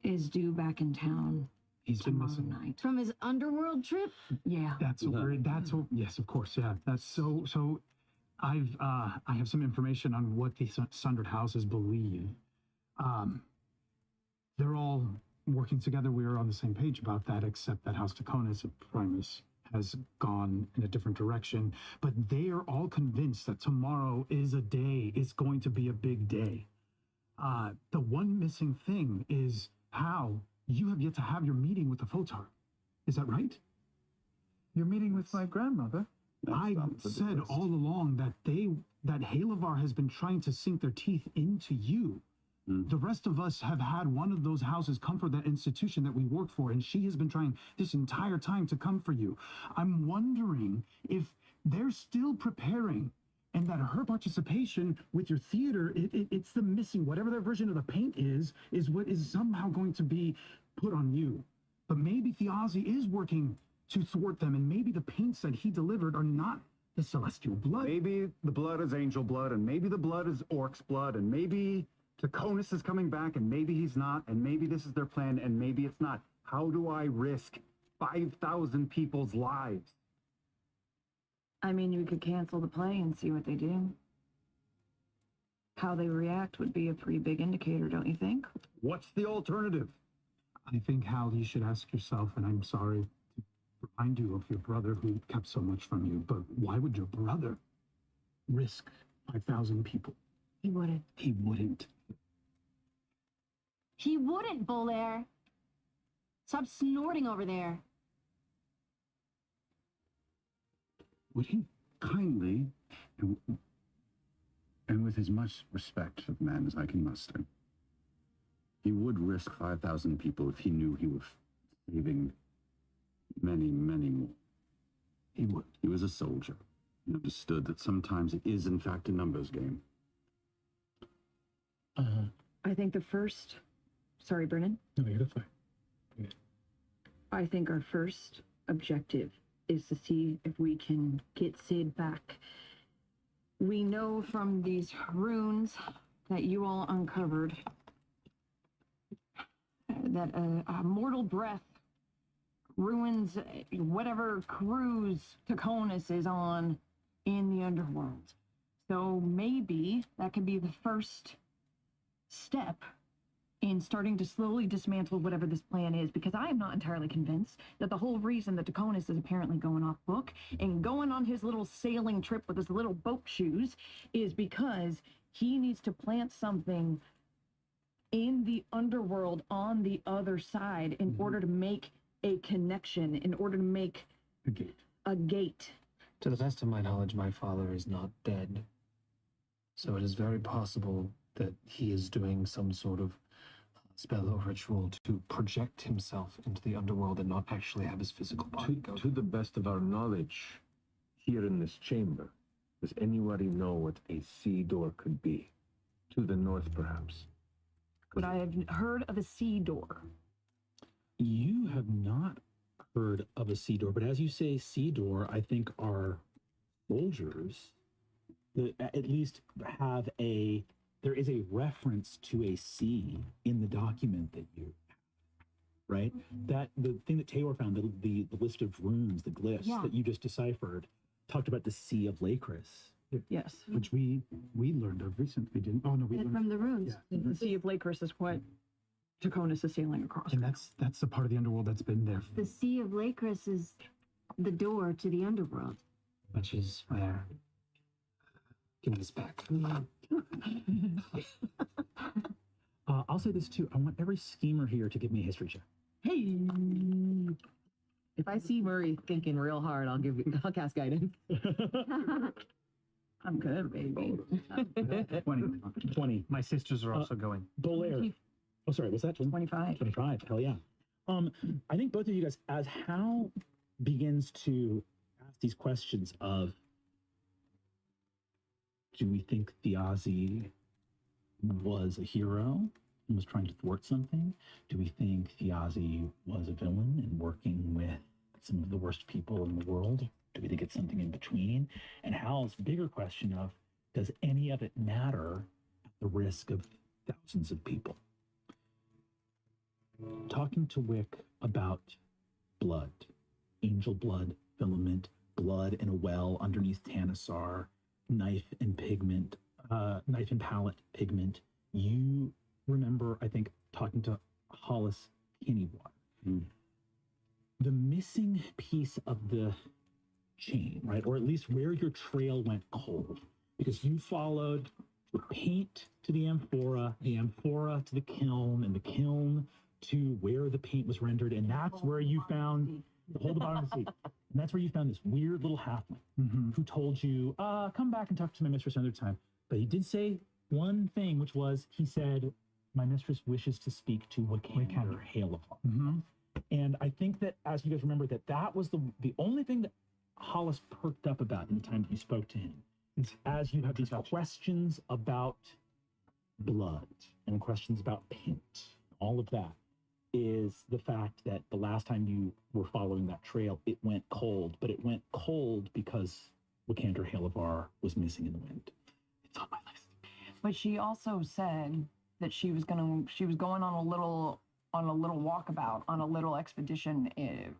is due back in town. He's been missing. Night. From his underworld trip? Yeah. That's what we're. That's what. Yes, of course. Yeah. That's so. So, I have some information on what the Sundered Houses believe. They're all working together. We are on the same page about that, except that House Taconis of Primus has gone in a different direction. But they are all convinced that tomorrow is going to be a big day. The one missing thing is how you have yet to have your meeting with the Photar. Is that right? Your meeting with my grandmother? I said all along that Halavar has been trying to sink their teeth into you. The rest of us have had one of those houses come for that institution that we work for, and she has been trying this entire time to come for you. I'm wondering if they're still preparing and that her participation with your theater, it's the missing, whatever their version of the paint is what is somehow going to be put on you. But maybe Thiazi is working to thwart them, and maybe the paints that he delivered are not the celestial blood. Maybe the blood is angel blood, and maybe the blood is orc's blood, and maybe Taconis is coming back, and maybe he's not, and maybe this is their plan, and maybe it's not. How do I risk 5,000 people's lives? You could cancel the play and see what they do. How they react would be a pretty big indicator, don't you think? What's the alternative? I think, Hal, you should ask yourself, and I'm sorry to remind you of your brother who kept so much from you, but why would your brother risk 5,000 people? He wouldn't. He wouldn't. He wouldn't, Bolaire. Stop snorting over there. Would he kindly, and with as much respect for the man as I can muster, he would risk 5,000 people if he knew he was saving many, many more. He would. He was a soldier. He understood that sometimes it is, in fact, a numbers game. I think the first... Sorry, Brennan. No, you're fine. I think our first objective is to see if we can get Sid back. We know from these runes that you all uncovered that a mortal breath ruins whatever cruise Taconis is on in the underworld. So maybe that could be the first step in starting to slowly dismantle whatever this plan is, because I am not entirely convinced that the whole reason that Taconis is apparently going off book and going on his little sailing trip with his little boat shoes is because he needs to plant something in the underworld on the other side in order to make a connection, in order to make a gate. To the best of my knowledge, my father is not dead. So it is very possible that he is doing some sort of spell or ritual to project himself into the underworld and not actually have his physical body go. To the best of our knowledge, here in this chamber, does anybody know what a sea door could be? To the north, perhaps. But I have heard of a sea door. You have not heard of a sea door, but as you say sea door, I think our soldiers that at least have there is a reference to a sea in the document that you have, right? That the thing that Taylor found, the list of runes, the glyphs that you just deciphered, talked about the Sea of Lakris. Yes. Which we learned of recently, didn't? Oh no, we learned From the runes. Yeah. The Sea of Lakris is what Taconis is sailing across. And that's the part of the underworld that's been there. The Sea of Lakris is the door to the underworld. Which is where... Give me this back. I'll say this too. I want every schemer here to give me a history check. Hey! If I see Murray thinking real hard, I'll cast guidance. I'm good, baby. 20. My sisters are also going. Bolaire. Oh, sorry. What's that? 25. 25. Hell yeah. I think both of you guys, as Hal begins to ask these questions of, do we think Thiazi was a hero and was trying to thwart something? Do we think Thiazi was a villain and working with some of the worst people in the world? Do we think it's something in between? And Hal's bigger question of, does any of it matter at the risk of thousands of people? Talking to Wick about blood, angel blood, filament, blood in a well underneath Tanasar, knife and palette pigment. You remember, I think, talking to Hollis Kennywater. The missing piece of the chain, right? Or at least where your trail went cold, because you followed the paint to the amphora to the kiln, and the kiln to where the paint was rendered, and that's where you found the whole bottom of the sea. And that's where you found this weird little halfling who told you, come back and talk to my mistress another time. But he did say one thing, which was, he said, my mistress wishes to speak to Wakander Halefar. And I think that, as you guys remember, that was the only thing that Hollis perked up about in the time that you spoke to him. As you have these questions about blood and questions about paint, all of that, is the fact that the last time you were following that trail, it went cold, but it went cold because Wakander Halefar was missing in the wind. It's on my list. But she also said that she was going on a little walkabout, on a little expedition, and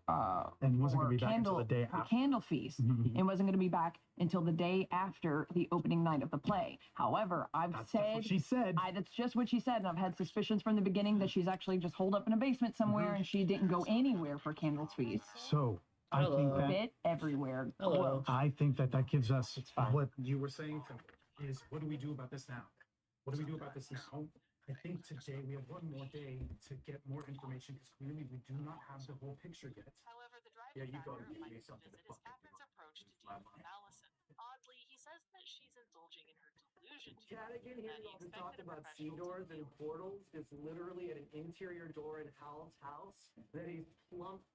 wasn't going to be back until the day after. Candle Feast, and wasn't going to be back until the day after the opening night of the play. However, that's what she said. That's just what she said, and I've had suspicions from the beginning that she's actually just holed up in a basement somewhere, and she didn't go anywhere for Candle Feast. So I think that bit everywhere. I think that gives us what you were saying. Is what do we do about this now? What do we do about this now? I think today we have one more day to get more information because clearly we do not have the whole picture yet. However, the Yeah, driving you go factor and of give me Mike's something to visit is fucking Catherine's approach to do. dealing with Allison. Oddly, he says that she's indulging in her delusion to him, Cadigan and that hearing he all this talk expected a about sea professional doors to and portals is literally at an interior door in Hal's house that he's plump.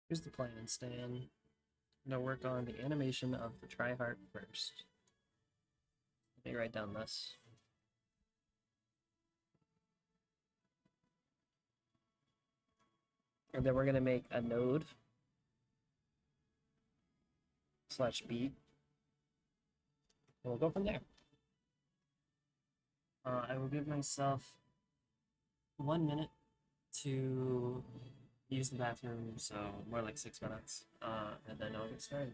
Here's the plan, Stan. I'm gonna work on the animation of the tryhard first. Let me write down this. And then we're gonna make a node slash beat. And we'll go from there. I will give myself 1 minute to use the bathroom, so more like 6 minutes, and then I'll get started.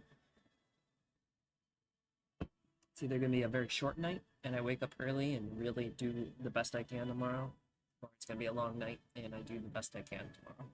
It's either gonna be a very short night, and I wake up early and really do the best I can tomorrow, or it's gonna be a long night and I do the best I can tomorrow.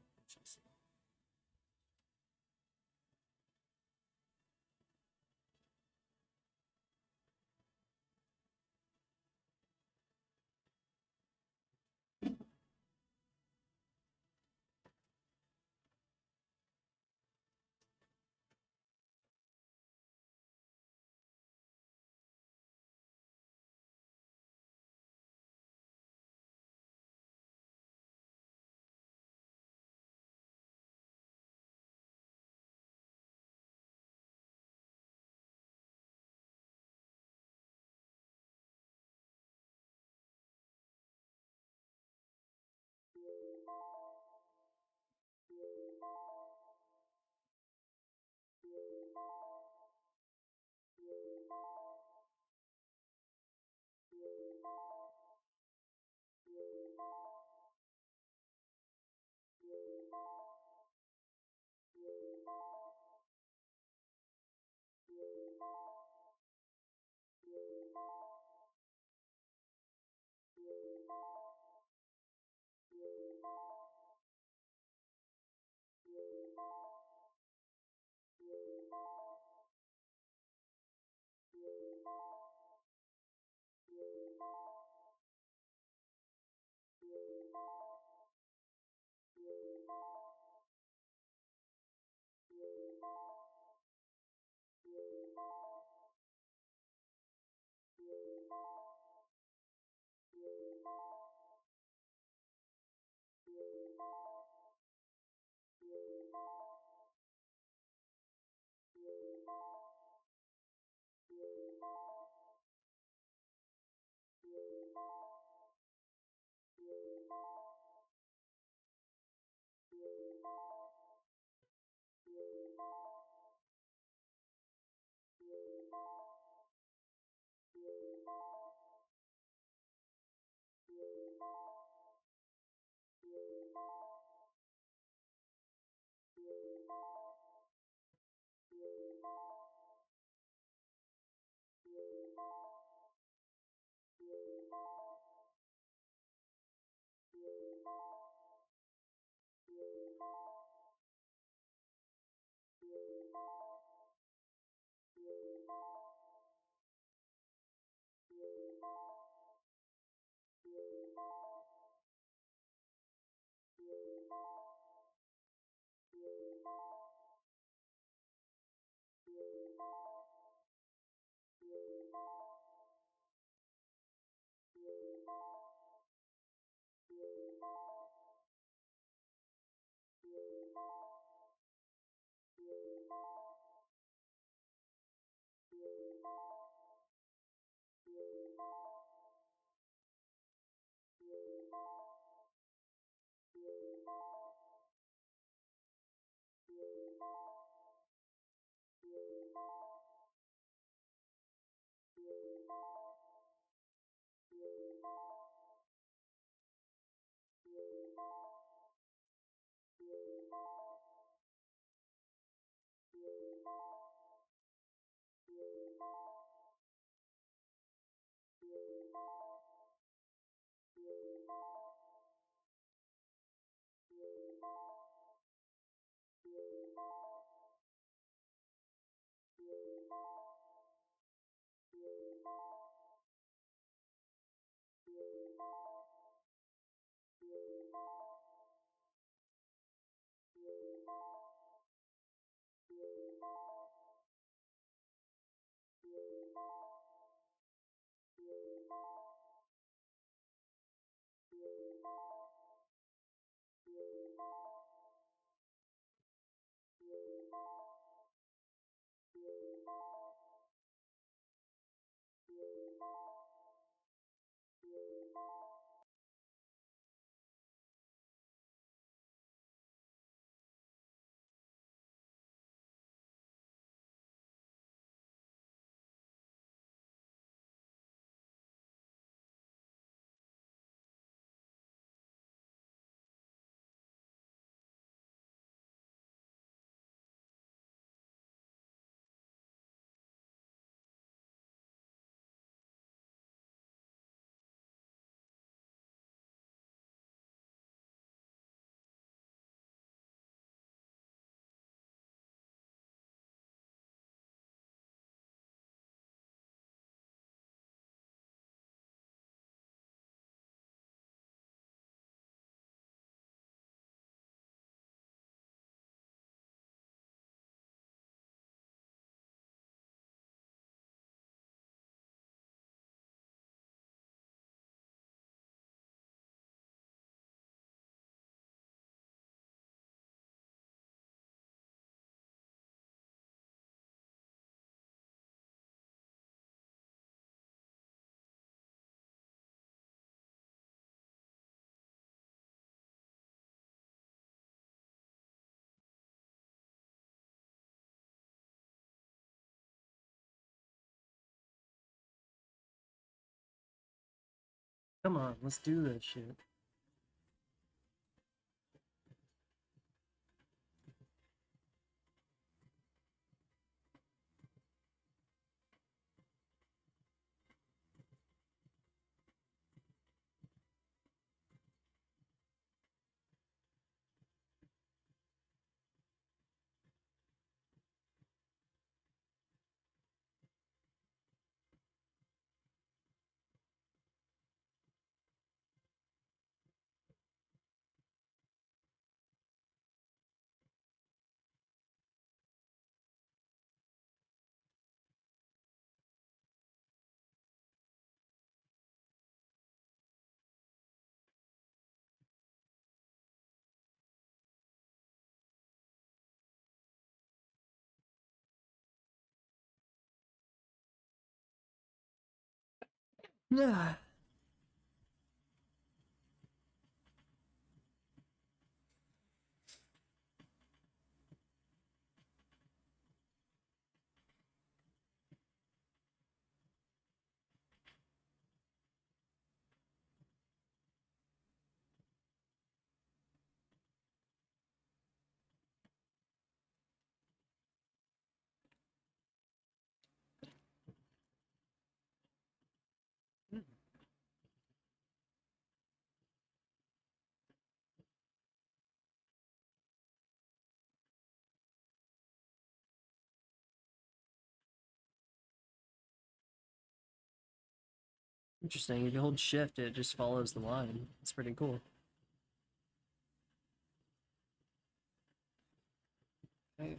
Come on, let's do this shit. Yeah. Interesting. If you hold shift, it just follows the line. It's pretty cool. Okay.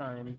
Time.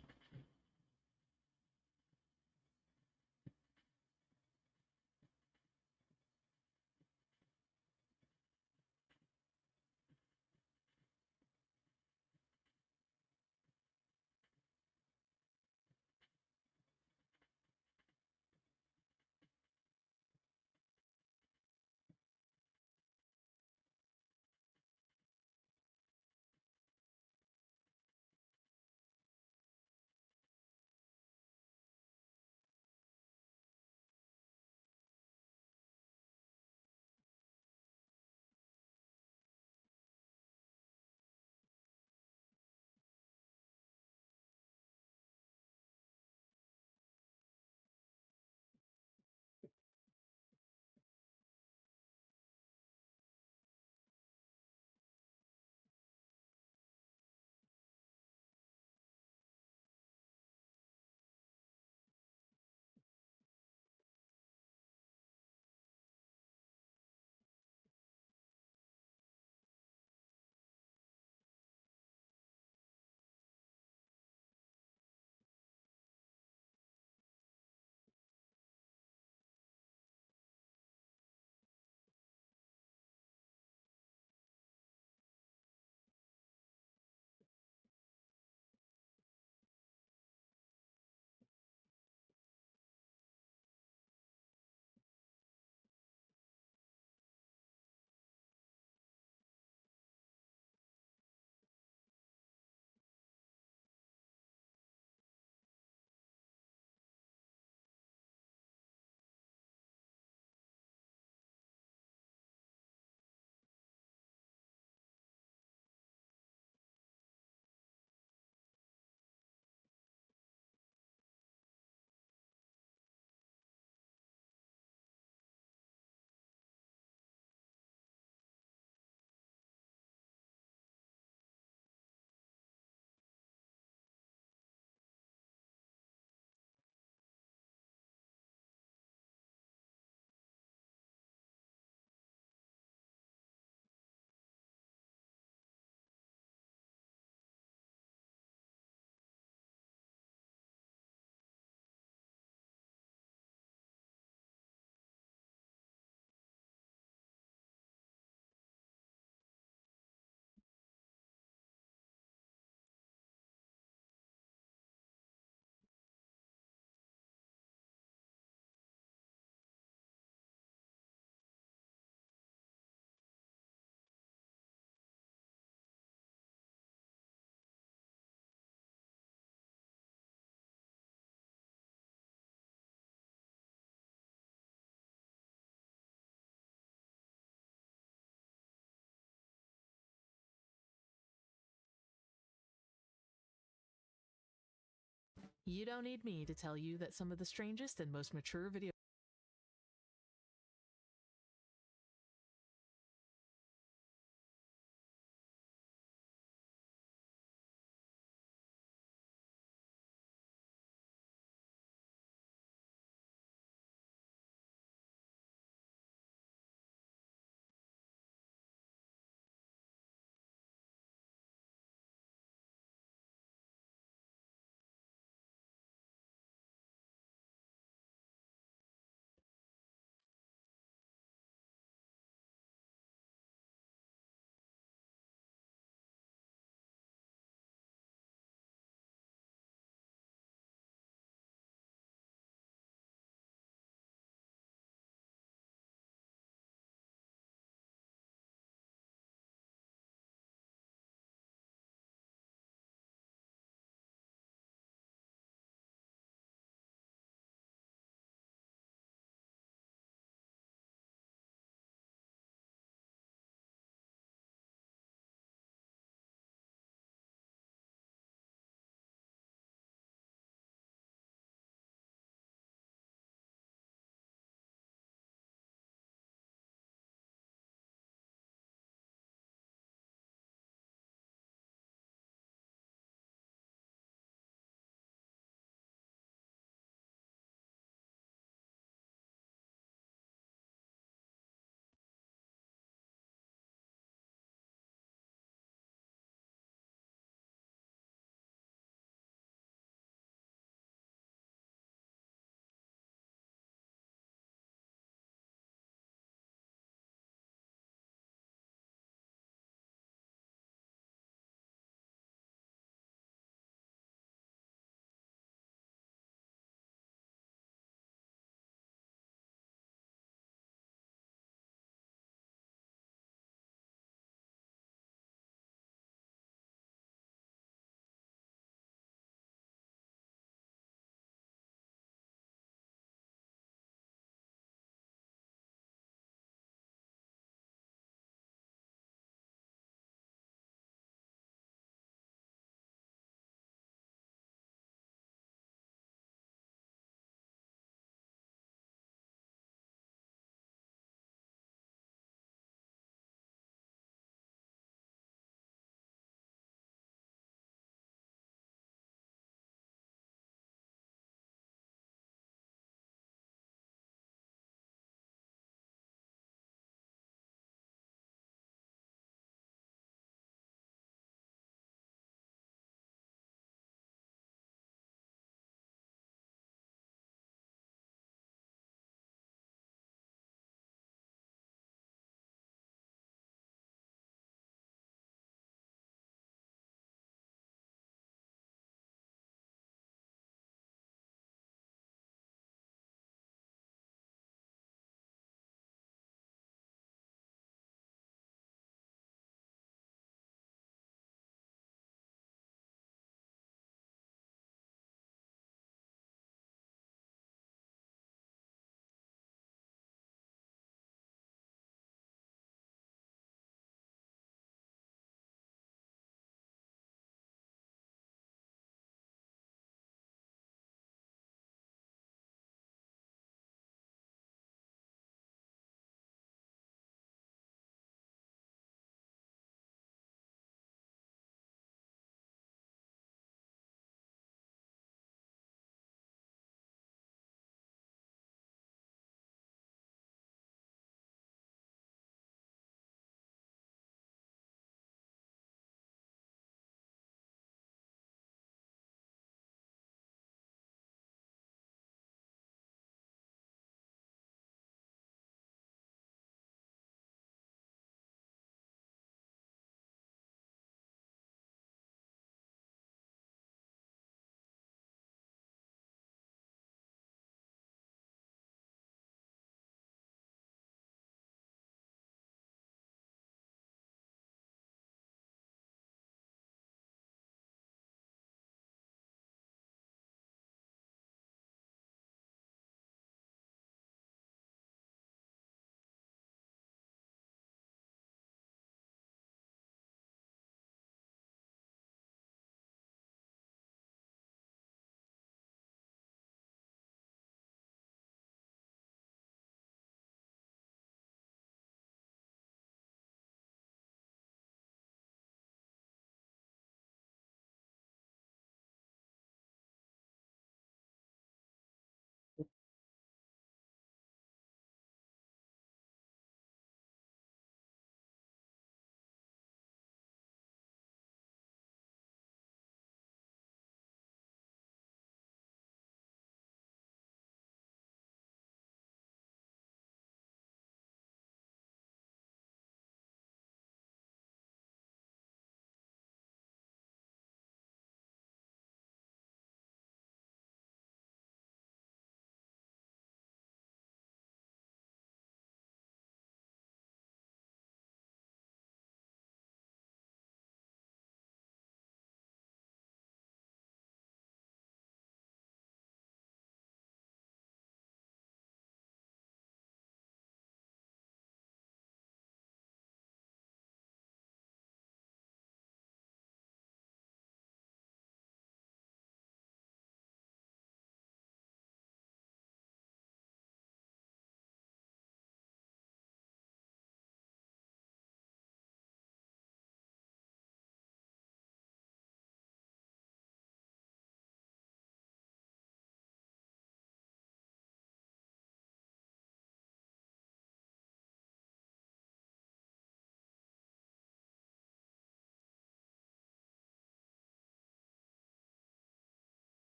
You don't need me to tell you that some of the strangest and most mature video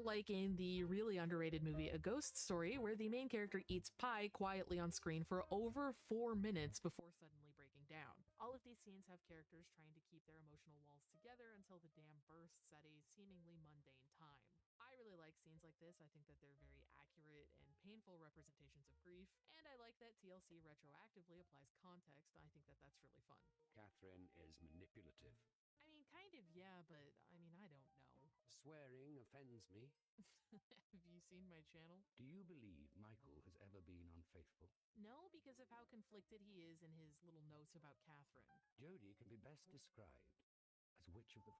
like in the really underrated movie A Ghost Story, where the main character eats pie quietly on screen for over 4 minutes before suddenly breaking down. All of these scenes have characters trying to keep their emotional walls together until the dam bursts at a seemingly mundane time. I really like scenes like this. I think that they're very accurate and painful representations of grief, and I like that TLC retroactively applies context. I think that that's really fun. Catherine is manipulative. I mean, kind of, yeah, but I mean, I don't know. Swearing offends me. Have you seen my channel? Do you believe Michael has ever been unfaithful? No, because of how conflicted he is in his little notes about Catherine. Jodie can be best described as which of the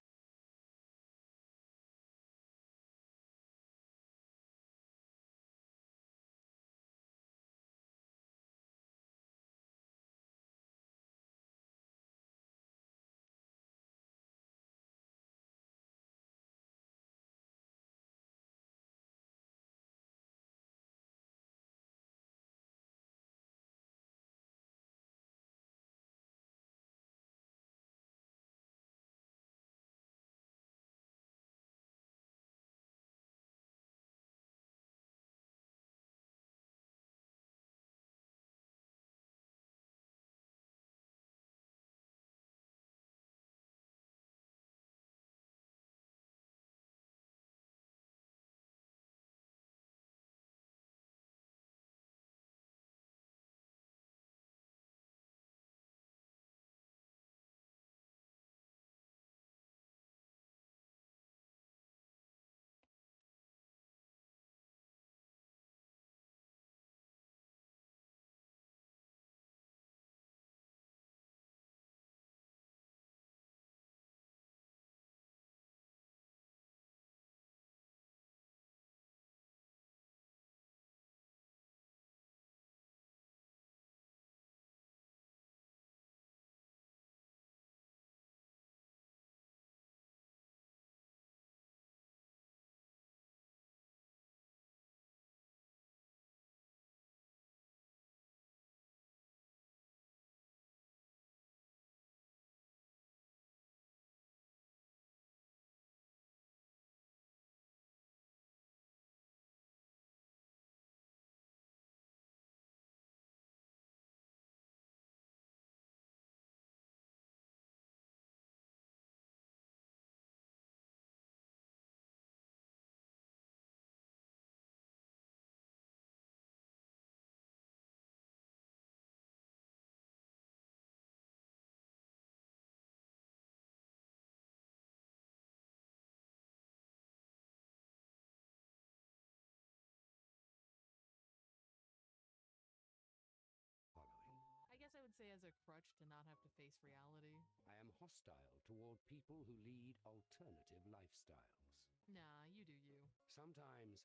I guess I would say as a crutch to not have to face reality. I am hostile toward people who lead alternative lifestyles. Nah, you do you. Sometimes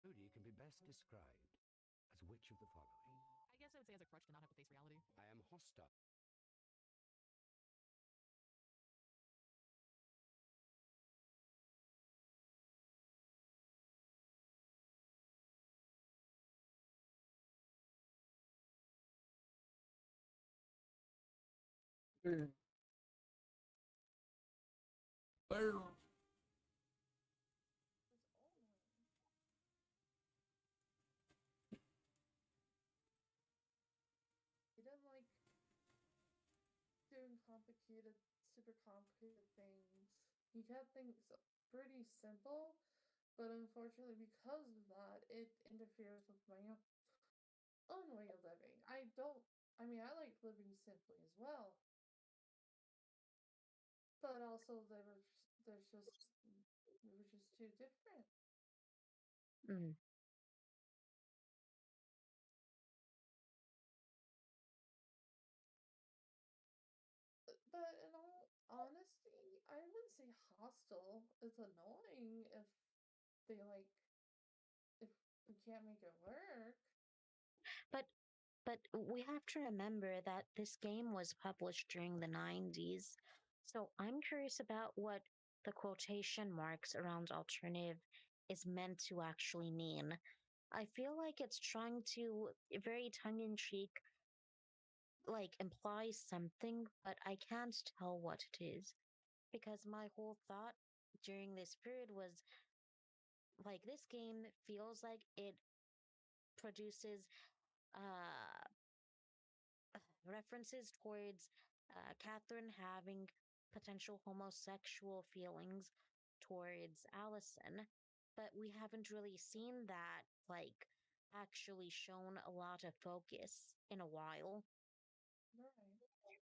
Jodie can be best described as which of the following? I guess I would say as a crutch to not have to face reality. I am hostile. He didn't like doing complicated, super complicated things. He kept things pretty simple, but unfortunately, because of that, it interferes with my own way of living. I mean, I like living simply as well, but also we were just too different. Mm. But in all honesty, I wouldn't say hostile. It's annoying if they like if we can't make it work. But we have to remember that this game was published during the 90s. So I'm curious about what the quotation marks around alternative is meant to actually mean. I feel like it's trying to very tongue in cheek like imply something, but I can't tell what it is. because my whole thought during this period was like this game feels like it produces uh references towards Catherine having potential homosexual feelings towards Allison, but we haven't really seen that like actually shown a lot of focus in a while. Right.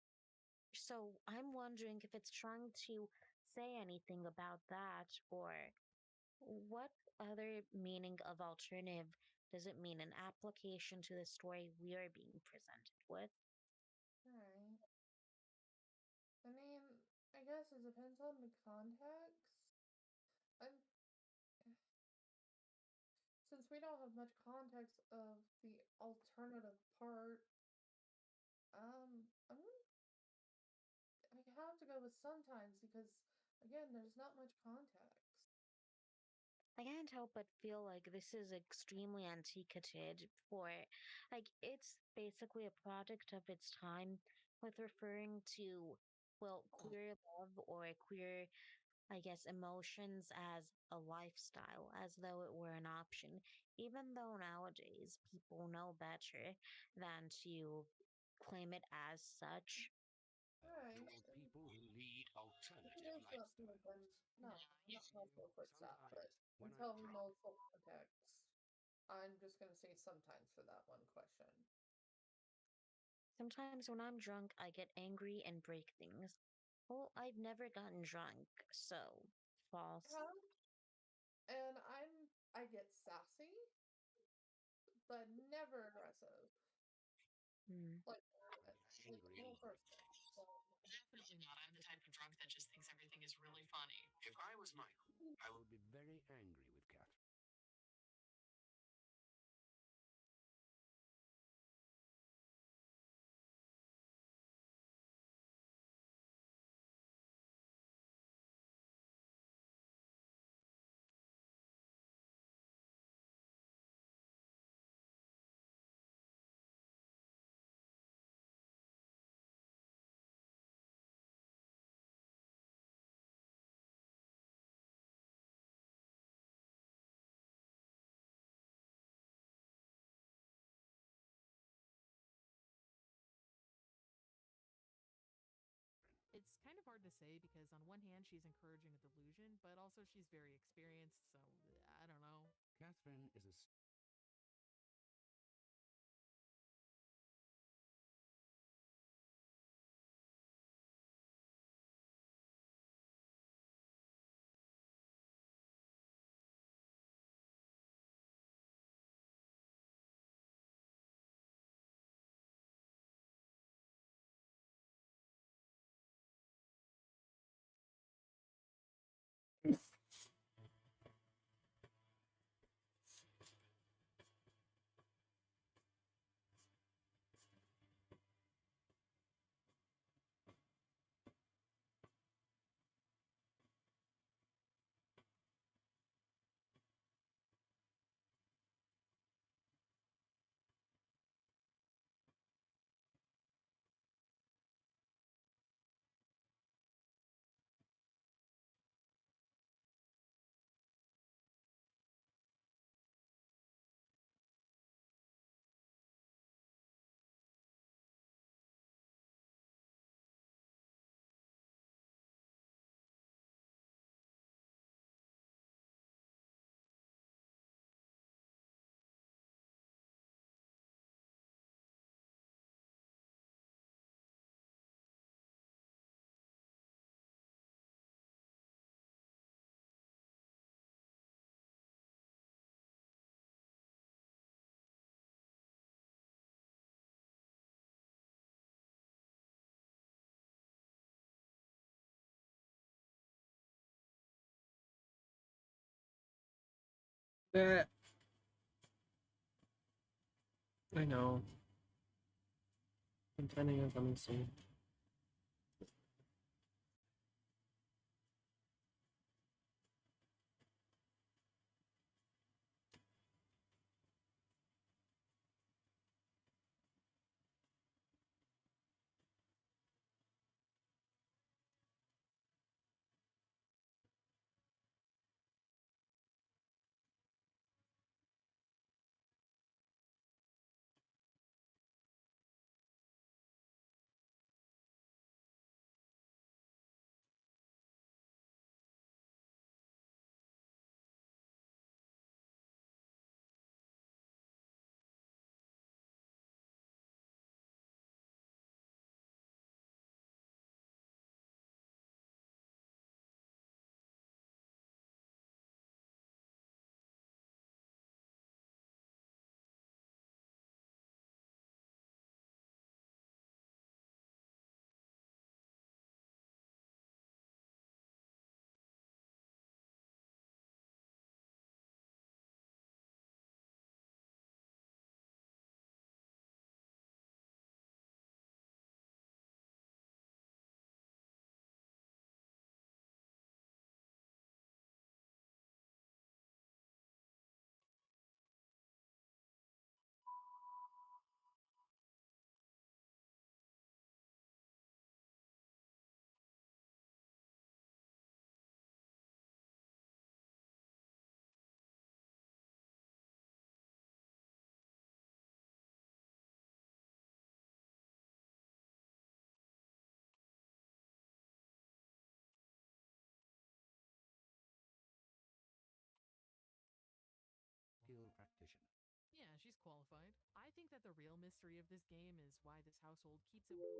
So I'm wondering if it's trying to say anything about that, or what other meaning of alternative does it mean an application to the story we are being presented with? Right. I mean, I guess it depends on the context. I'm since we don't have much context of the alternative part, I have to go with sometimes because again, there's not much context. I can't help but feel like this is extremely antiquated for, like, it's basically a product of its time with referring to, well, queer love or queer, I guess, emotions as a lifestyle, as though it were an option, even though nowadays people know better than to claim it as such. Right. Toward people who lead If it alternative is something, then lifestyles. no, I'm not possible for that. But Sometimes when I until we know full context, I'm just gonna say sometimes for that one question. Sometimes when I'm drunk, I get angry and break things. Well, I've never gotten drunk, so false. Huh? And I get sassy, but never aggressive. Hmm. Like like angry no person. So Definitely not. I'm the type of drunk that just thinks everything is really funny. If I was Michael, I would be very angry with Catherine. It's kind of hard to say because on one hand she's encouraging a delusion, but also she's very experienced, so I don't know. Catherine is a Bleh. I know. Contending is coming soon. she's qualified. I think that the real mystery of this game is why this household keeps it kind of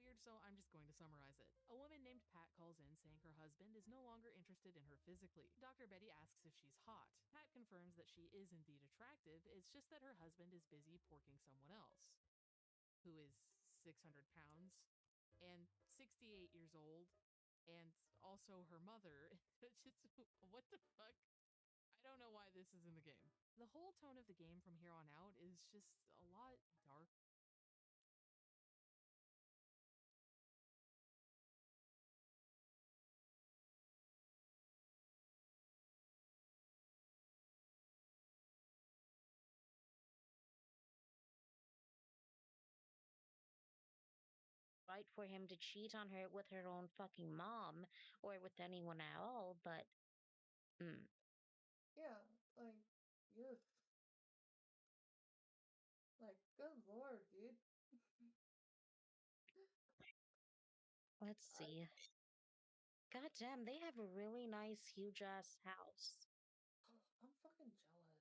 weird, so I'm just going to summarize it. A woman named Pat calls in saying her husband is no longer interested in her physically. Dr. Betty asks if she's hot. Pat confirms that she is indeed attractive, it's just that her husband is busy porking someone else, who is 600 pounds and 68 years old, and also her mother. Just, what the fuck? I don't know why this is in the game. The whole tone of the game from here on out is just a lot dark. Right for him to cheat on her with her own fucking mom or with anyone at all, but Yeah, like, yuck. Like, good lord, dude. let's see. God damn, they have a really nice, huge ass house. I'm fucking jealous.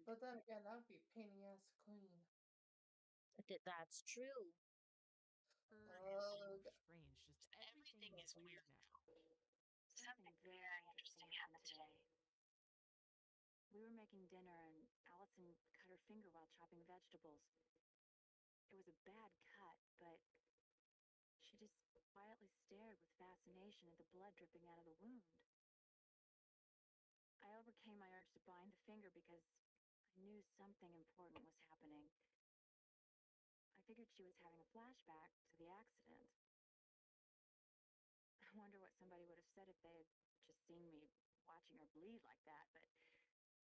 But then again, that would be a pain in the ass to clean. That's true. Ugh. Strange, just everything is weird now. Something very interesting happened today. We were making dinner and Allison cut her finger while chopping vegetables. It was a bad cut, but she just quietly stared with fascination at the blood dripping out of the wound. I overcame my urge to bind the finger because I knew something important was happening. I figured she was having a flashback to the accident. I wonder what somebody would have said if they had just seen me watching her bleed like that, but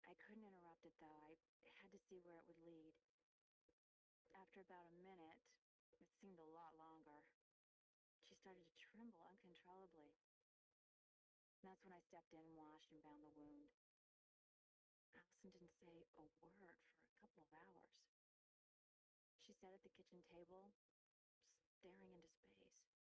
I couldn't interrupt it though. I had to see where it would lead. After about a minute, it seemed a lot longer, she started to tremble uncontrollably. And that's when I stepped in and washed and bound the wound. Allison didn't say a word for a couple of hours. She sat at the kitchen table, staring into space.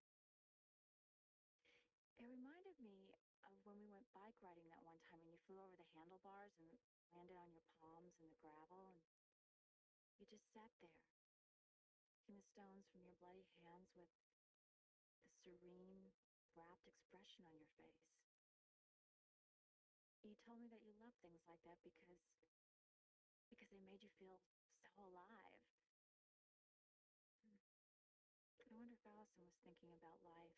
It reminded me of when we went bike riding that one time and you flew over the handlebars and landed on your palms in the gravel, and you just sat there, picking the stones from your bloody hands with the serene, rapt expression on your face. You told me that you loved things like that because they made you feel so alive. I wonder if Allison was thinking about life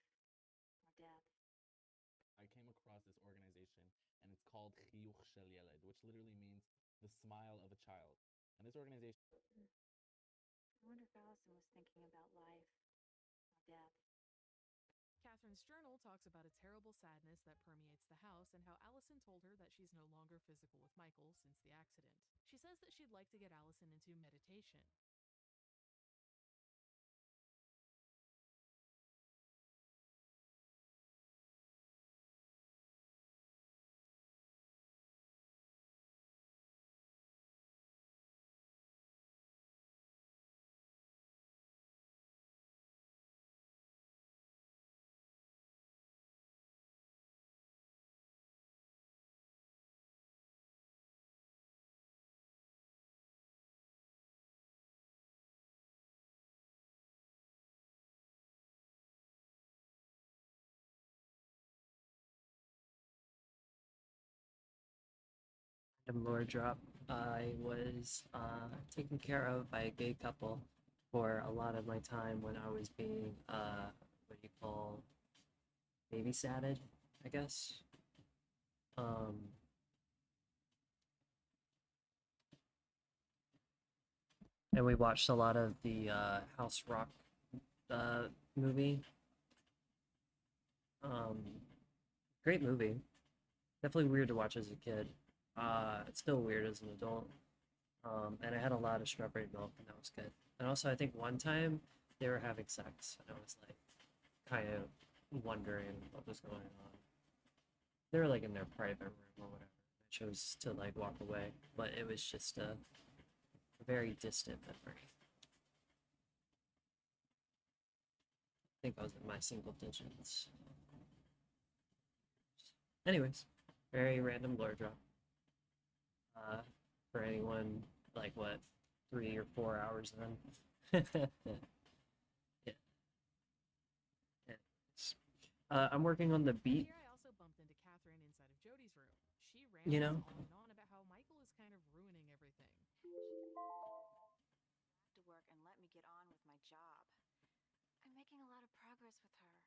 or death. I came across this organization, and it's called Chiyuch Shel Yeled, which literally means the smile of a child. And this organization I wonder if Allison was thinking about life or death. Catherine's journal talks about a terrible sadness that permeates the house and how Allison told her that she's no longer physical with Michael since the accident. She says that she'd like to get Allison into meditation. Random lore drop. I was taken care of by a gay couple for a lot of my time when I was being, what do you call, babysatted, I guess. And we watched a lot of the House Rock movie. Great movie. Definitely weird to watch as a kid. It's still weird as an adult. And I had a lot of strawberry milk, and that was good. And also, I think one time they were having sex, and I was like, kind of wondering what was going on. They were like in their private room or whatever. I chose to like walk away, but it was just a very distant memory. think I was in my single digits. Anyways, very random lore drop. For anyone like what 3 or 4 hours in. Yeah. I'm working on the beat. Here I also bumped into Catherine inside of Jody's room. She You rambles know? on about how Michael is kind of ruining everything. To work and let me get on with my job. I'm making a lot of progress with her,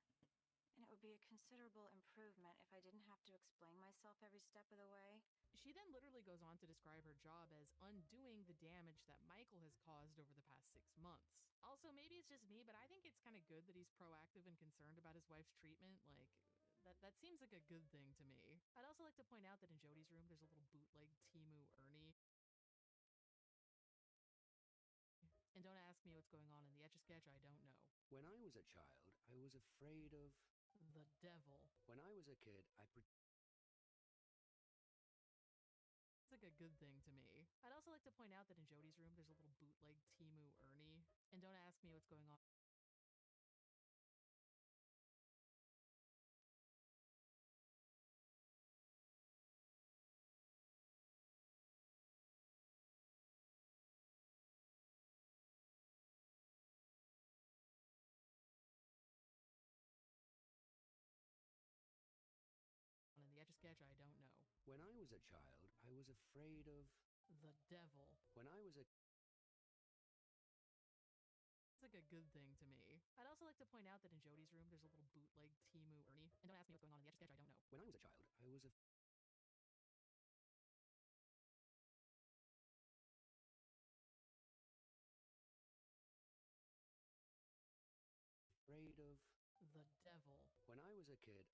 and it would be a considerable improvement if I didn't have to explain myself every step of the way. She then literally goes on to describe her job as undoing the damage that Michael has caused over the past 6 months. Also, maybe it's just me, but I think it's kind of good that he's proactive and concerned about his wife's treatment. Like, that seems like a good thing to me. I'd also like to point out that in Jody's room, there's a little bootleg Timu Ernie. And don't ask me what's going on in the Etch-a-Sketch, I don't know. When I was a child, I was afraid of the devil. When I was a kid, It's like a good thing to me. I'd also like to point out that in Jody's room, there's a little bootleg Timu Ernie. And don't ask me what's going on. In the Etch-a-Sketch, I don't know. When I was a child, I was afraid of the devil. When I was a It's like a good thing to me. I'd also like to point out that in Jody's room, there's a little bootleg Timu Ernie. And don't ask me what's going on in the Etch-a-Sketch, I don't know. When I was a child, I was afraid of the devil. When I was a kid,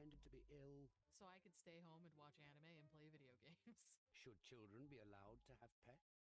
tended to be ill. So I could stay home and watch anime and play video games. Should children be allowed to have pets?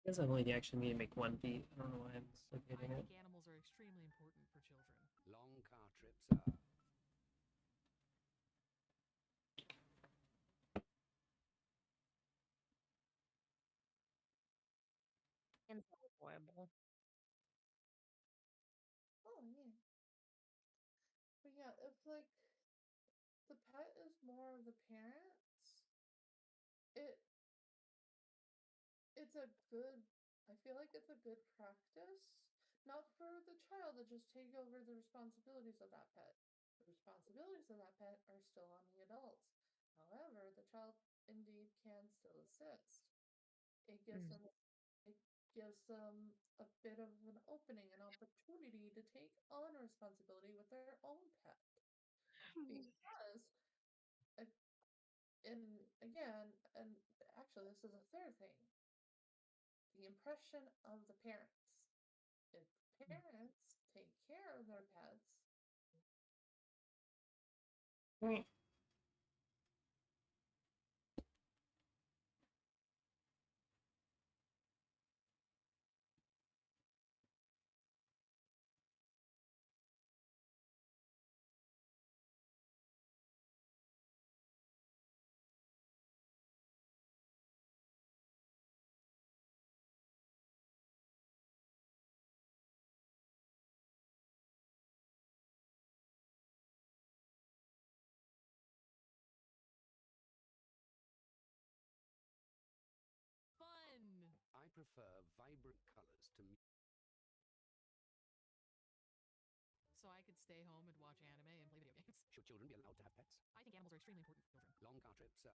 guess I only actually need to make one beat. I don't know why I'm still getting it. Animals are extremely important for children. Long car trips are And horrible. Oh yeah. But yeah, if like the pet is more of the parents, it it's a good I feel like it's a good practice. Not for the child to just take over the responsibilities of that pet. The responsibilities of that pet are still on the adults. However, the child indeed can still assist. It gives them it gives them a bit of an opening, an opportunity to take on responsibility with their own pet. Because and again, and actually this is a third thing, the impression of the parents. If parents take care of their pets, Right. Fun! I prefer vibrant colors to So I could stay home and watch anime and play video games. Should children be allowed to have pets? I think animals are extremely important for children. Long car trips are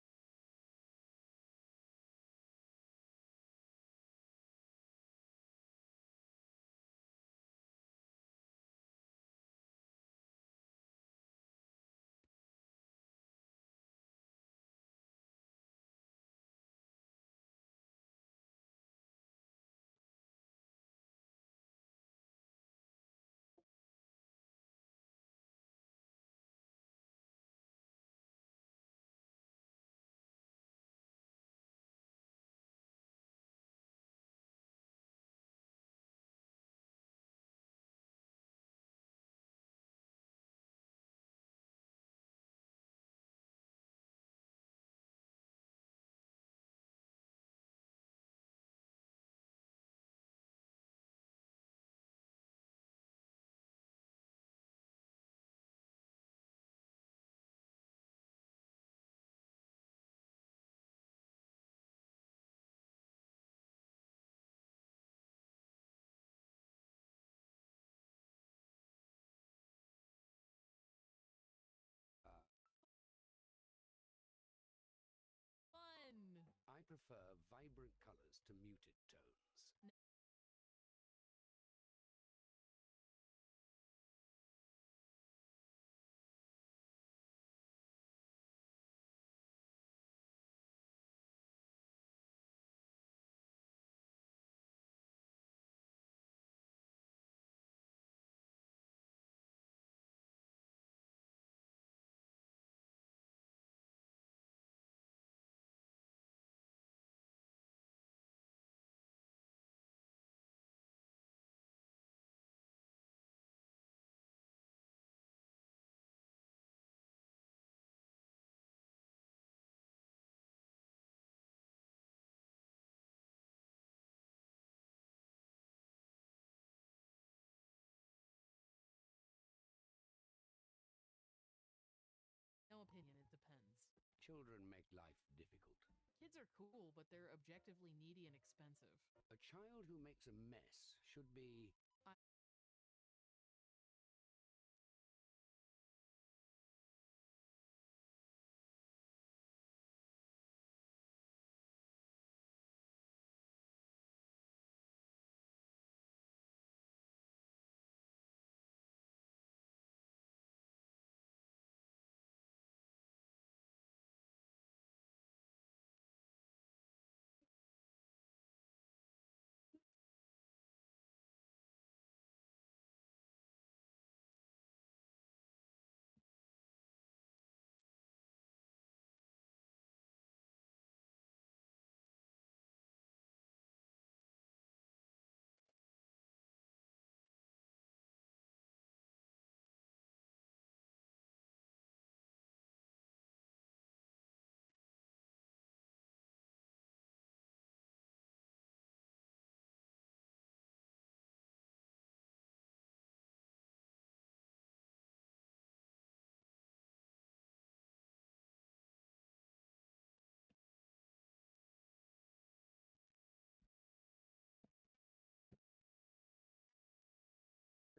Fun! I prefer vibrant colors to muted tones. No opinion, it depends. Children make life difficult. Kids are cool, but they're objectively needy and expensive. A child who makes a mess should be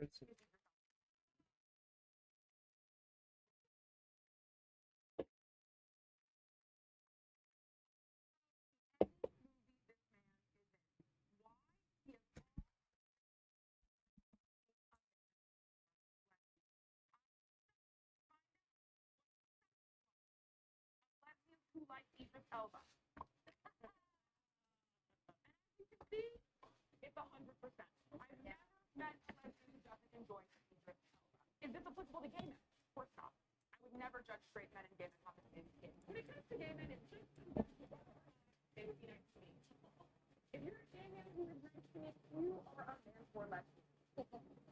Who like Idris Elba. You can see, it's 100%. I've never met a lesbian who doesn't enjoy Idris Elba. Is this applicable to gay men? Of course not. I would never judge straight men and gay men compensating to gay men. When it comes to gay men, it's just they would be nice to me. If you're a gay man who is nice to me, you are a man for lesbians.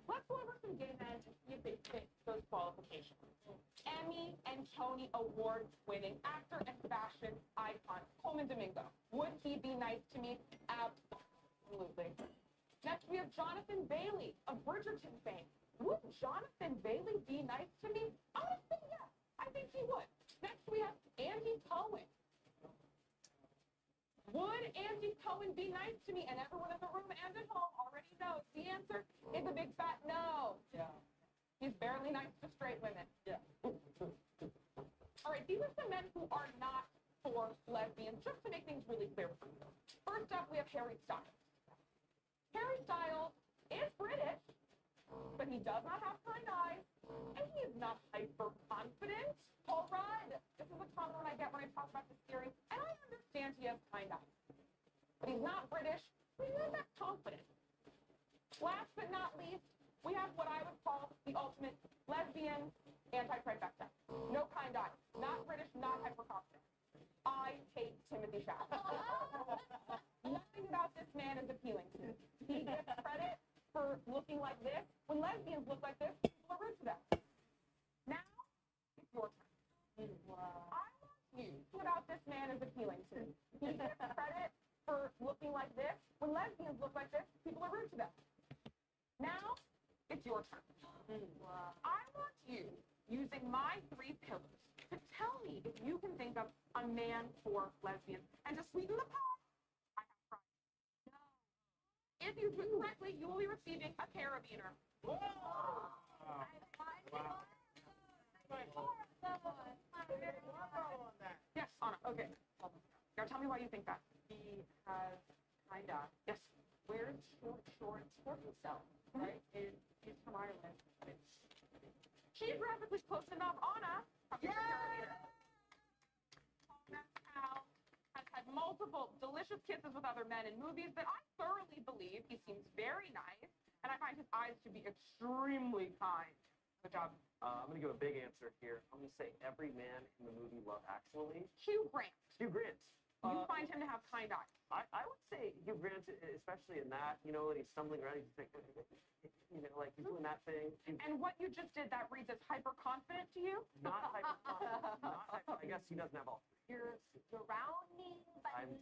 Let's go over some gay men and see if they fit those qualifications. Emmy and Tony Award-winning actor and fashion icon, Coleman Domingo. Would he be nice to me? Absolutely. Next, we have Jonathan Bailey of Bridgerton fame. Would Jonathan Bailey be nice to me? Honestly, yeah. I think he would. Next, we have Andy Cohen. Would Andy Cohen be nice to me? And everyone in the room and at home already knows the answer is a big fat no. Yeah. He's barely nice to straight women. Yeah. All right, these are some men who are not for lesbians, just to make things really clear for you. First up, we have Harry Styles. Harry Styles is British, but he does not have kind eyes, and he is not hyper-confident. Paul Rudd, this is a comment I get when I talk about this theory, and I understand he has kind eyes. But he's not British, so he's not that confident. Last but not least, we have what I would call the ultimate lesbian anti-trifecta. No kind eyes. Not British, not hyper-confident. I hate Timothy Chalamet. Nothing about this man is appealing to me. He gets credit for looking like this. When lesbians look like this, people are rude to them. Now, it's your turn. I want you about this man is appealing to me. He gets credit for looking like this. When lesbians look like this, people are rude to them. Now, it's your turn. I want you, using my 3 pillars, to tell me if you can think of a man for lesbians. And to sweeten the pot, I have prize. No. If you do it correctly, you will be receiving a carabiner. Yes, Anna. Okay. Now tell me why you think that. He has kinda. Yes. Wears short shorts for himself, right? And he's from Ireland. Geographically close enough, Anna. Mescal has had multiple delicious kisses with other men in movies that I thoroughly believe he seems very nice, and I find his eyes to be extremely kind. Good job. I'm going to give a big answer here. I'm going to say every man in the movie Love Actually. Hugh Grant. Hugh Grant. You find him to have kind eyes. I would say Hugh Grant, especially in that, you know, when he's stumbling around, he's like, you know, like he's doing that thing. And what you just did, that reads as hyper-confident to you? Not hyper-confident. Not hyper, I guess he doesn't have all. You're surrounding, but I'm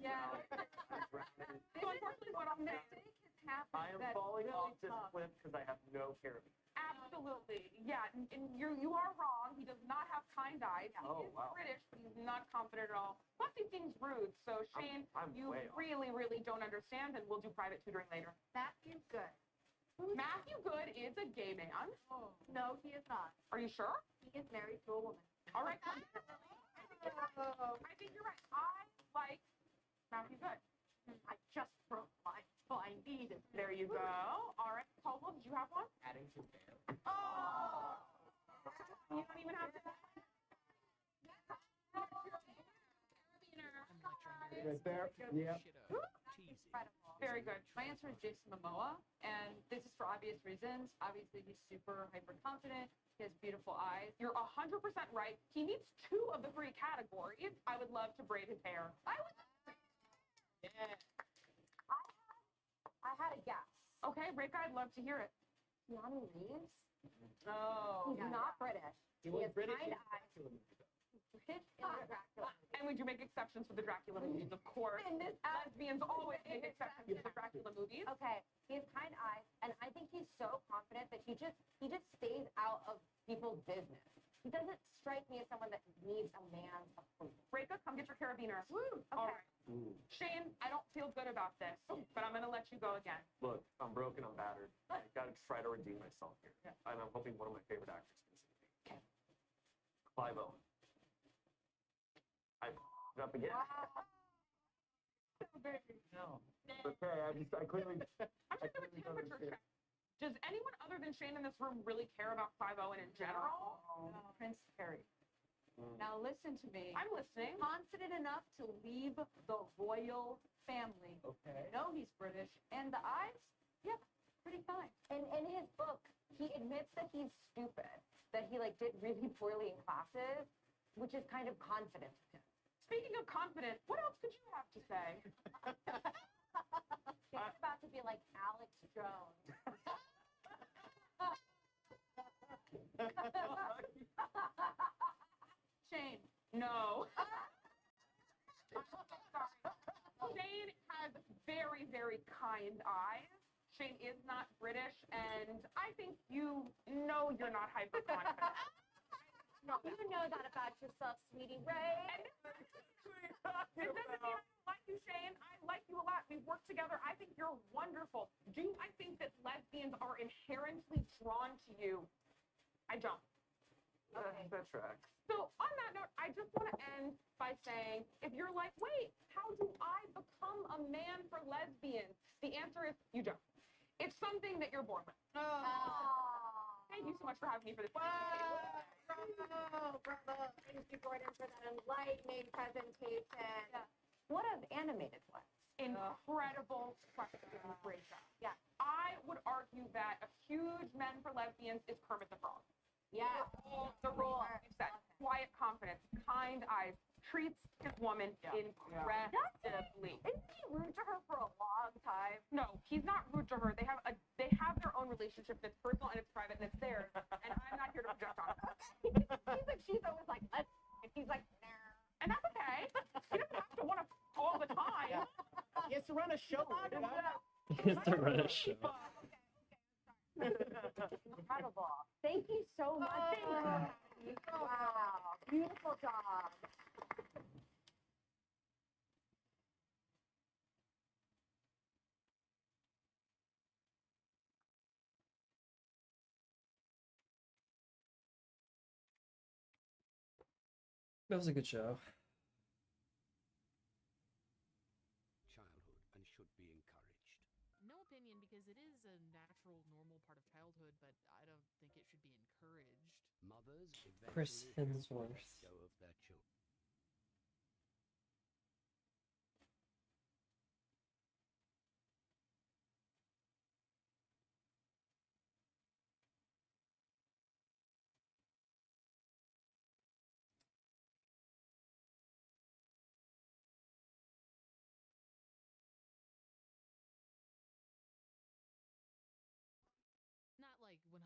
surrounded. So unfortunately, what I'm saying is happening. I am falling off this cliff because I have no carabiner. Absolutely. Yeah, and you are wrong. He does not have kind eyes. He is British, but he's not confident at all. Plus, he seems rude. So, Shane, you really, really don't understand, and we'll do private tutoring later. Matthew Good. Matthew Good is a gay man. Oh. No, he is not. Are you sure? He is married to a woman. All right. I think you're right. I like Matthew Good. I just broke mine, so I need it. There you go. All right. Caldwell, did you have one? Addington Bear. Oh! You don't even have to. Right there. Yeah. Very good. My answer is Jason Momoa, and this is for obvious reasons. Obviously, he's super hyper-confident. He has beautiful eyes. You're 100% right. He meets 2 of the 3 categories. I would love to braid his hair. I would. Yeah. I had a guess. Okay, Rick, I'd love to hear it. Keanu Reeves? Oh. He's not British. He was has British kind in eyes. Dracula. British in the Dracula. And we do make exceptions for the Dracula movies, of course. Lesbians always make exceptions for the Dracula movies. Okay, he has kind eyes, and I think he's so confident that he just stays out of people's business. He doesn't strike me as someone that needs a man's approval. Reka, come get your carabiner. Woo! Okay. All right. Shane, I don't feel good about this, but I'm gonna let you go again. Look, I'm broken, I'm battered. I gotta try to redeem myself here. And I'm hoping one of my favorite actors can see me. Clive Owen. I f***ed up again. No. Okay, I clearly... I'm just doing a temperature check. Does anyone other than Shane in this room really care about Clive Owen in general? Prince Harry. Now listen to me. I'm listening. Confident enough to leave the royal family. Okay. No, he's British. And the eyes? Yep, pretty fine. And in his book, he admits that he's stupid, that he like did really poorly in classes, which is kind of confident of him. Speaking of confident, what else could you have to say? He's about to be like Alex Jones. Shane, no. Sorry. Shane has very, very kind eyes. Shane is not British, and I think you know you're not hyper confident. You know that about yourself, sweetie, right? It doesn't mean I don't like you, Shane. I like you a lot. We work together. I think you're wonderful. Do I think that lesbians are inherently drawn to you? I don't. That tracks. So on that note, I just want to end by saying, if you're like, wait, how do I become a man for lesbians? The answer is you don't. It's something that you're born with. Thank you so much for having me for this. Bravo, bravo. Thank you, Gordon, for that enlightening presentation. Yeah. What of animated ones? Incredible question, Rachel. Yeah. I would argue that a huge men for lesbians is Kermit the Frog. Yeah. The role you said. Quiet confidence, kind eyes, treats his woman incredibly. Isn't he rude to her for a long time? No, he's not rude to her. They have their own relationship that's personal and it's private and it's theirs. And I'm not here to project on it. She's always like, let's, and he's like, nah. And that's okay. He doesn't have to want to all the time. Yeah. He has to run a show. You know? He has to run a show. Incredible. Thank you so much. Thank you. Wow. Beautiful job. That was a good show. Childhood and should be encouraged. No opinion, because it is a natural, normal part of childhood, but I don't think it should be encouraged. Mothers Chris eventually have to Hemsworth. let go of their children. Not like 100%,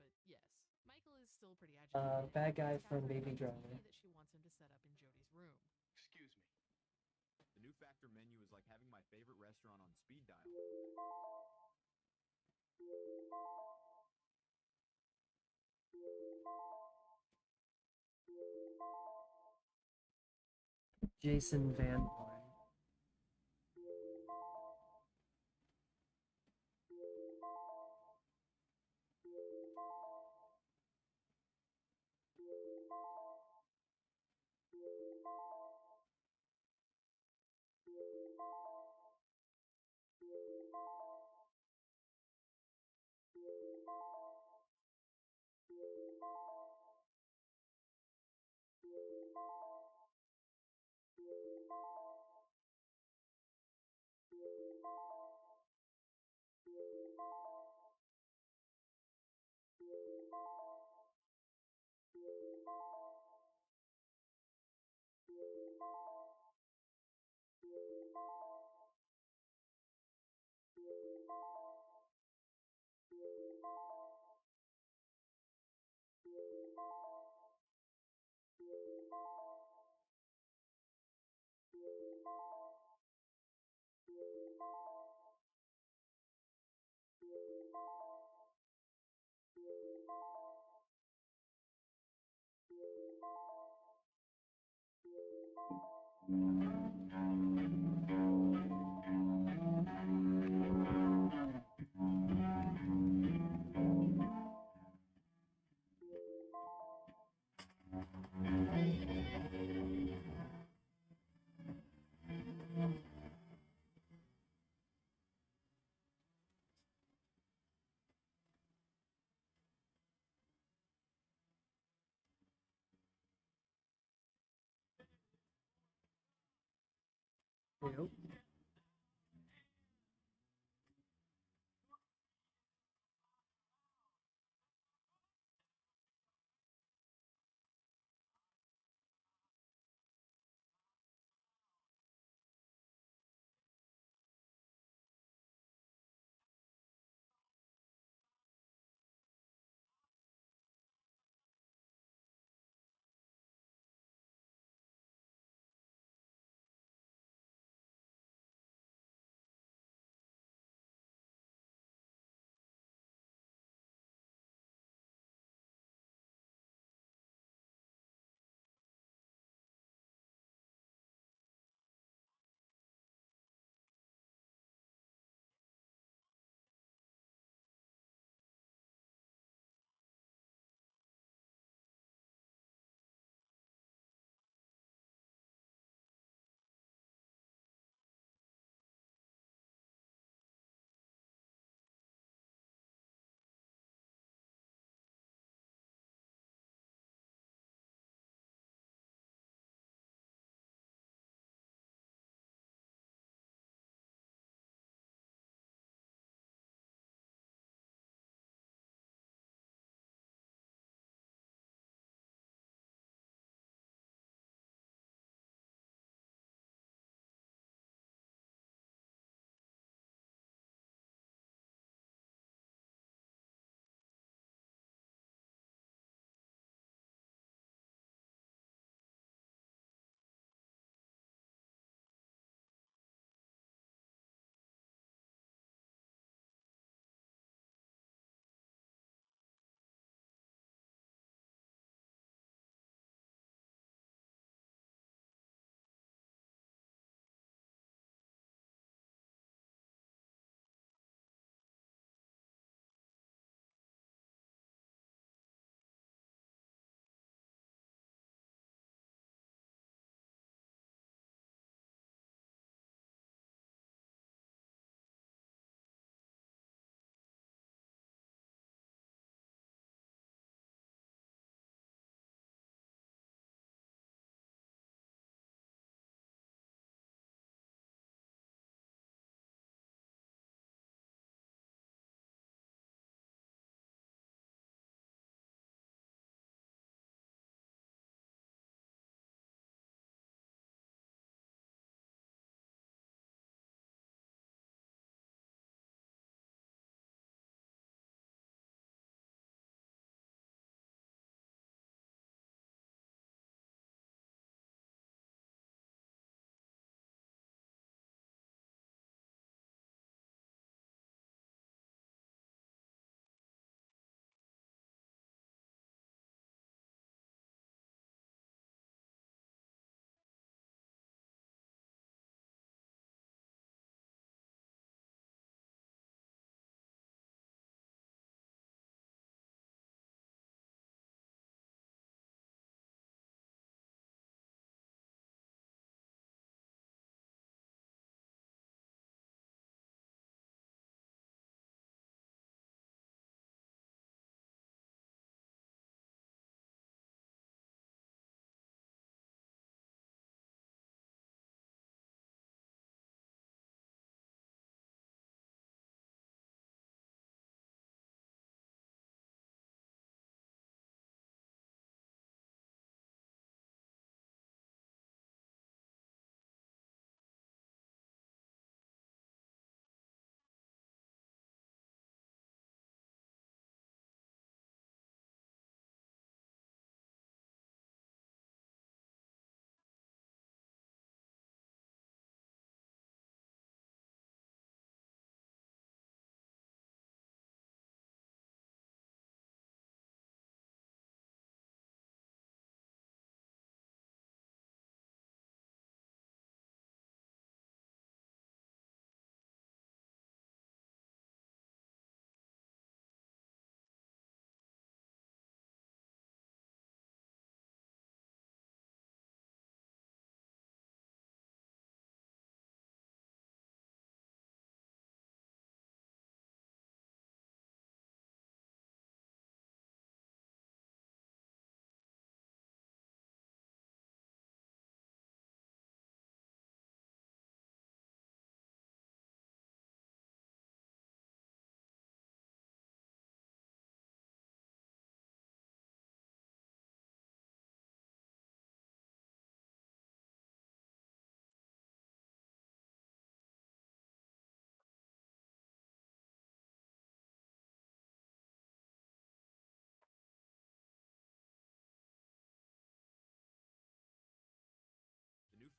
but yes. Michael is still pretty agitated. Bad guy and from asks her Baby about Driver. the TV that she wants him to set up in Jodie's room. Excuse me. The new Factor menu is like having my favorite restaurant on speed dial. Jason Van Horn. Yep.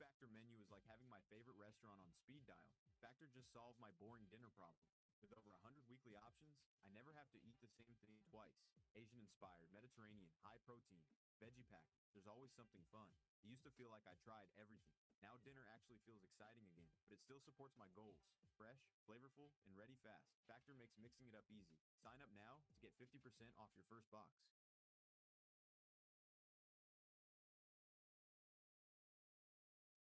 Factor menu is like having my favorite restaurant on speed dial. Factor just solved my boring dinner problem. With over 100 weekly options, I never have to eat the same thing twice. Asian-inspired, Mediterranean, high-protein, veggie pack. There's always something fun. It used to feel like I tried everything. Now dinner actually feels exciting again, but it still supports my goals. Fresh, flavorful, and ready fast. Factor makes mixing it up easy. Sign up now to get 50% off your first box.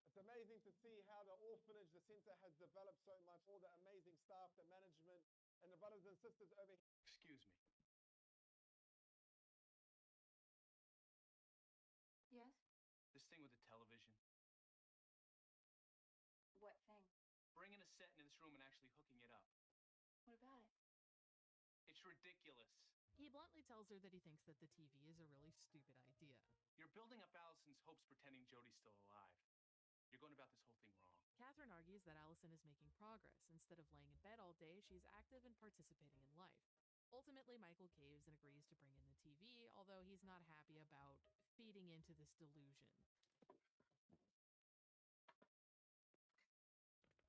It's amazing to see how the orphanage, the center, has developed so much. All the amazing staff, the management, and the brothers and sisters over here. Excuse me. Yes? This thing with the television. What thing? Bringing a set into this room and actually hooking it up. What about it? It's ridiculous. He bluntly tells her that he thinks that the TV is a really stupid idea. You're building up Allison's hopes pretending Jodie's still alive. You're going about this whole thing wrong. Catherine argues that Allison is making progress. Instead of laying in bed all day, she's active and participating in life. Ultimately, Michael caves and agrees to bring in the TV, although he's not happy about feeding into this delusion.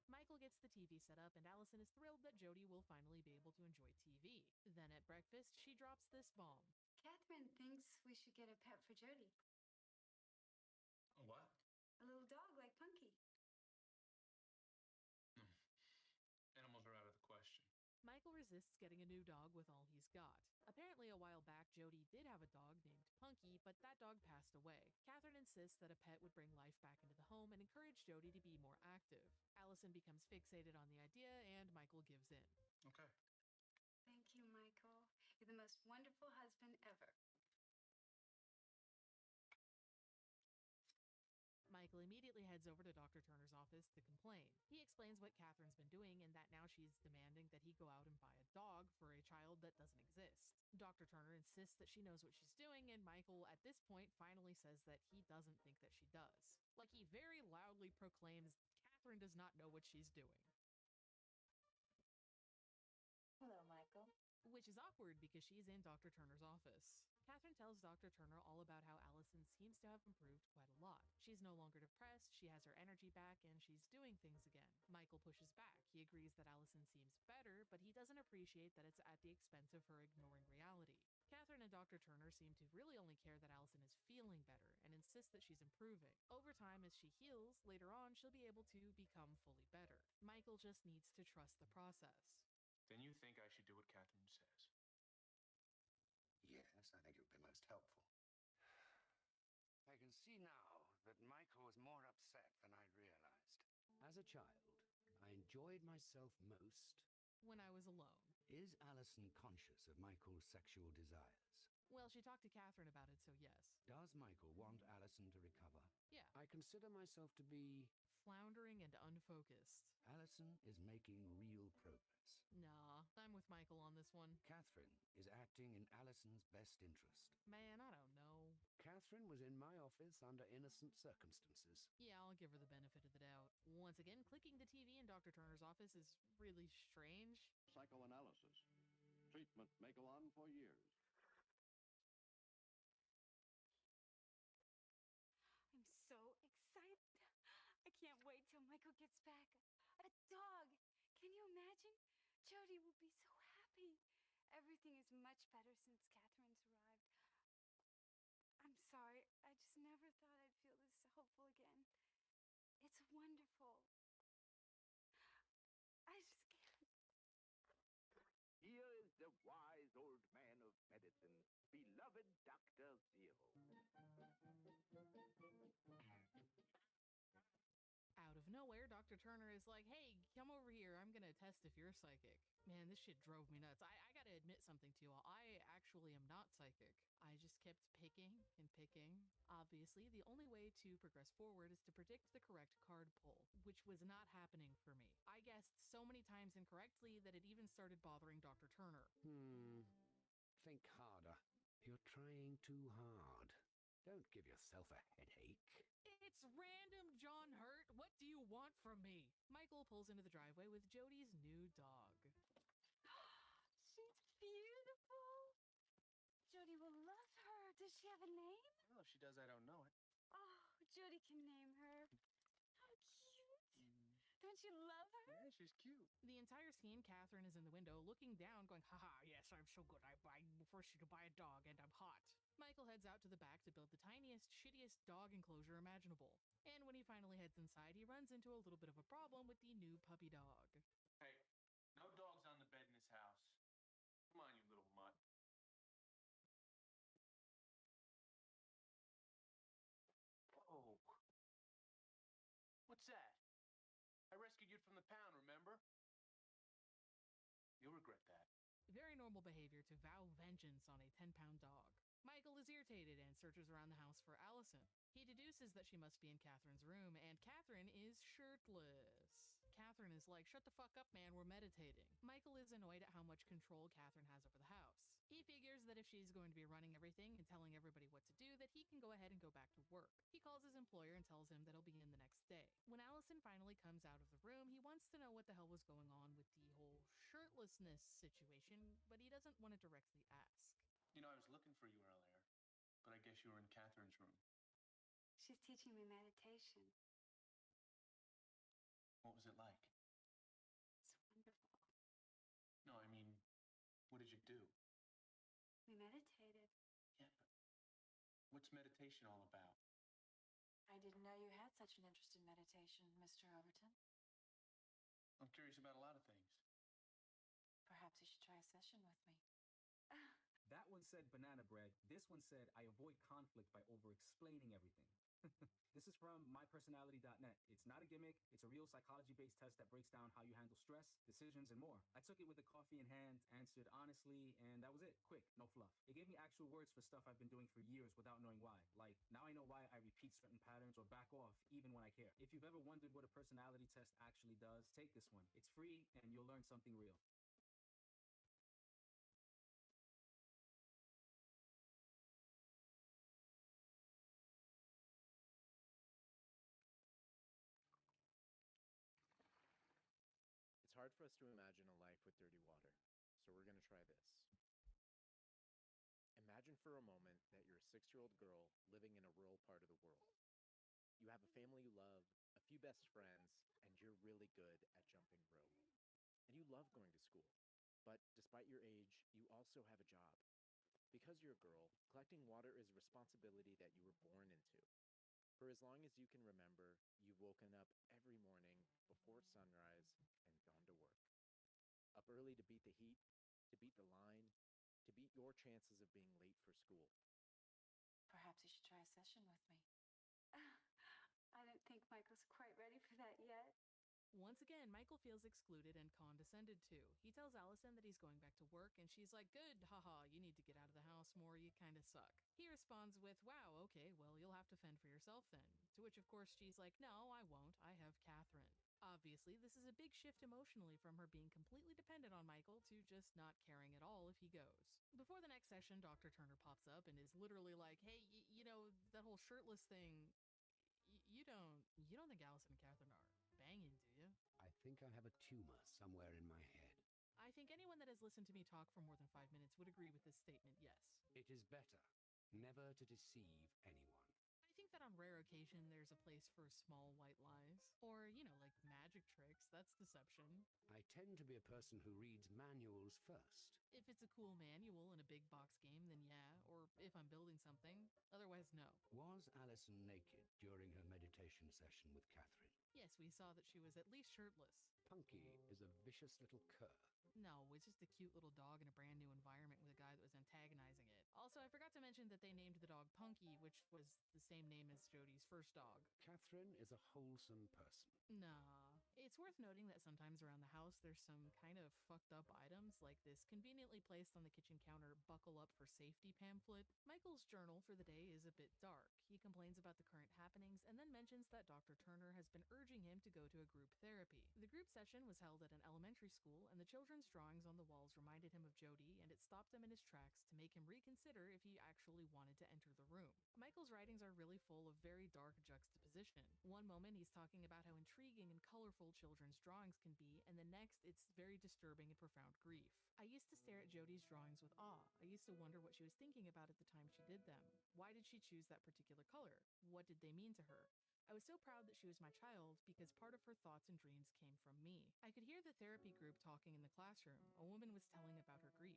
Michael gets the TV set up, and Allison is thrilled that Jodie will finally be able to enjoy TV. Then at breakfast, she drops this bomb. Catherine thinks we should get a pet for Jodie. A what? A little dog like Punky. Animals are out of the question. Michael resists getting a new dog with all he's got. Apparently, a while back, Jodie did have a dog named Punky, but that dog passed away. Catherine insists that a pet would bring life back into the home and encourage Jodie to be more active. Allison becomes fixated on the idea, and Michael gives in. Okay. Thank you, Michael. You're the most wonderful husband ever. Michael immediately heads over to Dr. Turner's office to complain. He explains what Catherine's been doing and that now she's demanding that he go out and buy a dog for a child that doesn't exist. Dr. Turner insists that she knows what she's doing, and Michael, at this point, finally says that he doesn't think that she does. Like, he very loudly proclaims Catherine does not know what she's doing. Hello, Michael. Which is awkward because she's in Dr. Turner's office. Catherine tells Dr. Turner all about how Allison seems to have improved quite a lot. She's no longer depressed, she has her energy back, and she's doing things again. Michael pushes back. He agrees that Allison seems better, but he doesn't appreciate that it's at the expense of her ignoring reality. Catherine and Dr. Turner seem to really only care that Allison is feeling better and insist that she's improving. Over time, as she heals, later on, she'll be able to become fully better. Michael just needs to trust the process. Then you think I should do what Catherine says? Yes, I think it would be most helpful. I can see now that Michael was more upset than I'd realized. As a child, I enjoyed myself most when I was alone. Is Allison conscious of Michael's sexual desires? Well, she talked to Catherine about it, so yes. Does Michael want Allison to recover? Yeah. I consider myself to be floundering and unfocused. Allison is making real progress. Nah, I'm with Michael on this one. Catherine is acting in Allison's best interest. Man, I don't know. Catherine was in my office under innocent circumstances. Yeah, I'll give her the benefit of the doubt. Once again, clicking the TV in Dr. Turner's office is really strange. Psychoanalysis. Treatment may go on for years. I'm so excited. I can't wait till Michael gets back. A dog! Can you imagine? Jodie will be so happy. Everything is much better since Catherine's arrived. I'm sorry. I just never thought I'd feel this hopeful again. It's wonderful. I just can't. Here is the wise old man of medicine, beloved Dr. Zero. Out of nowhere, Dr. Turner is like, hey, come over here. I'm gonna test if you're psychic. Man, this shit drove me nuts. I gotta admit something to you all. I actually am not psychic. I just kept picking and picking. Obviously, the only way to progress forward is to predict the correct card pull, which was not happening for me. I guessed so many times incorrectly that it even started bothering Dr. Turner. Think harder. You're trying too hard. Don't give yourself a headache. It's random, John Hurt. What do you want from me? Michael pulls into the driveway with Jodie's new dog. She's beautiful. Jodie will love her. Does she have a name? Well, if she does, I don't know it. Oh, Jodie can name her Don't you love her? Yeah, she's cute. The entire scene, Catherine is in the window looking down, going, haha, yes, I'm so good. I forced you to buy a dog, and I'm hot. Michael heads out to the back to build the tiniest, shittiest dog enclosure imaginable. And when he finally heads inside, he runs into a little bit of a problem with the new puppy dog. Hey, no dogs on the bed in this house. Come on, you little mutt. Whoa. What's that? I rescued you from the pound, remember? You'll regret that. Very normal behavior to vow vengeance on a 10-pound dog. Michael is irritated and searches around the house for Allison. He deduces that she must be in Catherine's room, and Catherine is shirtless. Catherine is like, shut the fuck up, man, we're meditating. Michael is annoyed at how much control Catherine has over the house. He figures that if she's going to be running everything and telling everybody what to do, that he can go ahead and go back to work. He calls his employer and tells him that he'll be in the next day. When Allison finally comes out of the room, he wants to know what the hell was going on with the whole shirtlessness situation, but he doesn't want to directly ask. You know, I was looking for you earlier, but I guess you were in Catherine's room. She's teaching me meditation. What was it like? It's wonderful. No, I mean, what did you do? We meditated. Yeah, but what's meditation all about? I didn't know you had such an interest in meditation, Mr. Overton. I'm curious about a lot of things. Perhaps you should try a session with me. That one said banana bread. This one said I avoid conflict by over-explaining everything. This is from mypersonality.net. It's not a gimmick. It's a real psychology-based test that breaks down how you handle stress, decisions, and more. I took it with a coffee in hand, answered honestly, and that was it. Quick, no fluff. It gave me actual words for stuff I've been doing for years without knowing why. Like, now I know why I repeat certain patterns or back off even when I care. If you've ever wondered what a personality test actually does, take this one. It's free, and you'll learn something real. It's hard for us to imagine a life with dirty water, so we're going to try this. Imagine for a moment that you're a 6-year-old girl living in a rural part of the world. You have a family you love, a few best friends, and you're really good at jumping rope. And you love going to school. But despite your age, you also have a job. Because you're a girl, collecting water is a responsibility that you were born into. For as long as you can remember, you've woken up every morning before sunrise and gone to work. Up early to beat the heat, to beat the line, to beat your chances of being late for school. Perhaps you should try a session with me. I don't think Michael's quite ready for that yet. Once again, Michael feels excluded and condescended to. He tells Allison that he's going back to work, and she's like, good, haha, you need to get out of the house more, you kinda suck. He responds with, wow, okay, well, you'll have to fend for yourself then. To which, of course, she's like, no, I won't, I have Catherine. Obviously, this is a big shift emotionally from her being completely dependent on Michael to just not caring at all if he goes. Before the next session, Dr. Turner pops up and is literally like, hey, you know, that whole shirtless thing, you don't think Allison and Catherine are banging, do you? I think I have a tumor somewhere in my head. I think anyone that has listened to me talk for more than 5 minutes would agree with this statement, yes. It is better never to deceive anyone. I think that on rare occasion there's a place for small white lies. Or, you know, like magic tricks, that's deception. I tend to be a person who reads manuals first. If it's a cool manual in a big box game, then yeah. Or if I'm building something. Otherwise, no. Was Allison naked during her meditation session with Catherine? Yes, we saw that she was at least shirtless. Punky is a vicious little cur. No, it's just a cute little dog in a brand new environment with a guy that was antagonizing it. Also, I forgot to mention that they named the dog Punky, which was the same name as Jodie's first dog. Catherine is a wholesome person. Nah. It's worth noting that sometimes around the house there's some kind of fucked up items, like this conveniently placed on the kitchen counter buckle up for safety pamphlet. Michael's journal for the day is a bit dark. He complains about the current happenings and then mentions that Dr. Turner has been urging him to go to a group therapy. The group session was held at an elementary school, and the children's drawings on the walls reminded him of Jodie, and it stopped him in his tracks to make him reconsider if he actually wanted to enter the room. Michael's writings are really full of very dark juxtaposition. One moment he's talking about how intriguing and colorful children's drawings can be, and the next it's very disturbing and profound grief. I used to stare at Jodie's drawings with awe. I used to wonder what she was thinking about at the time she did them. Why did she choose that particular color? What did they mean to her? I was so proud that she was my child because part of her thoughts and dreams came from me. I could hear the therapy group talking in the classroom. A woman was telling about her grief,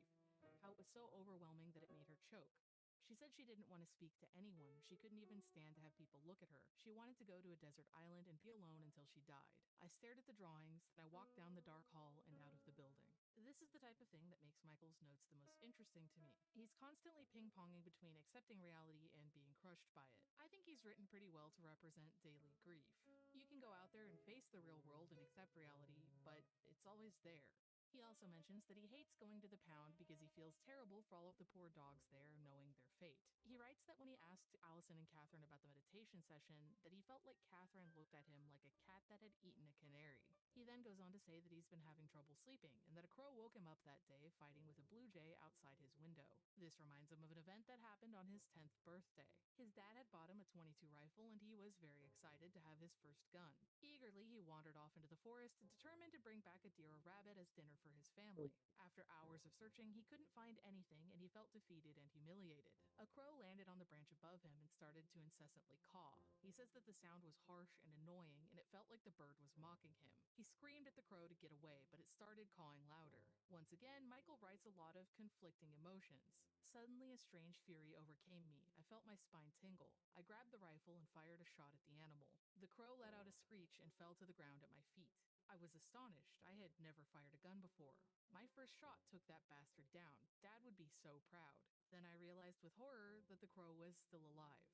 how it was so overwhelming that it made her choke. She said she didn't want to speak to anyone. She couldn't even stand to have people look at her. She wanted to go to a desert island and be alone until she died. I stared at the drawings, then I walked down the dark hall and out of the building. This is the type of thing that makes Michael's notes the most interesting to me. He's constantly ping-ponging between accepting reality and being crushed by it. I think he's written pretty well to represent daily grief. You can go out there and face the real world and accept reality, but it's always there. He also mentions that he hates going to the pound because he feels terrible for all of the poor dogs there knowing their fate. He writes that when he asked Allison and Catherine about the meditation session, that he felt like Catherine looked at him like a cat that had eaten a canary. He then goes on to say that he's been having trouble sleeping and that a crow woke him up that day fighting with a blue jay outside his window. This reminds him of an event that happened on his 10th birthday. His dad had bought him a .22 rifle and he was very excited to have his first gun. Eagerly, he wandered off into the forest, determined to bring back a deer or rabbit as dinner for his family. After hours of searching, he couldn't find anything and he felt defeated and humiliated. A crow landed on the branch above him and started to incessantly caw. He says that the sound was harsh and annoying and it felt like the bird was mocking him. He screamed at the crow to get away, but it started cawing louder. Once again, Michael writes a lot of conflicting emotions. Suddenly, a strange fury overcame me. I felt my spine tingle. I grabbed the rifle and fired a shot at the animal. The crow let out a screech and fell to the ground at my feet. I was astonished. I had never fired a gun before. My first shot took that bastard down. Dad would be so proud. Then I realized with horror that the crow was still alive.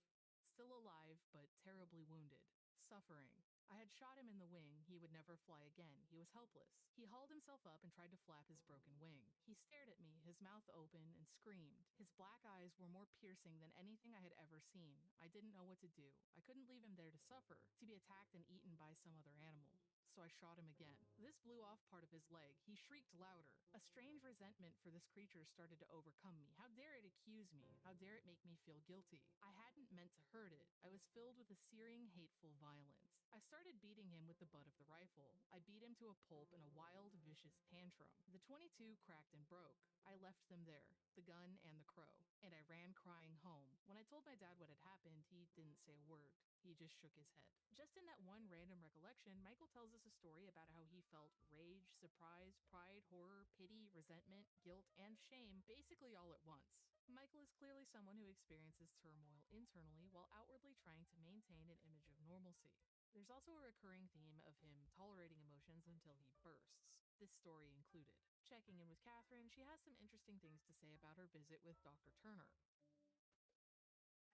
Still alive, but terribly wounded. Suffering. I had shot him in the wing. He would never fly again. He was helpless. He hauled himself up and tried to flap his broken wing. He stared at me, his mouth open, and screamed. His black eyes were more piercing than anything I had ever seen. I didn't know what to do. I couldn't leave him there to suffer, to be attacked and eaten by some other animal. So I shot him again. This blew off part of his leg. He shrieked louder. A strange resentment for this creature started to overcome me. How dare it accuse me? How dare it make me feel guilty? I hadn't meant to hurt it. I was filled with a searing, hateful violence. I started beating him with the butt of the rifle. I beat him to a pulp in a wild, vicious tantrum. The .22 cracked and broke. I left them there, the gun and the crow, and I ran crying home. When I told my dad what had happened, he didn't say a word. He just shook his head. Just in that one random recollection, Michael tells us a story about how he felt rage, surprise, pride, horror, pity, resentment, guilt, and shame basically all at once. Michael is clearly someone who experiences turmoil internally while outwardly trying to maintain an image of normalcy. There's also a recurring theme of him tolerating emotions until he bursts, this story included. Checking in with Catherine, she has some interesting things to say about her visit with Dr. Turner.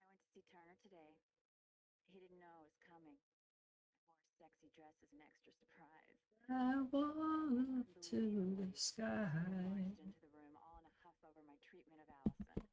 I went to see Turner today. He didn't know I was coming. I wore a sexy dress as an extra surprise. I walk to the sky. Barged into the room all in a huff over my treatment of Allison.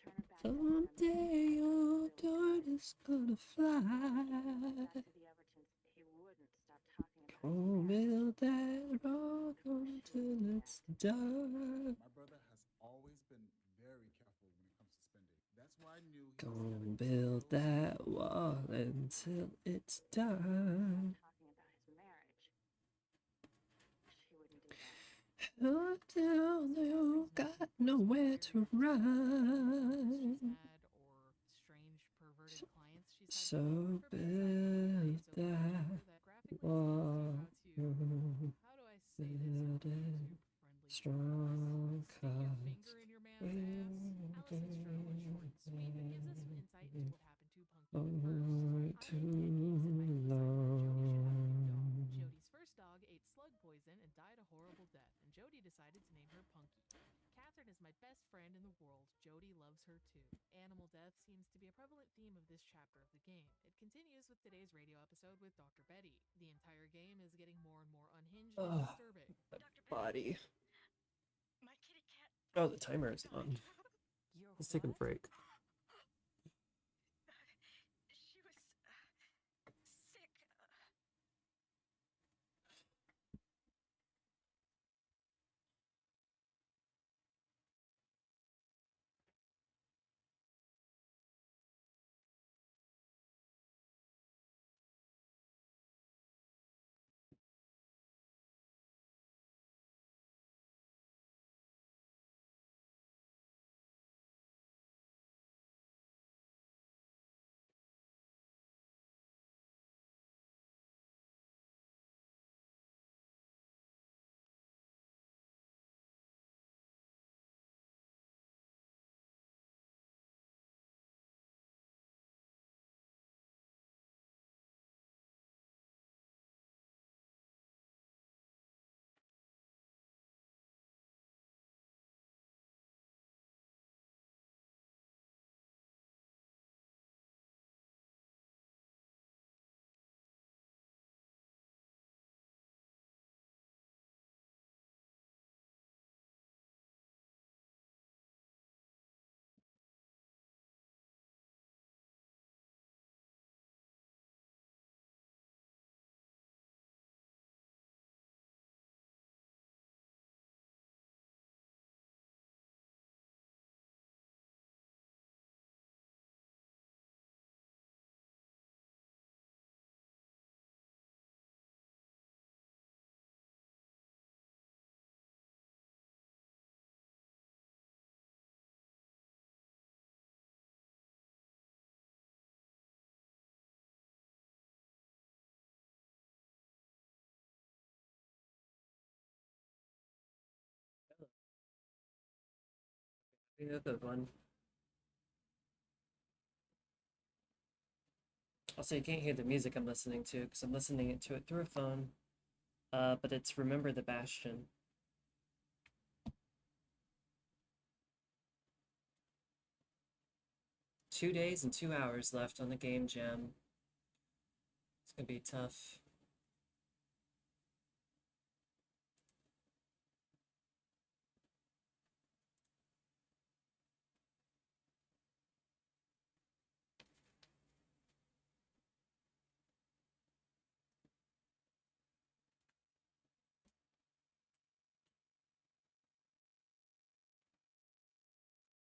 Turner backed up for a minute. Someday your daughter's gonna fly. Back to the Evertons, he wouldn't stop talking about Gonna build that rock until it's dark. My brother has always been very careful when it comes to spending. That's why I knew he Gonna build that wall until it's dark. talking about his marriage. She wouldn't do that. Oh, down you got nowhere to run. So build that wall. Build it strong, 'cause for too long. Jody's first dog ate slug poison and died a horrible death, and Jody decided to name her Punky. Catherine is my best friend in the world. Jody loves her too. Animal death seems to be a prevalent theme of this chapter of the game. It continues with today's radio episode with Dr. Betty. The entire game is getting more and more unhinged and disturbing. Body. My kitty cat. Oh, the timer is on. Let's take a break. Yeah, good one. Also, you can't hear the music I'm listening to because I'm listening to it through a phone. But it's Remember the Bastion. Two days and 2 hours left on the game jam. It's gonna be tough.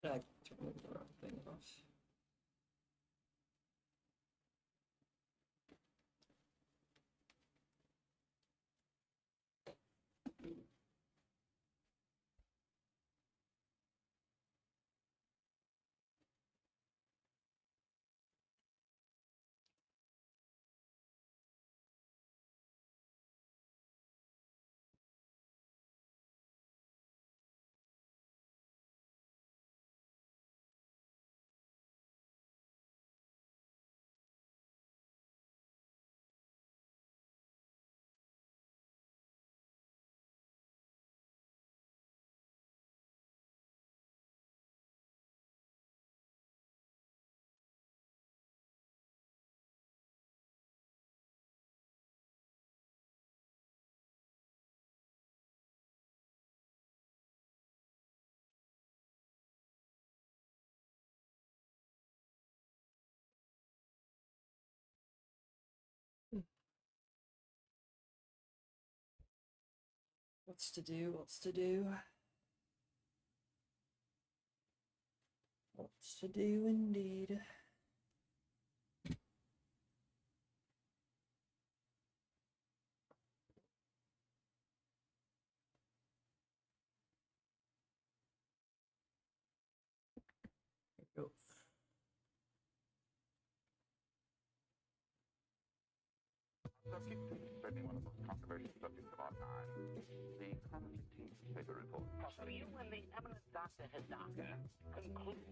I turned the wrong thing off. What's to do? What's to do? What's to do indeed? Here we go. Subject is certainly one of the most controversial subjects of our time. The cognitive paper report. So you and the eminent Dr. Hidaka conclude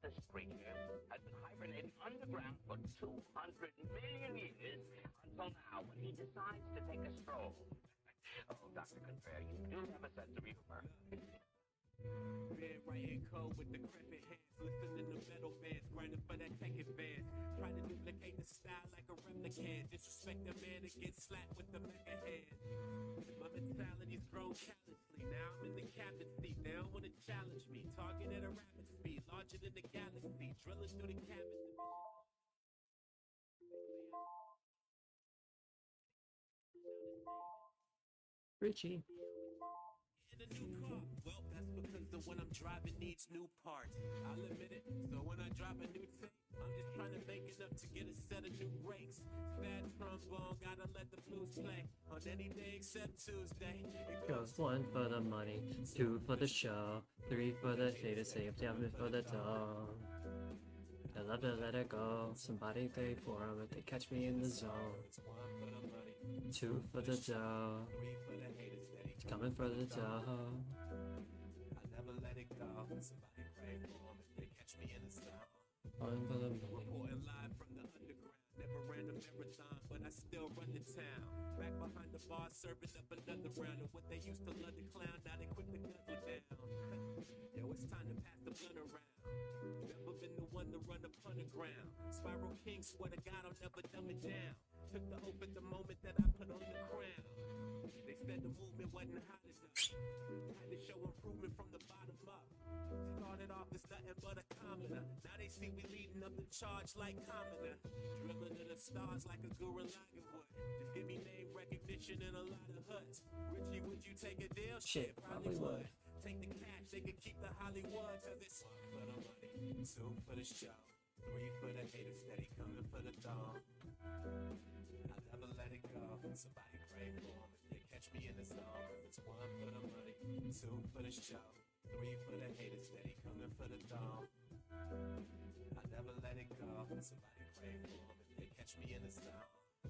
that the creature has been hibernating underground for 200 million years until now when he decides to take a stroll. Oh, Dr. Contraire, you do have a sense of humor. Been writing code with the cramping hands, listening to metal bands, grinding for that tech advance, trying to duplicate the style like a replicant, disrespect the man that gets slapped with the mega hand. My mentality's grown callously, now I'm in the captain seat, they don't wanna challenge me, target at a rapid speed, larger than the galaxy, drilling through the cabins. Richie. In a new car. Well, that's because the one I'm driving needs new parts. I'll admit it. So when I drop a new tape, I'm just trying to make enough to get a set of new brakes. Sad trombone, gotta let the blues play on any day except Tuesday. It Goes 1 for the money, 2 for the show, 3 for the data, 7 for the dough. I love to let it go. Somebody pay for them if they catch me in the zone. 2 for the dough. It's coming for the dough. I never let it go. Somebody pray for them if they catch me in the zone. 1 for the money. Reporting live from the underground. Never ran a marathon, but I still run the town. Back behind the bar, serving up another round of what they used to love to clown. Now they quick to guzzle down. Yo, it's time to pass the blunt around. Never been the one to run up underground. Spiral King, swear to God, I'll never dumb it down. Took the oath at the moment that I put on the crown. They said the movement wasn't hot enough. Had to show improvement from the bottom up. Started off as nothing but a commoner. Now they see we leading up the charge like commoner. Drilling to the stars like a Guru Lager would. Just give me name recognition in a lot of hoods. Richie, would you take a deal? Shit, probably would. Take the cash, they could keep the Hollywood. Cause it's 1 for the money, 2 for the show, 3 for the haters, steady coming for the dome. I never let it go. Somebody pray for them if they catch me in the zone. It's 1 for the money, 2 for the show, 3 for the haters, steady coming for the dome. I never let it go. Somebody pray for them if they catch me in the zone.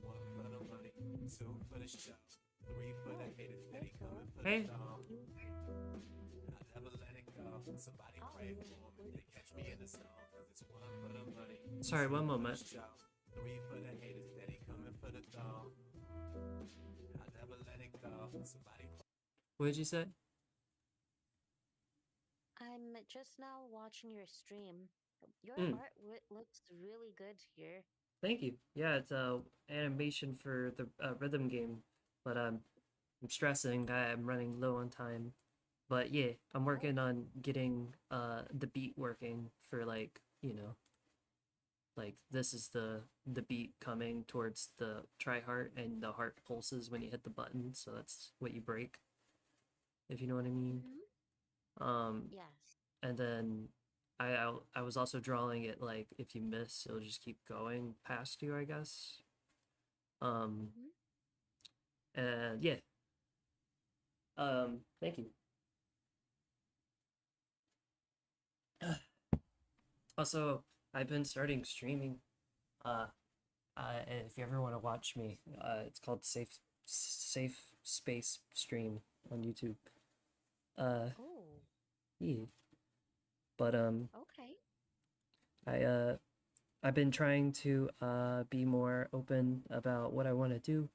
1 for the money, 2 for the show, 3 for the haters, steady coming for the dome. I never let it go. y'all. Somebody pray for them if they catch me in the song. Cause it's one for the money. Sorry, one moment. Three for the haters, steady coming for the throne. I never let it go. Somebody. What did you say? I'm just now watching your stream. Your Mm. art looks really good here. Thank you. Yeah, it's animation for the rhythm game, but I'm stressing. I'm running low on time, but yeah, I'm working on getting the beat working for like like this is the beat coming towards the try heart, and the heart pulses when you hit the button, so that's what you break, if you know what I mean. Yes. And then I was also drawing it like if you miss, it'll just keep going past you, I guess. And yeah. Thank you. Also, I've been starting streaming. If you ever want to watch me, it's called Safe Space Stream on YouTube. Oh. Yeah. But Okay. I've been trying to be more open about what I want to do.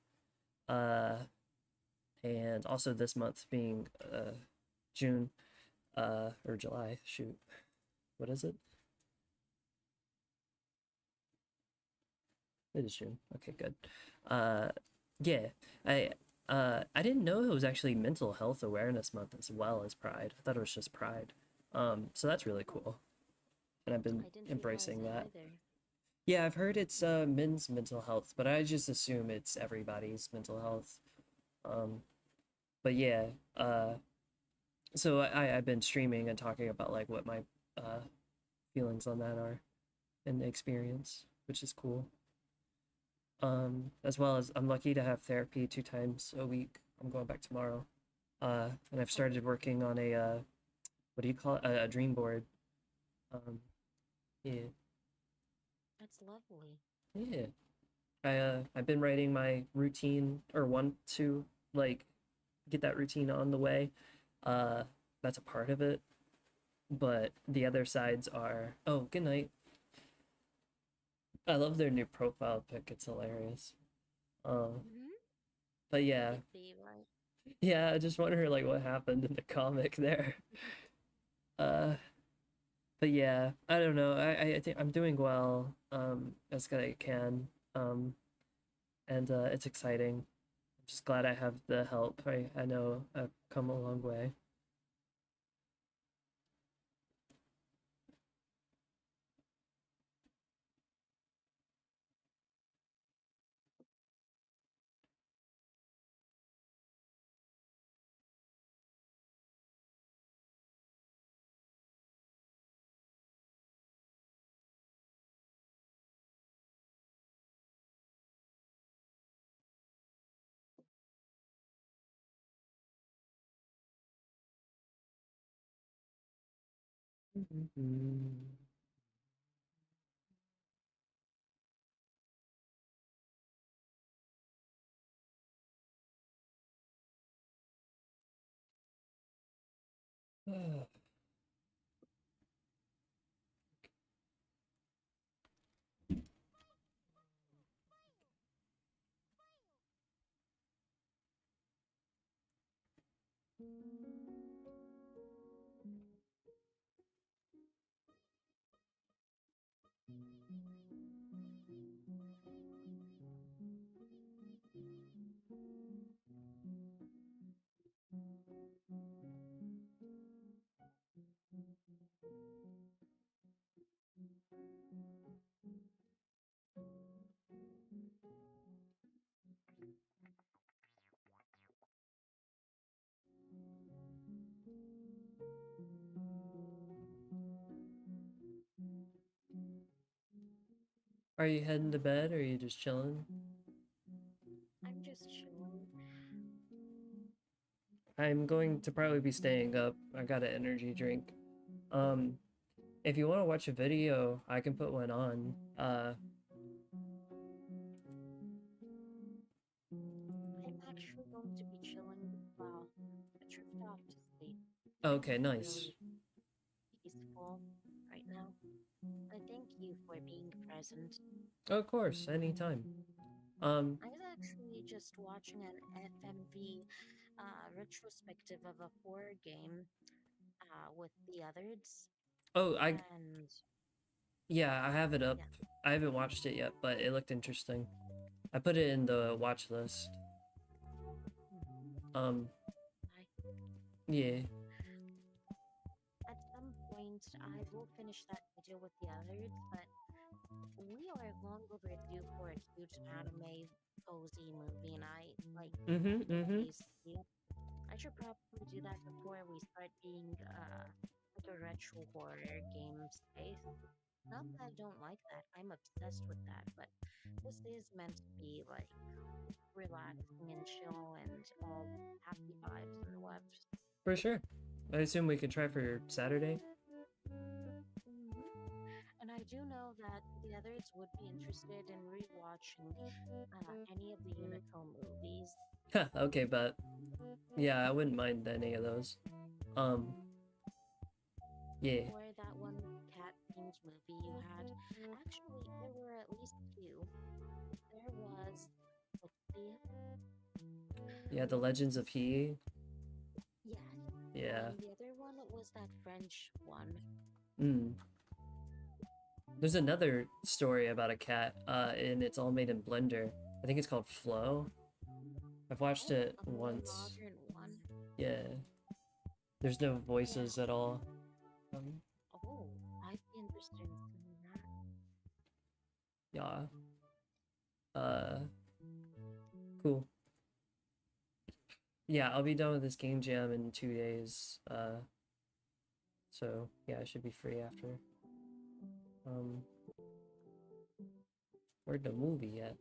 And also this month being June or July, shoot. What is it? It is June. Okay, good. Yeah, I didn't know it was actually Mental Health Awareness Month as well as Pride. I thought it was just Pride. So that's really cool, and I've been embracing that. Yeah, I've heard it's men's mental health, but I just assume it's everybody's mental health. But yeah, so I've been streaming and talking about like what my feelings on that are and the experience, which is cool. As well as I'm lucky to have therapy 2 times a week. I'm going back tomorrow. And I've started working on a what do you call it? A dream board. Yeah. That's lovely. Yeah. I've been writing my routine, or want to like get that routine on the way. That's a part of it. But the other sides are, oh, good night. I love their new profile pic. It's hilarious. But yeah. Yeah, I just wonder like what happened in the comic there. But yeah, I don't know. I think I'm doing well, as good as I can. And it's exciting. I'm just glad I have the help. I know I've come a long way. Are you heading to bed, or are you just chilling? I'm just chilling. I'm going to probably be staying up. I got an energy drink. If you want to watch a video, I can put one on. I'm actually going to be chilling. Wow. I drift off to sleep. Okay, nice. present. Of course, anytime. I was actually just watching an FMV retrospective of a horror game with the others. Oh, And yeah, I have it up. I haven't watched it yet, but it looked interesting. I put it in the watch list. Yeah. At some point, I will finish that video with the others, but we are long overdue for a huge anime cozy movie night. Like, basically, I should probably do that before we start being like a retro horror game space. Not that I don't like that, I'm obsessed with that, but this is meant to be like relaxing and chill and all happy vibes and webs. For sure. I assume we could try for Saturday. And I do know that the others would be interested in rewatching any of the Unico movies. Okay, but yeah, I wouldn't mind any of those. Yeah. Or that one cat-themed movie you had. Actually, there were at least two. There was, let's see. Yeah, The Legends of He. Yes. Yeah. And the other one was that French one. There's another story about a cat, and it's all made in Blender. I think it's called Flow. I've watched it once. Modern one. Yeah. There's no voices at all. Oh, I'd be interested in seeing that. Yeah. Cool. Yeah, I'll be done with this game jam in 2 days. So yeah, I should be free after. Where'd the movie at?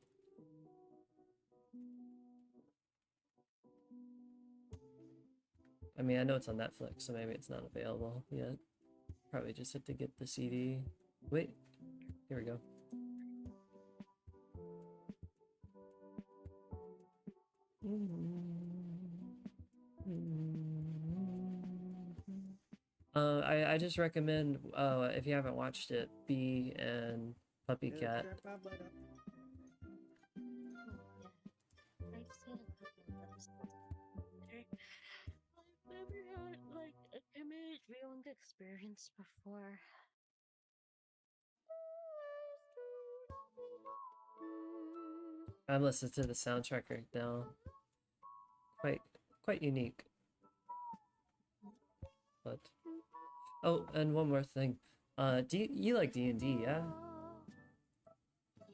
I mean, I know it's on Netflix, so maybe it's not available yet. Probably just have to get the CD. Wait, here we go. I just recommend, if you haven't watched it, Bee and Puppy Cat. I've seen a couple of episodes. I've never had like a committed viewing experience before. I'm listening to the soundtrack right now. Quite unique. But oh, and one more thing. Do you like D&D, yeah?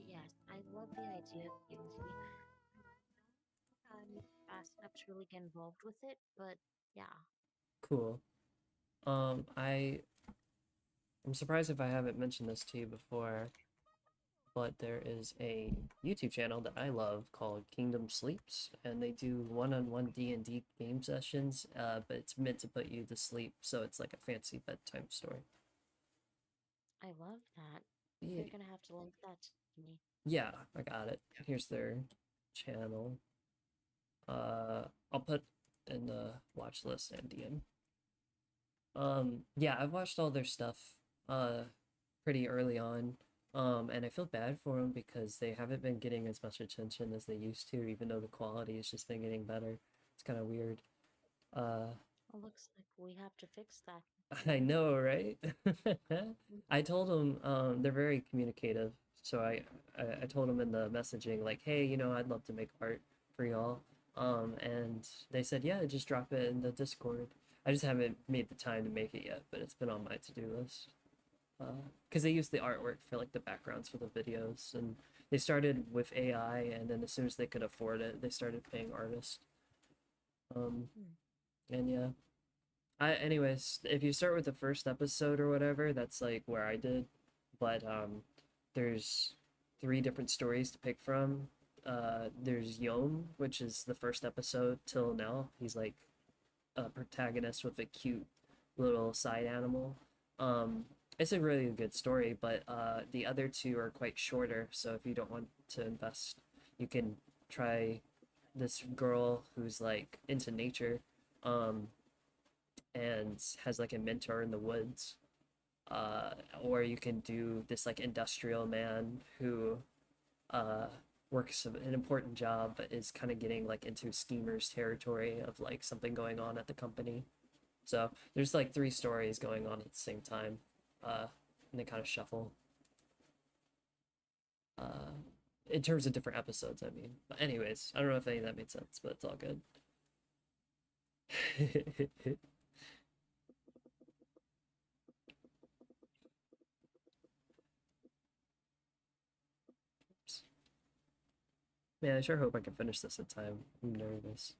Yes, I love the idea of D&D. Fast enough to really get involved with it, but yeah. Cool. I'm surprised if I haven't mentioned this to you before, but there is a YouTube channel that I love called Kingdom Sleeps, and they do one-on-one D&D game sessions, but it's meant to put you to sleep, so it's like a fancy bedtime story. I love that. Yeah. You're gonna have to link that to me. Yeah, I got it. Here's their channel. I'll put in the watch list and DM. Yeah, I've watched all their stuff pretty early on. And I feel bad for them because they haven't been getting as much attention as they used to, even though the quality has just been getting better. It's kind of weird. It looks like we have to fix that. I know, right? I told them, they're very communicative, so I told them in the messaging, like, hey, you know, I'd love to make art for y'all. And they said, yeah, just drop it in the Discord. I just haven't made the time to make it yet, but it's been on my to-do list. Because they use the artwork for like the backgrounds for the videos, and they started with AI, and then as soon as they could afford it, they started paying artists. And yeah, anyways, if you start with the first episode or whatever, that's like where I did, but there's 3 different stories to pick from. There's Yom, which is the first episode till now. He's like a protagonist with a cute little side animal. It's a really good story, but the other 2 are quite shorter, so if you don't want to invest, you can try this girl who's like into nature, and has like a mentor in the woods. or you can do this like industrial man who works an important job but is kind of getting like into schemers territory of like something going on at the company. So there's like 3 stories going on at the same time, and they kind of shuffle. In terms of different episodes, I mean. But anyways, I don't know if any of that made sense, but it's all good. Man, I sure hope I can finish this in time. I'm nervous.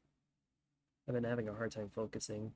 I've been having a hard time focusing.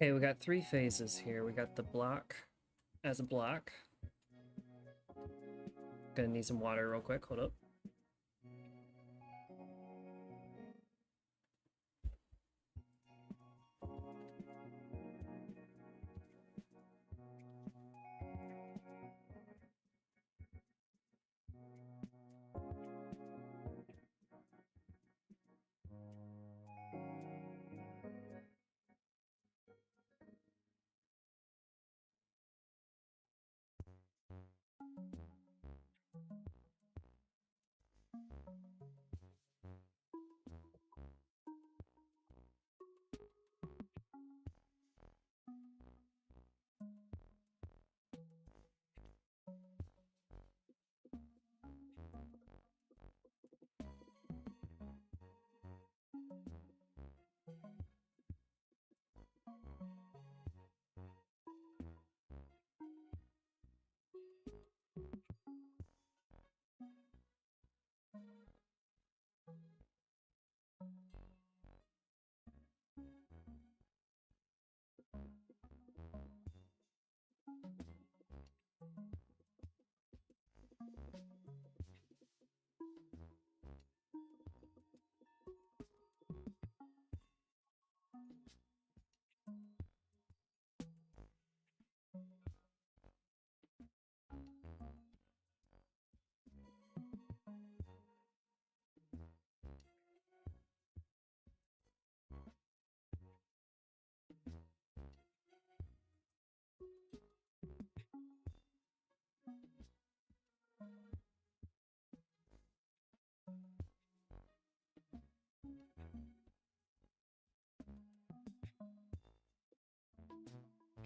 Okay, we got 3 phases here. We got the block as a block. Gonna need some water real quick. Hold up.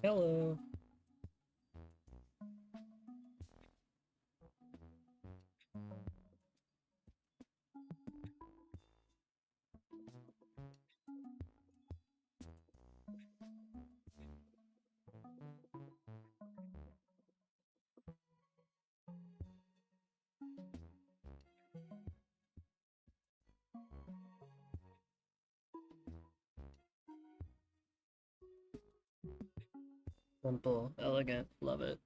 Hello. Simple, elegant, love it.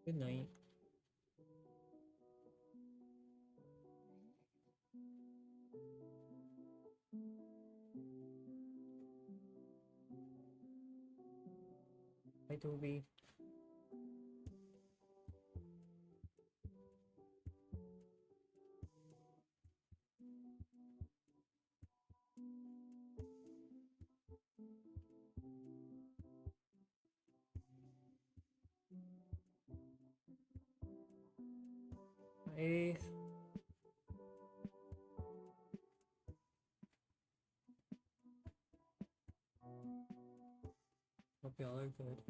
Good night. Hi, Toby. Hi. Hope y'all are good.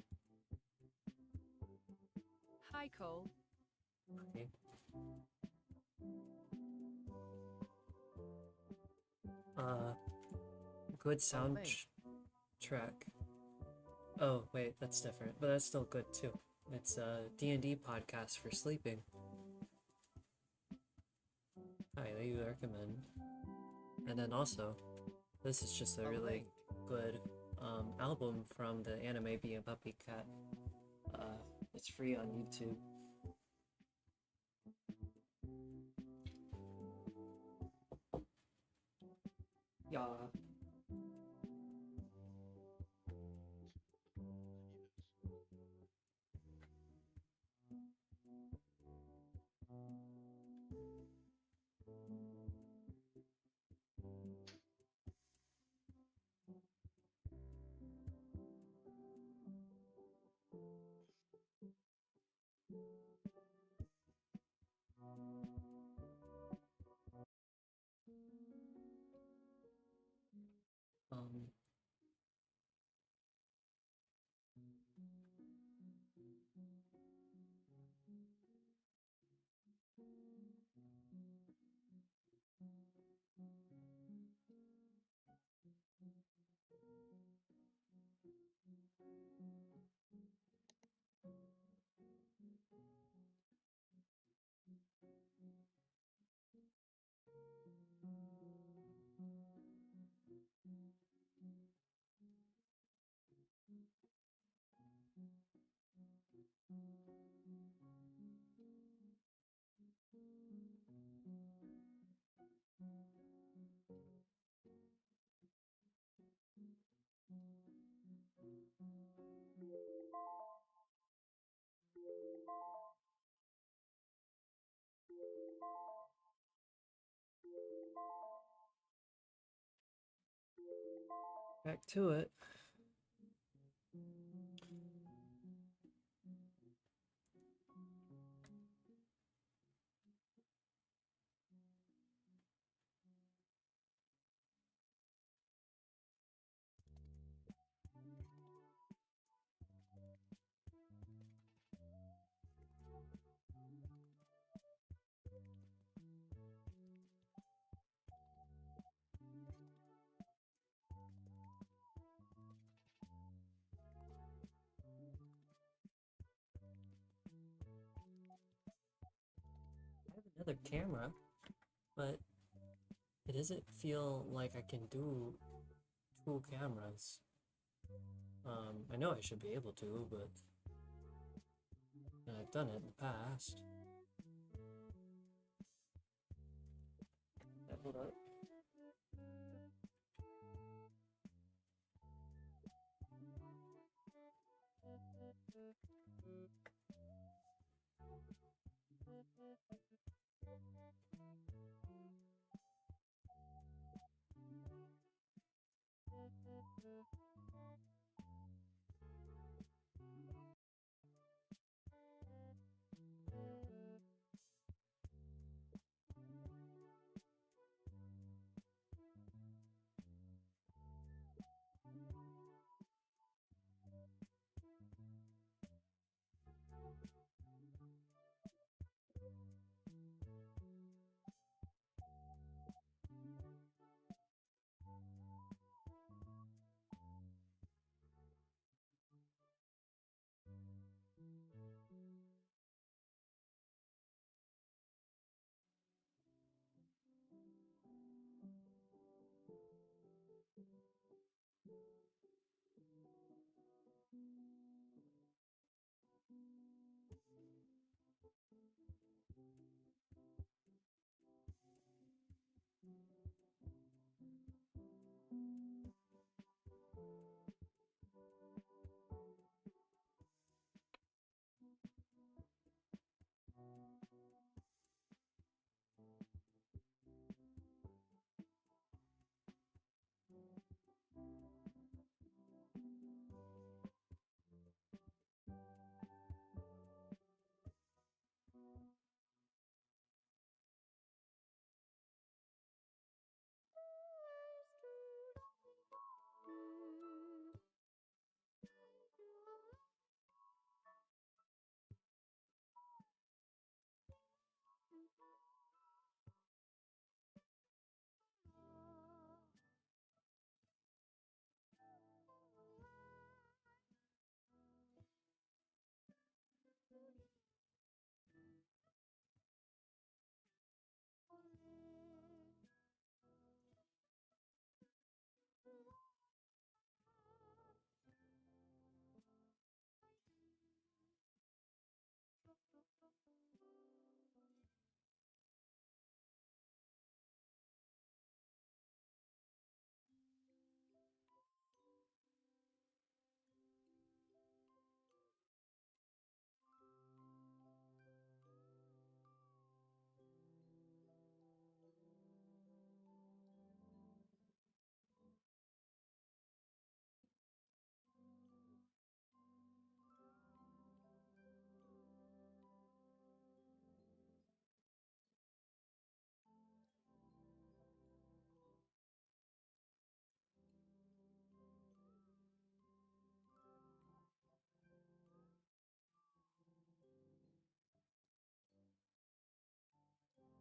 Hi, Cole. Okay. Good track. Oh, wait, that's different, but that's still good too. It's a D&D podcast for sleeping. Highly recommend. And then also, this is just a really good album from the anime Being Puppy Cat. It's free on YouTube. Yeah. Um, back to it. I have another camera, but it doesn't feel like I can do 2 cameras. I know I should be able to, but I've done it in the past. Hold up.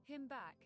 him back.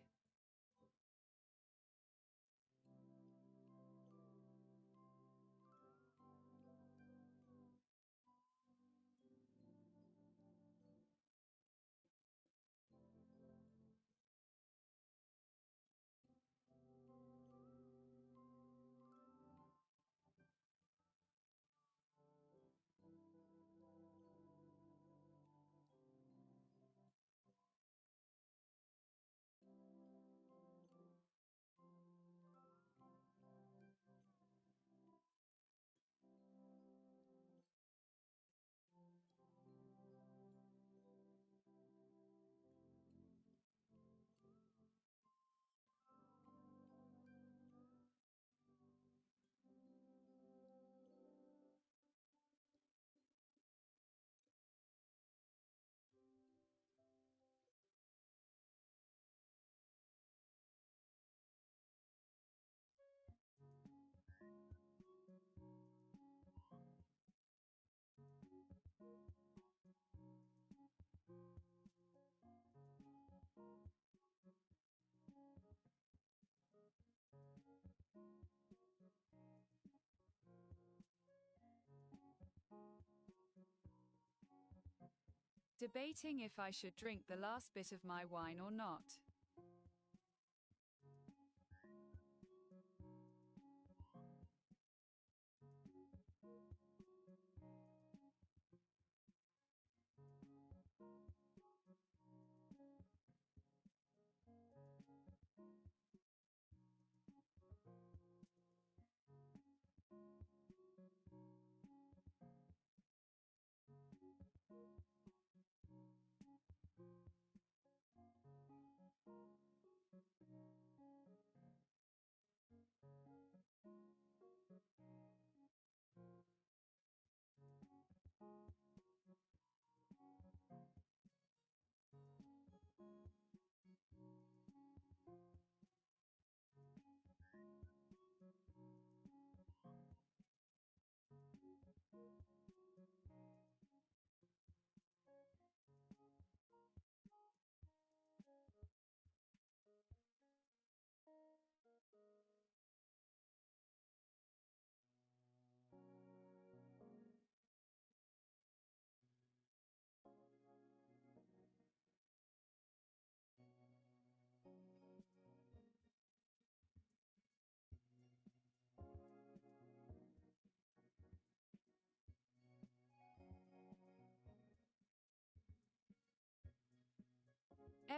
Debating if I should drink the last bit of my wine or not.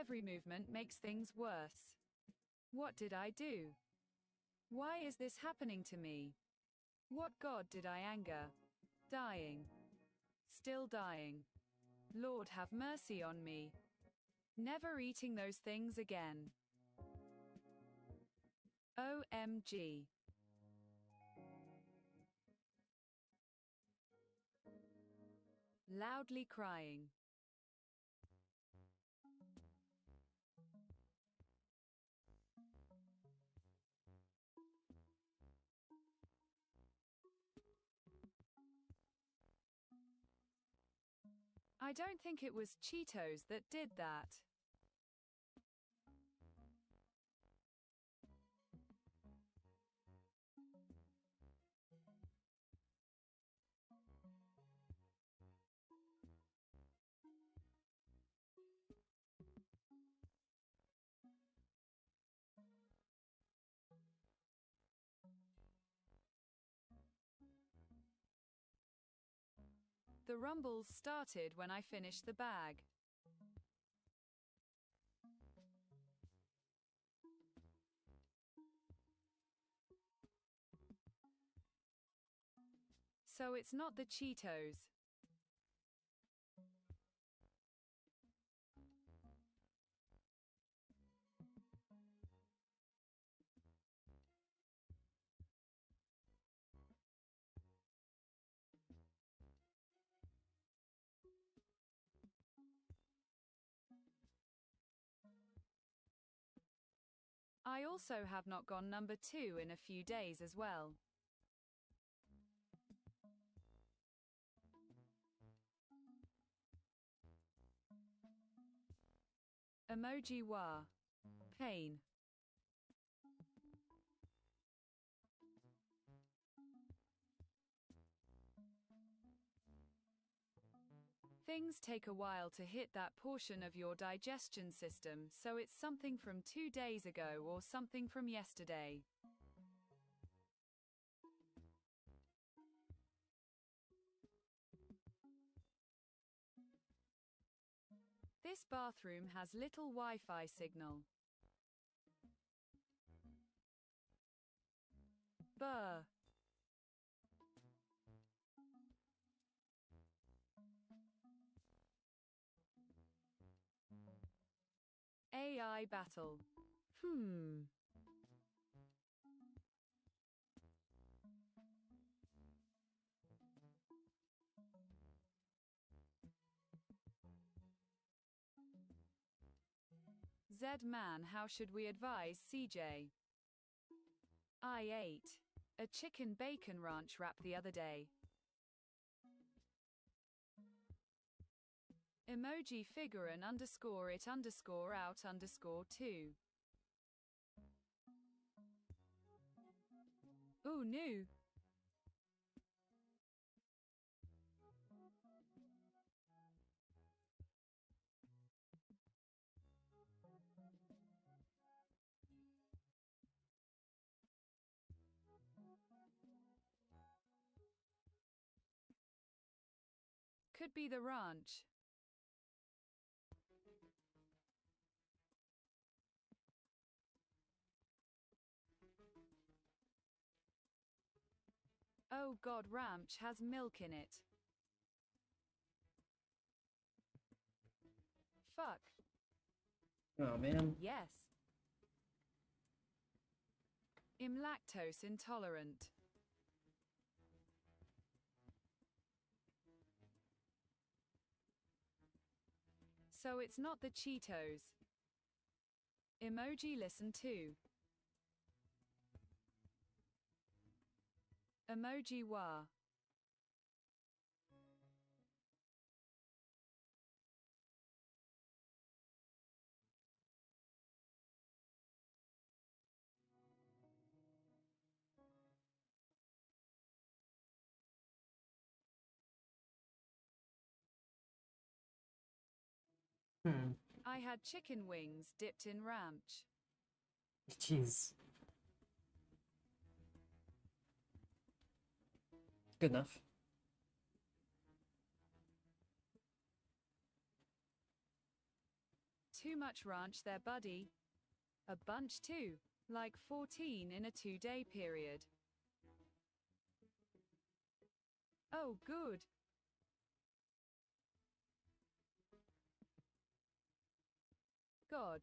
Every movement makes things worse. What did I do? Why is this happening to me? What god did I anger? Dying. Still dying. Lord have mercy on me. Never eating those things again. OMG. Loudly crying. I don't think it was Cheetos that did that. The rumbles started when I finished the bag. So it's not the Cheetos. I also have not gone number 2 in a few days as well. Emoji wa. Pain. Things take a while to hit that portion of your digestion system, so it's something from 2 days ago or something from yesterday. This bathroom has little Wi-Fi signal. Buh. AI battle. Z-Man, how should we advise CJ? I ate a chicken bacon ranch wrap the other day. Emoji figurin underscore it underscore out underscore 2. Ooh, new. Could be the ranch. Oh god, ranch has milk in it. Fuck. Oh man. Yes. I'm lactose intolerant. So it's not the Cheetos. Emoji listen to. Emoji wa. I had chicken wings dipped in ranch. Jeez. Good enough. Too much ranch there, buddy. A bunch too. Like 14 in a 2-day period. Oh, good. God.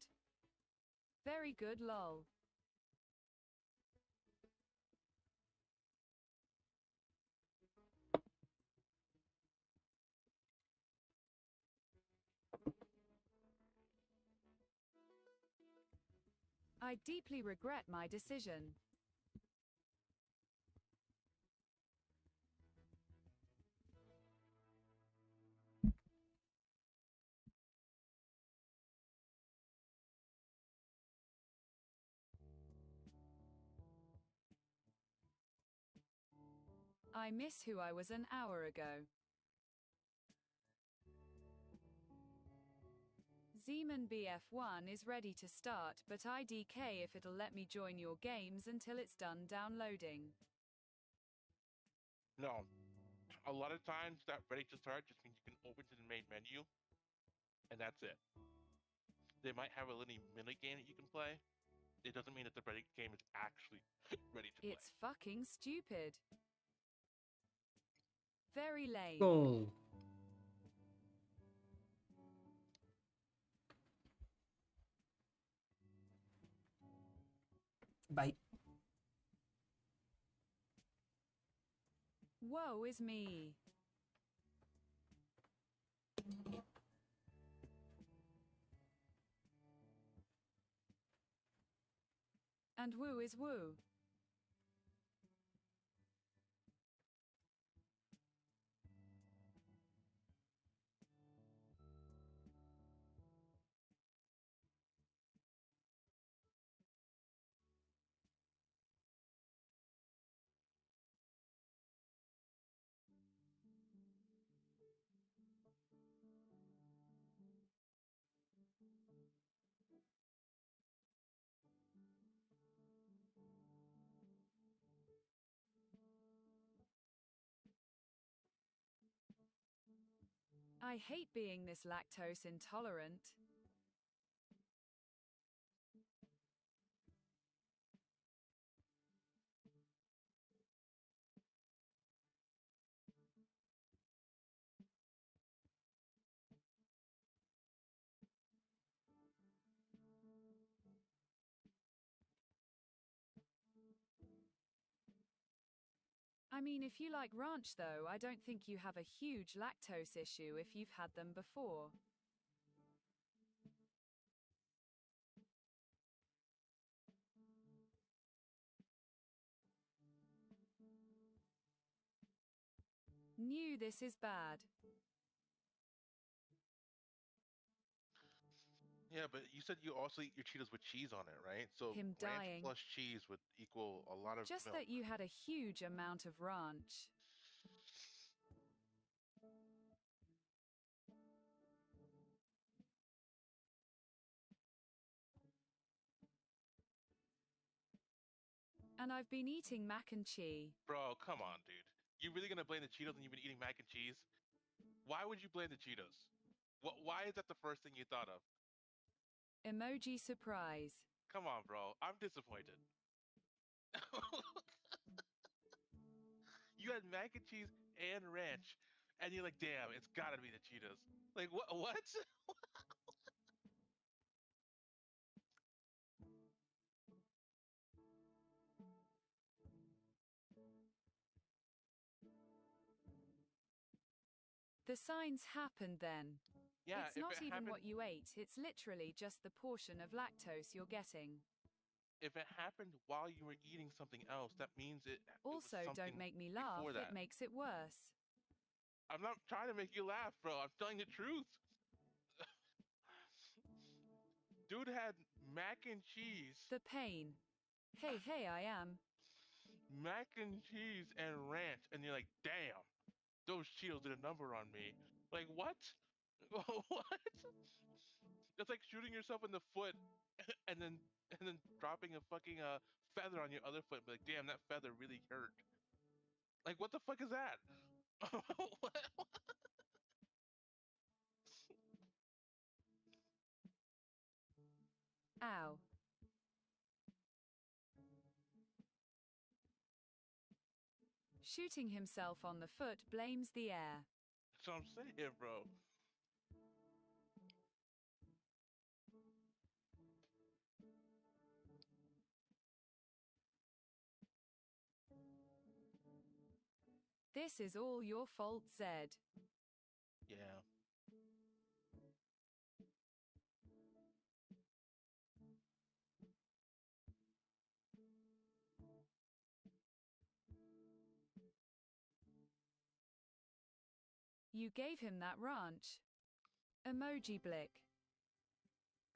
Very good, lol. I deeply regret my decision. I miss who I was an hour ago. Zeman BF1 is ready to start, but IDK if it'll let me join your games until it's done downloading. No. A lot of times that ready to start just means you can open to the main menu and that's it. They might have a little mini game that you can play. It doesn't mean that the ready game is actually ready to play. It's fucking stupid. Very lame. Goal. Bye. Woe is me. And woo is woo. I hate being this lactose intolerant. I mean, if you like ranch though, I don't think you have a huge lactose issue if you've had them before. Knew this is bad. Yeah, but you said you also eat your Cheetos with cheese on it, right? So Him ranch dying. plus cheese would equal a lot of Just milk. that you had a huge amount of ranch. And I've been eating mac and cheese. Bro, come on, dude. You really gonna blame the Cheetos and you've been eating mac and cheese? Why would you blame the Cheetos? Why is that the first thing you thought of? Emoji surprise. Come on, bro. I'm disappointed. You had mac and cheese and ranch, and you're like, damn, it's gotta be the Cheetos. Like, what? What? The signs happened then. Yeah, It's if not it even happened, what you ate, it's literally just the portion of lactose you're getting. if it happened while you were eating something else, that means it was Also, something don't make me laugh, before it that. makes it worse. I'm not trying to make you laugh, bro. I'm telling the truth. Dude had mac and cheese. The pain. Hey, I am. Mac and cheese and ranch, and you're like, damn, those Cheetos did a number on me. Like, what? What? It's like shooting yourself in the foot and then dropping a fucking feather on your other foot. Be like, damn, that feather really hurt. Like, what the fuck is that? What? Ow. Shooting himself on the foot blames the air. That's what I'm saying, bro. This is all your fault, Zed. Yeah. You gave him that ranch. Emoji blick.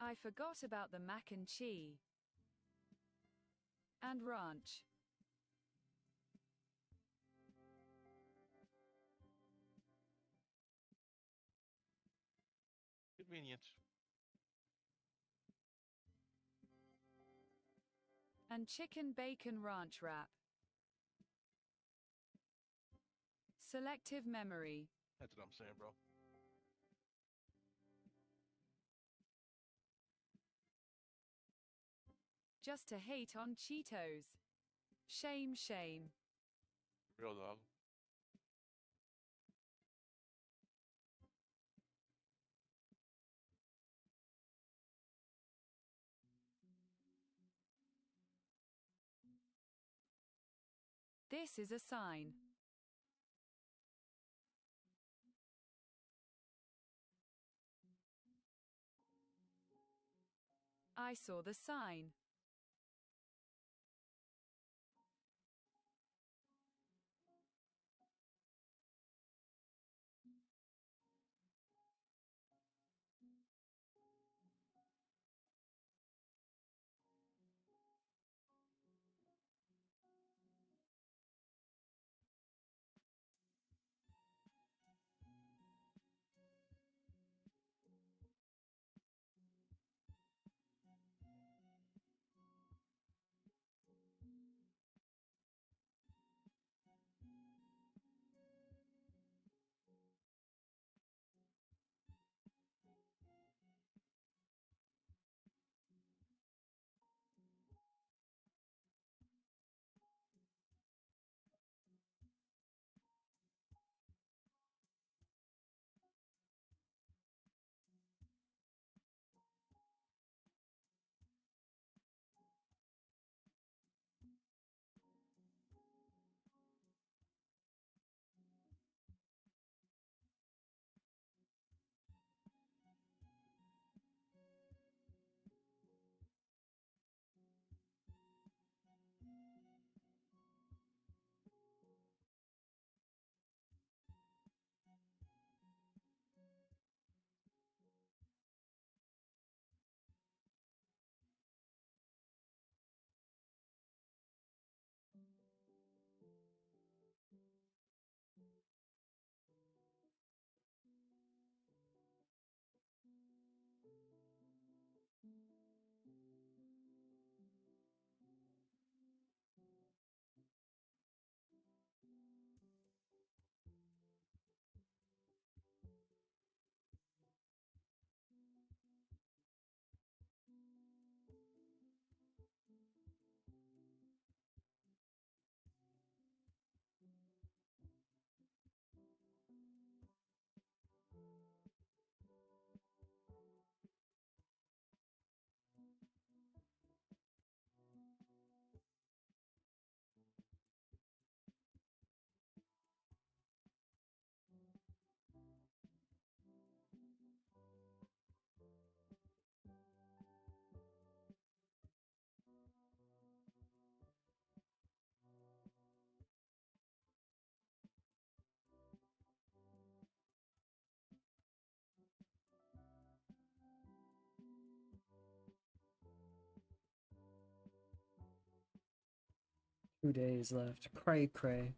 I forgot about the mac and cheese. And ranch. Convenient. And chicken bacon ranch wrap. Selective memory. That's what I'm saying, bro. Just to hate on Cheetos. Shame, shame. Real dog. This is a sign. I saw the sign. 2 days left. Cray cray.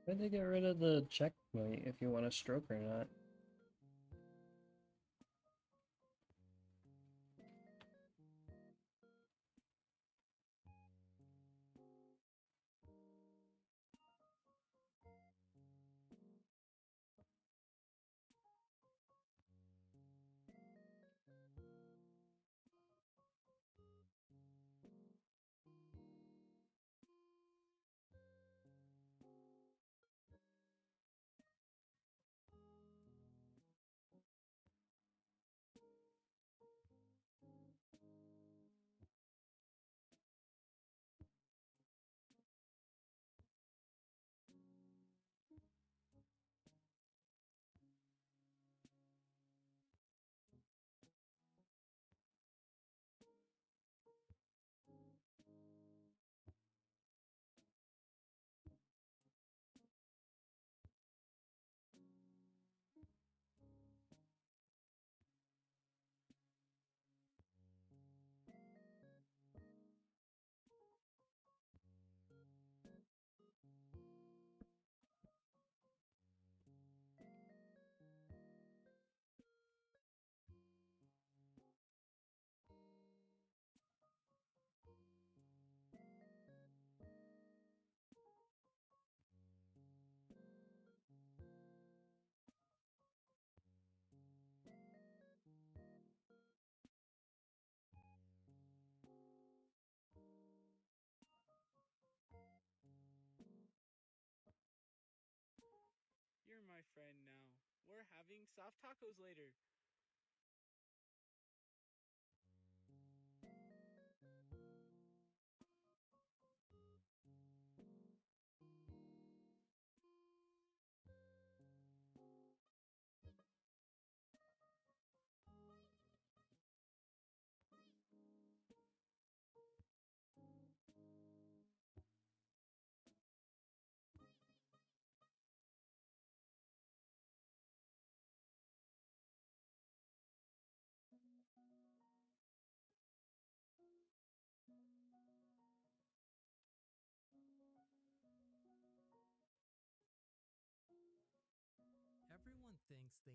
Why'd they get rid of the checkpoint if you want to stroke or not? You're my friend now. We're having soft tacos later. Everyone thinks they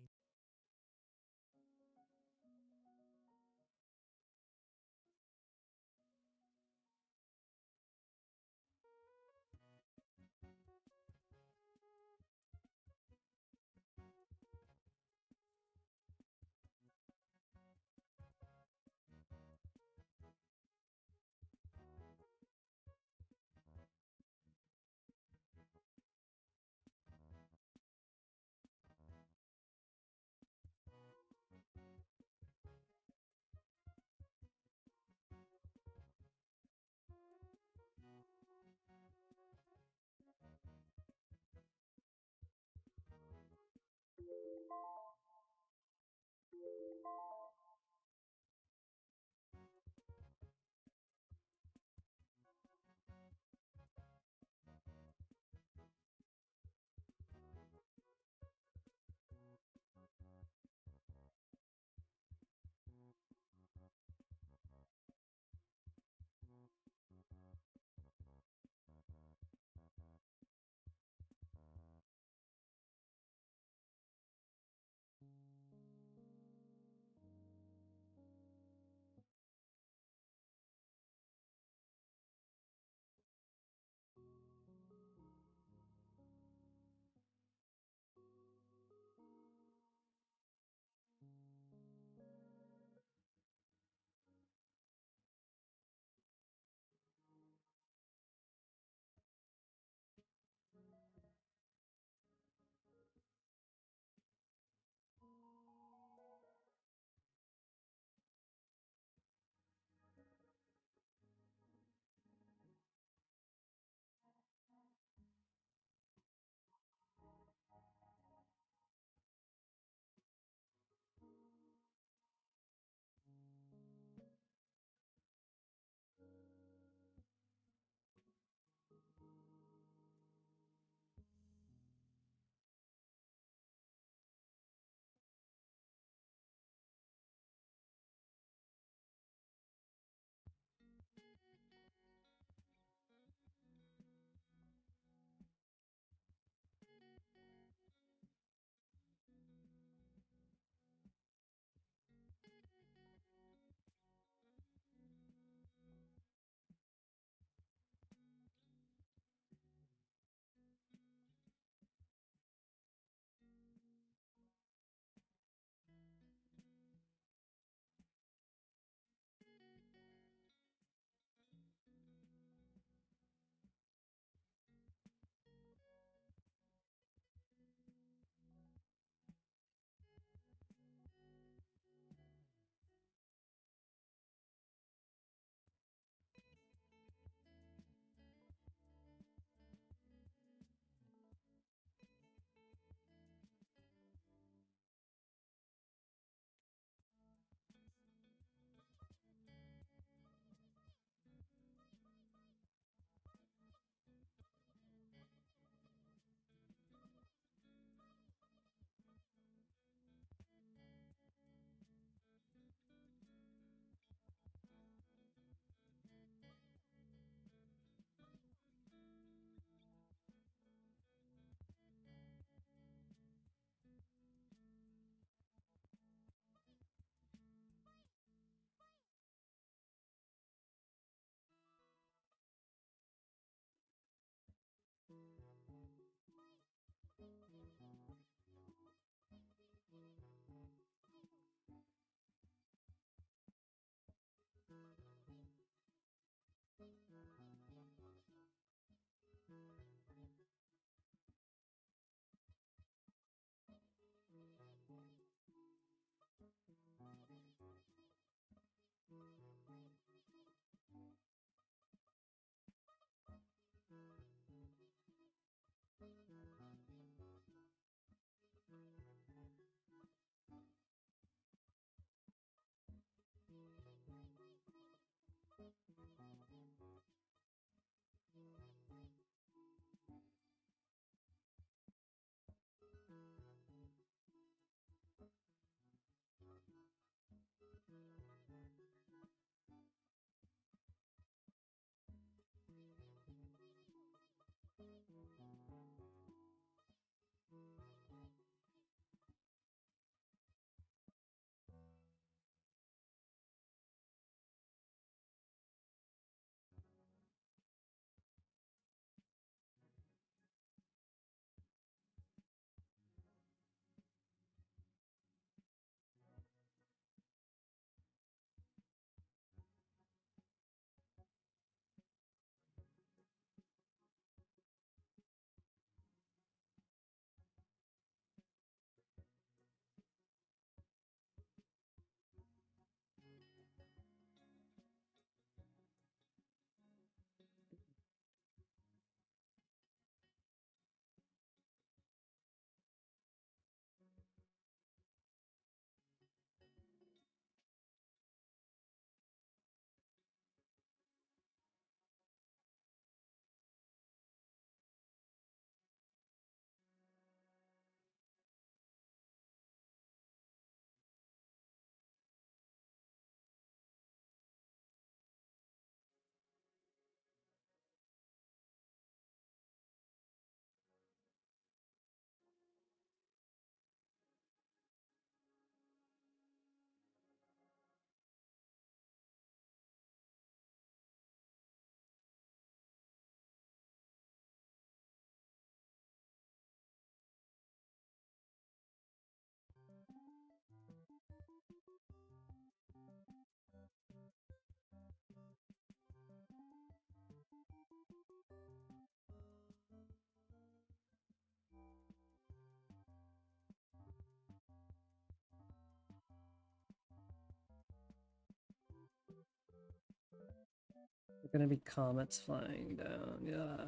There are gonna be comets flying down, yeah.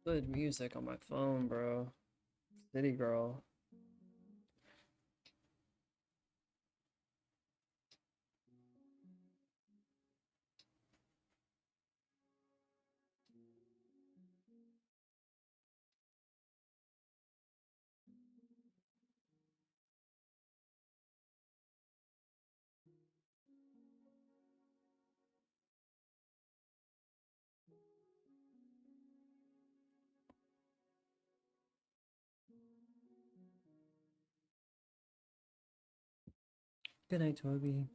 Good music on my phone, bro. City girl. Good night, Toby.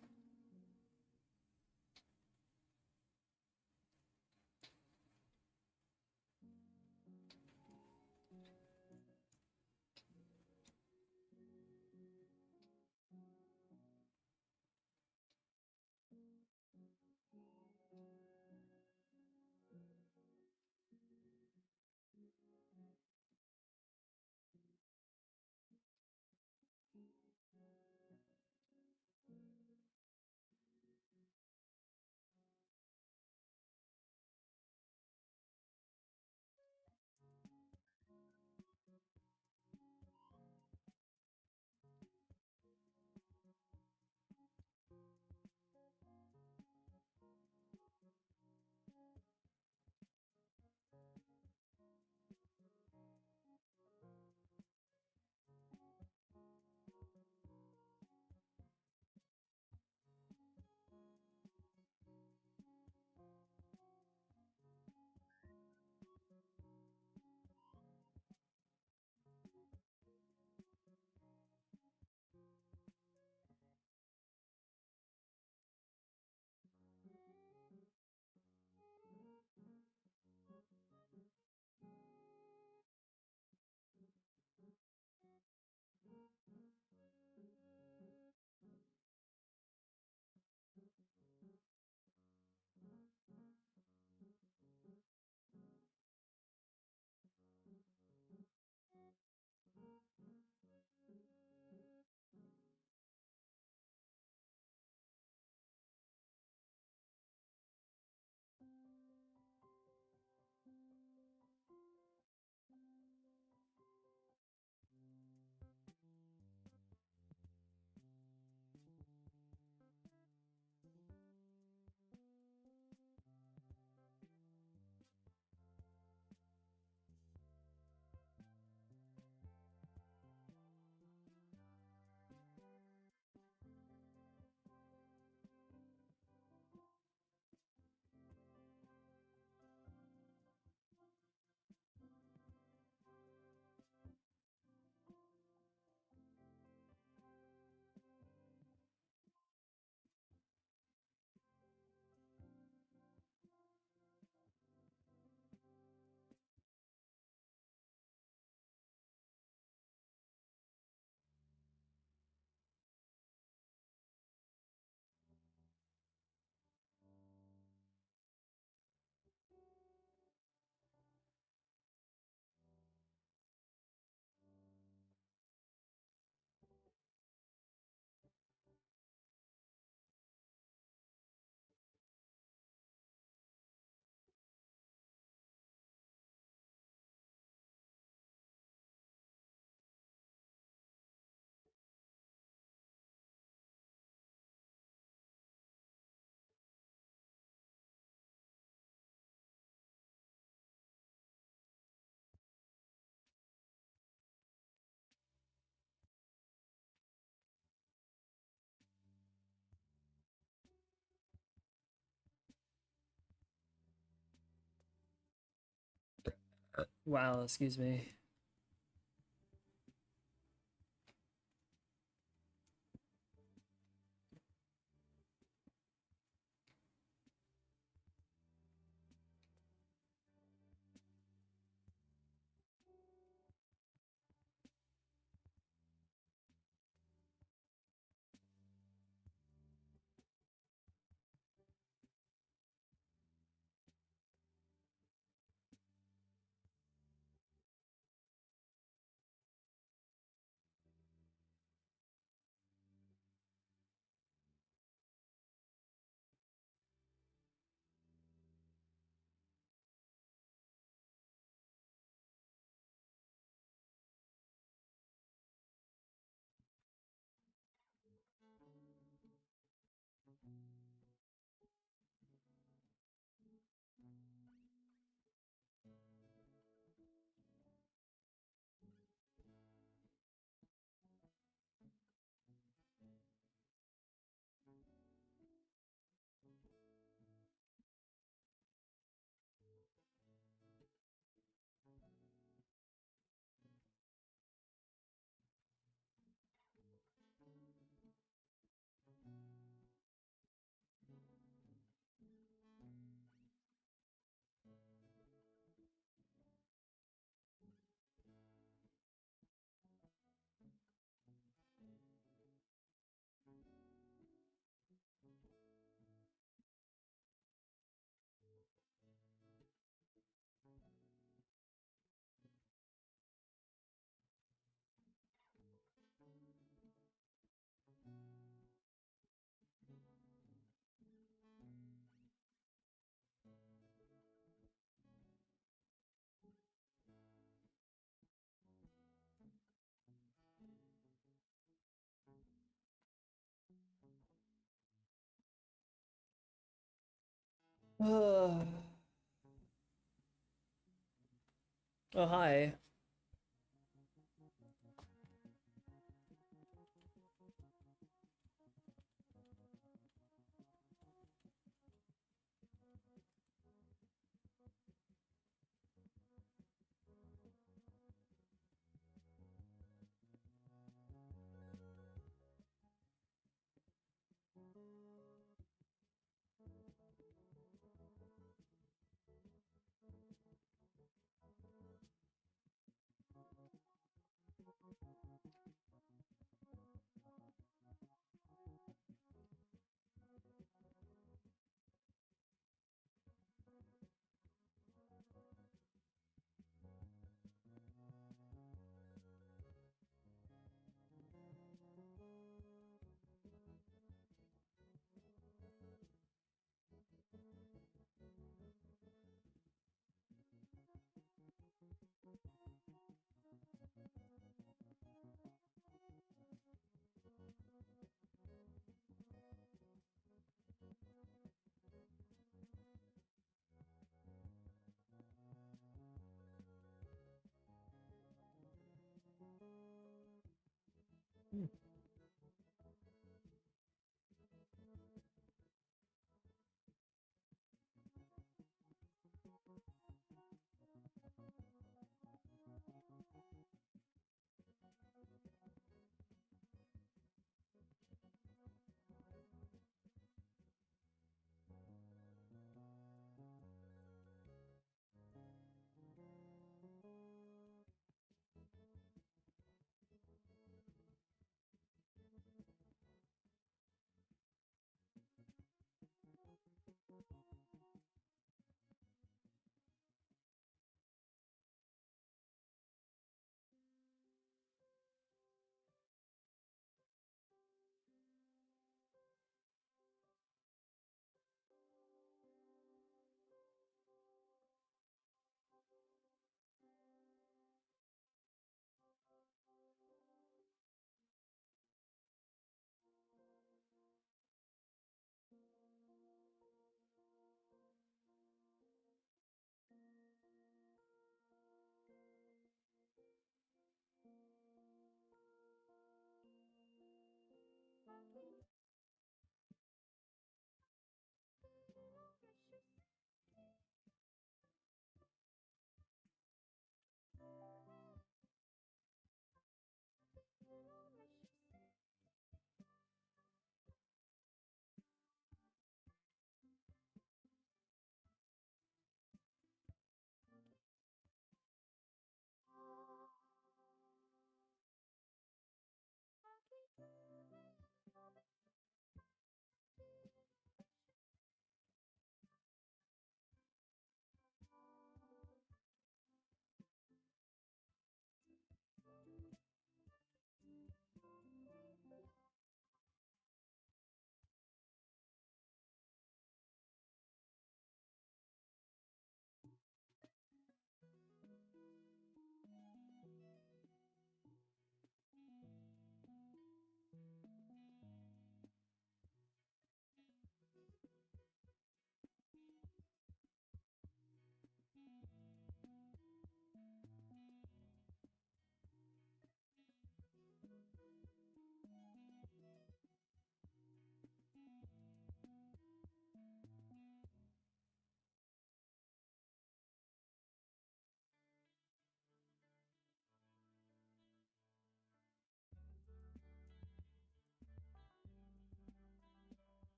Wow, excuse me. Oh, hi.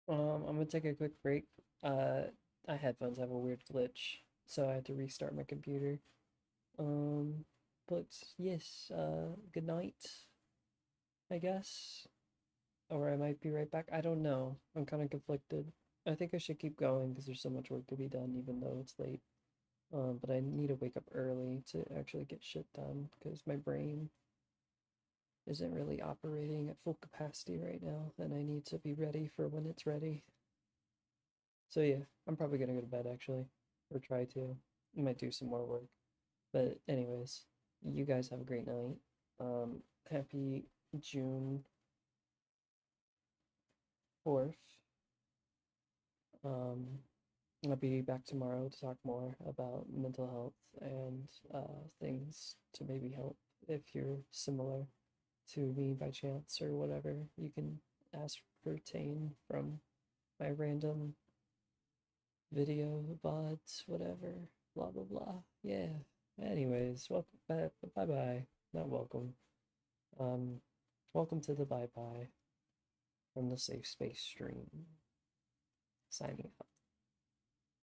I'm gonna take a quick break. My headphones have a weird glitch, so I had to restart my computer. But yes, good night, I guess. Or I might be right back. I don't know. I'm kind of conflicted. I think I should keep going because there's so much work to be done, even though it's late. But I need to wake up early to actually get shit done because my brain isn't really operating at full capacity right now, and I need to be ready for when it's ready. So yeah, I'm probably gonna go to bed actually, or try to. I might do some more work. But anyways, you guys have a great night. Happy June 4th. I'll be back tomorrow to talk more about mental health and things to maybe help if you're similar to me by chance or whatever. You can ascertain from my random video, VODs, whatever, blah blah blah. Yeah. Anyways, welcome back. Bye bye. Not welcome. Welcome to the bye bye from the Safe Space stream. Signing out.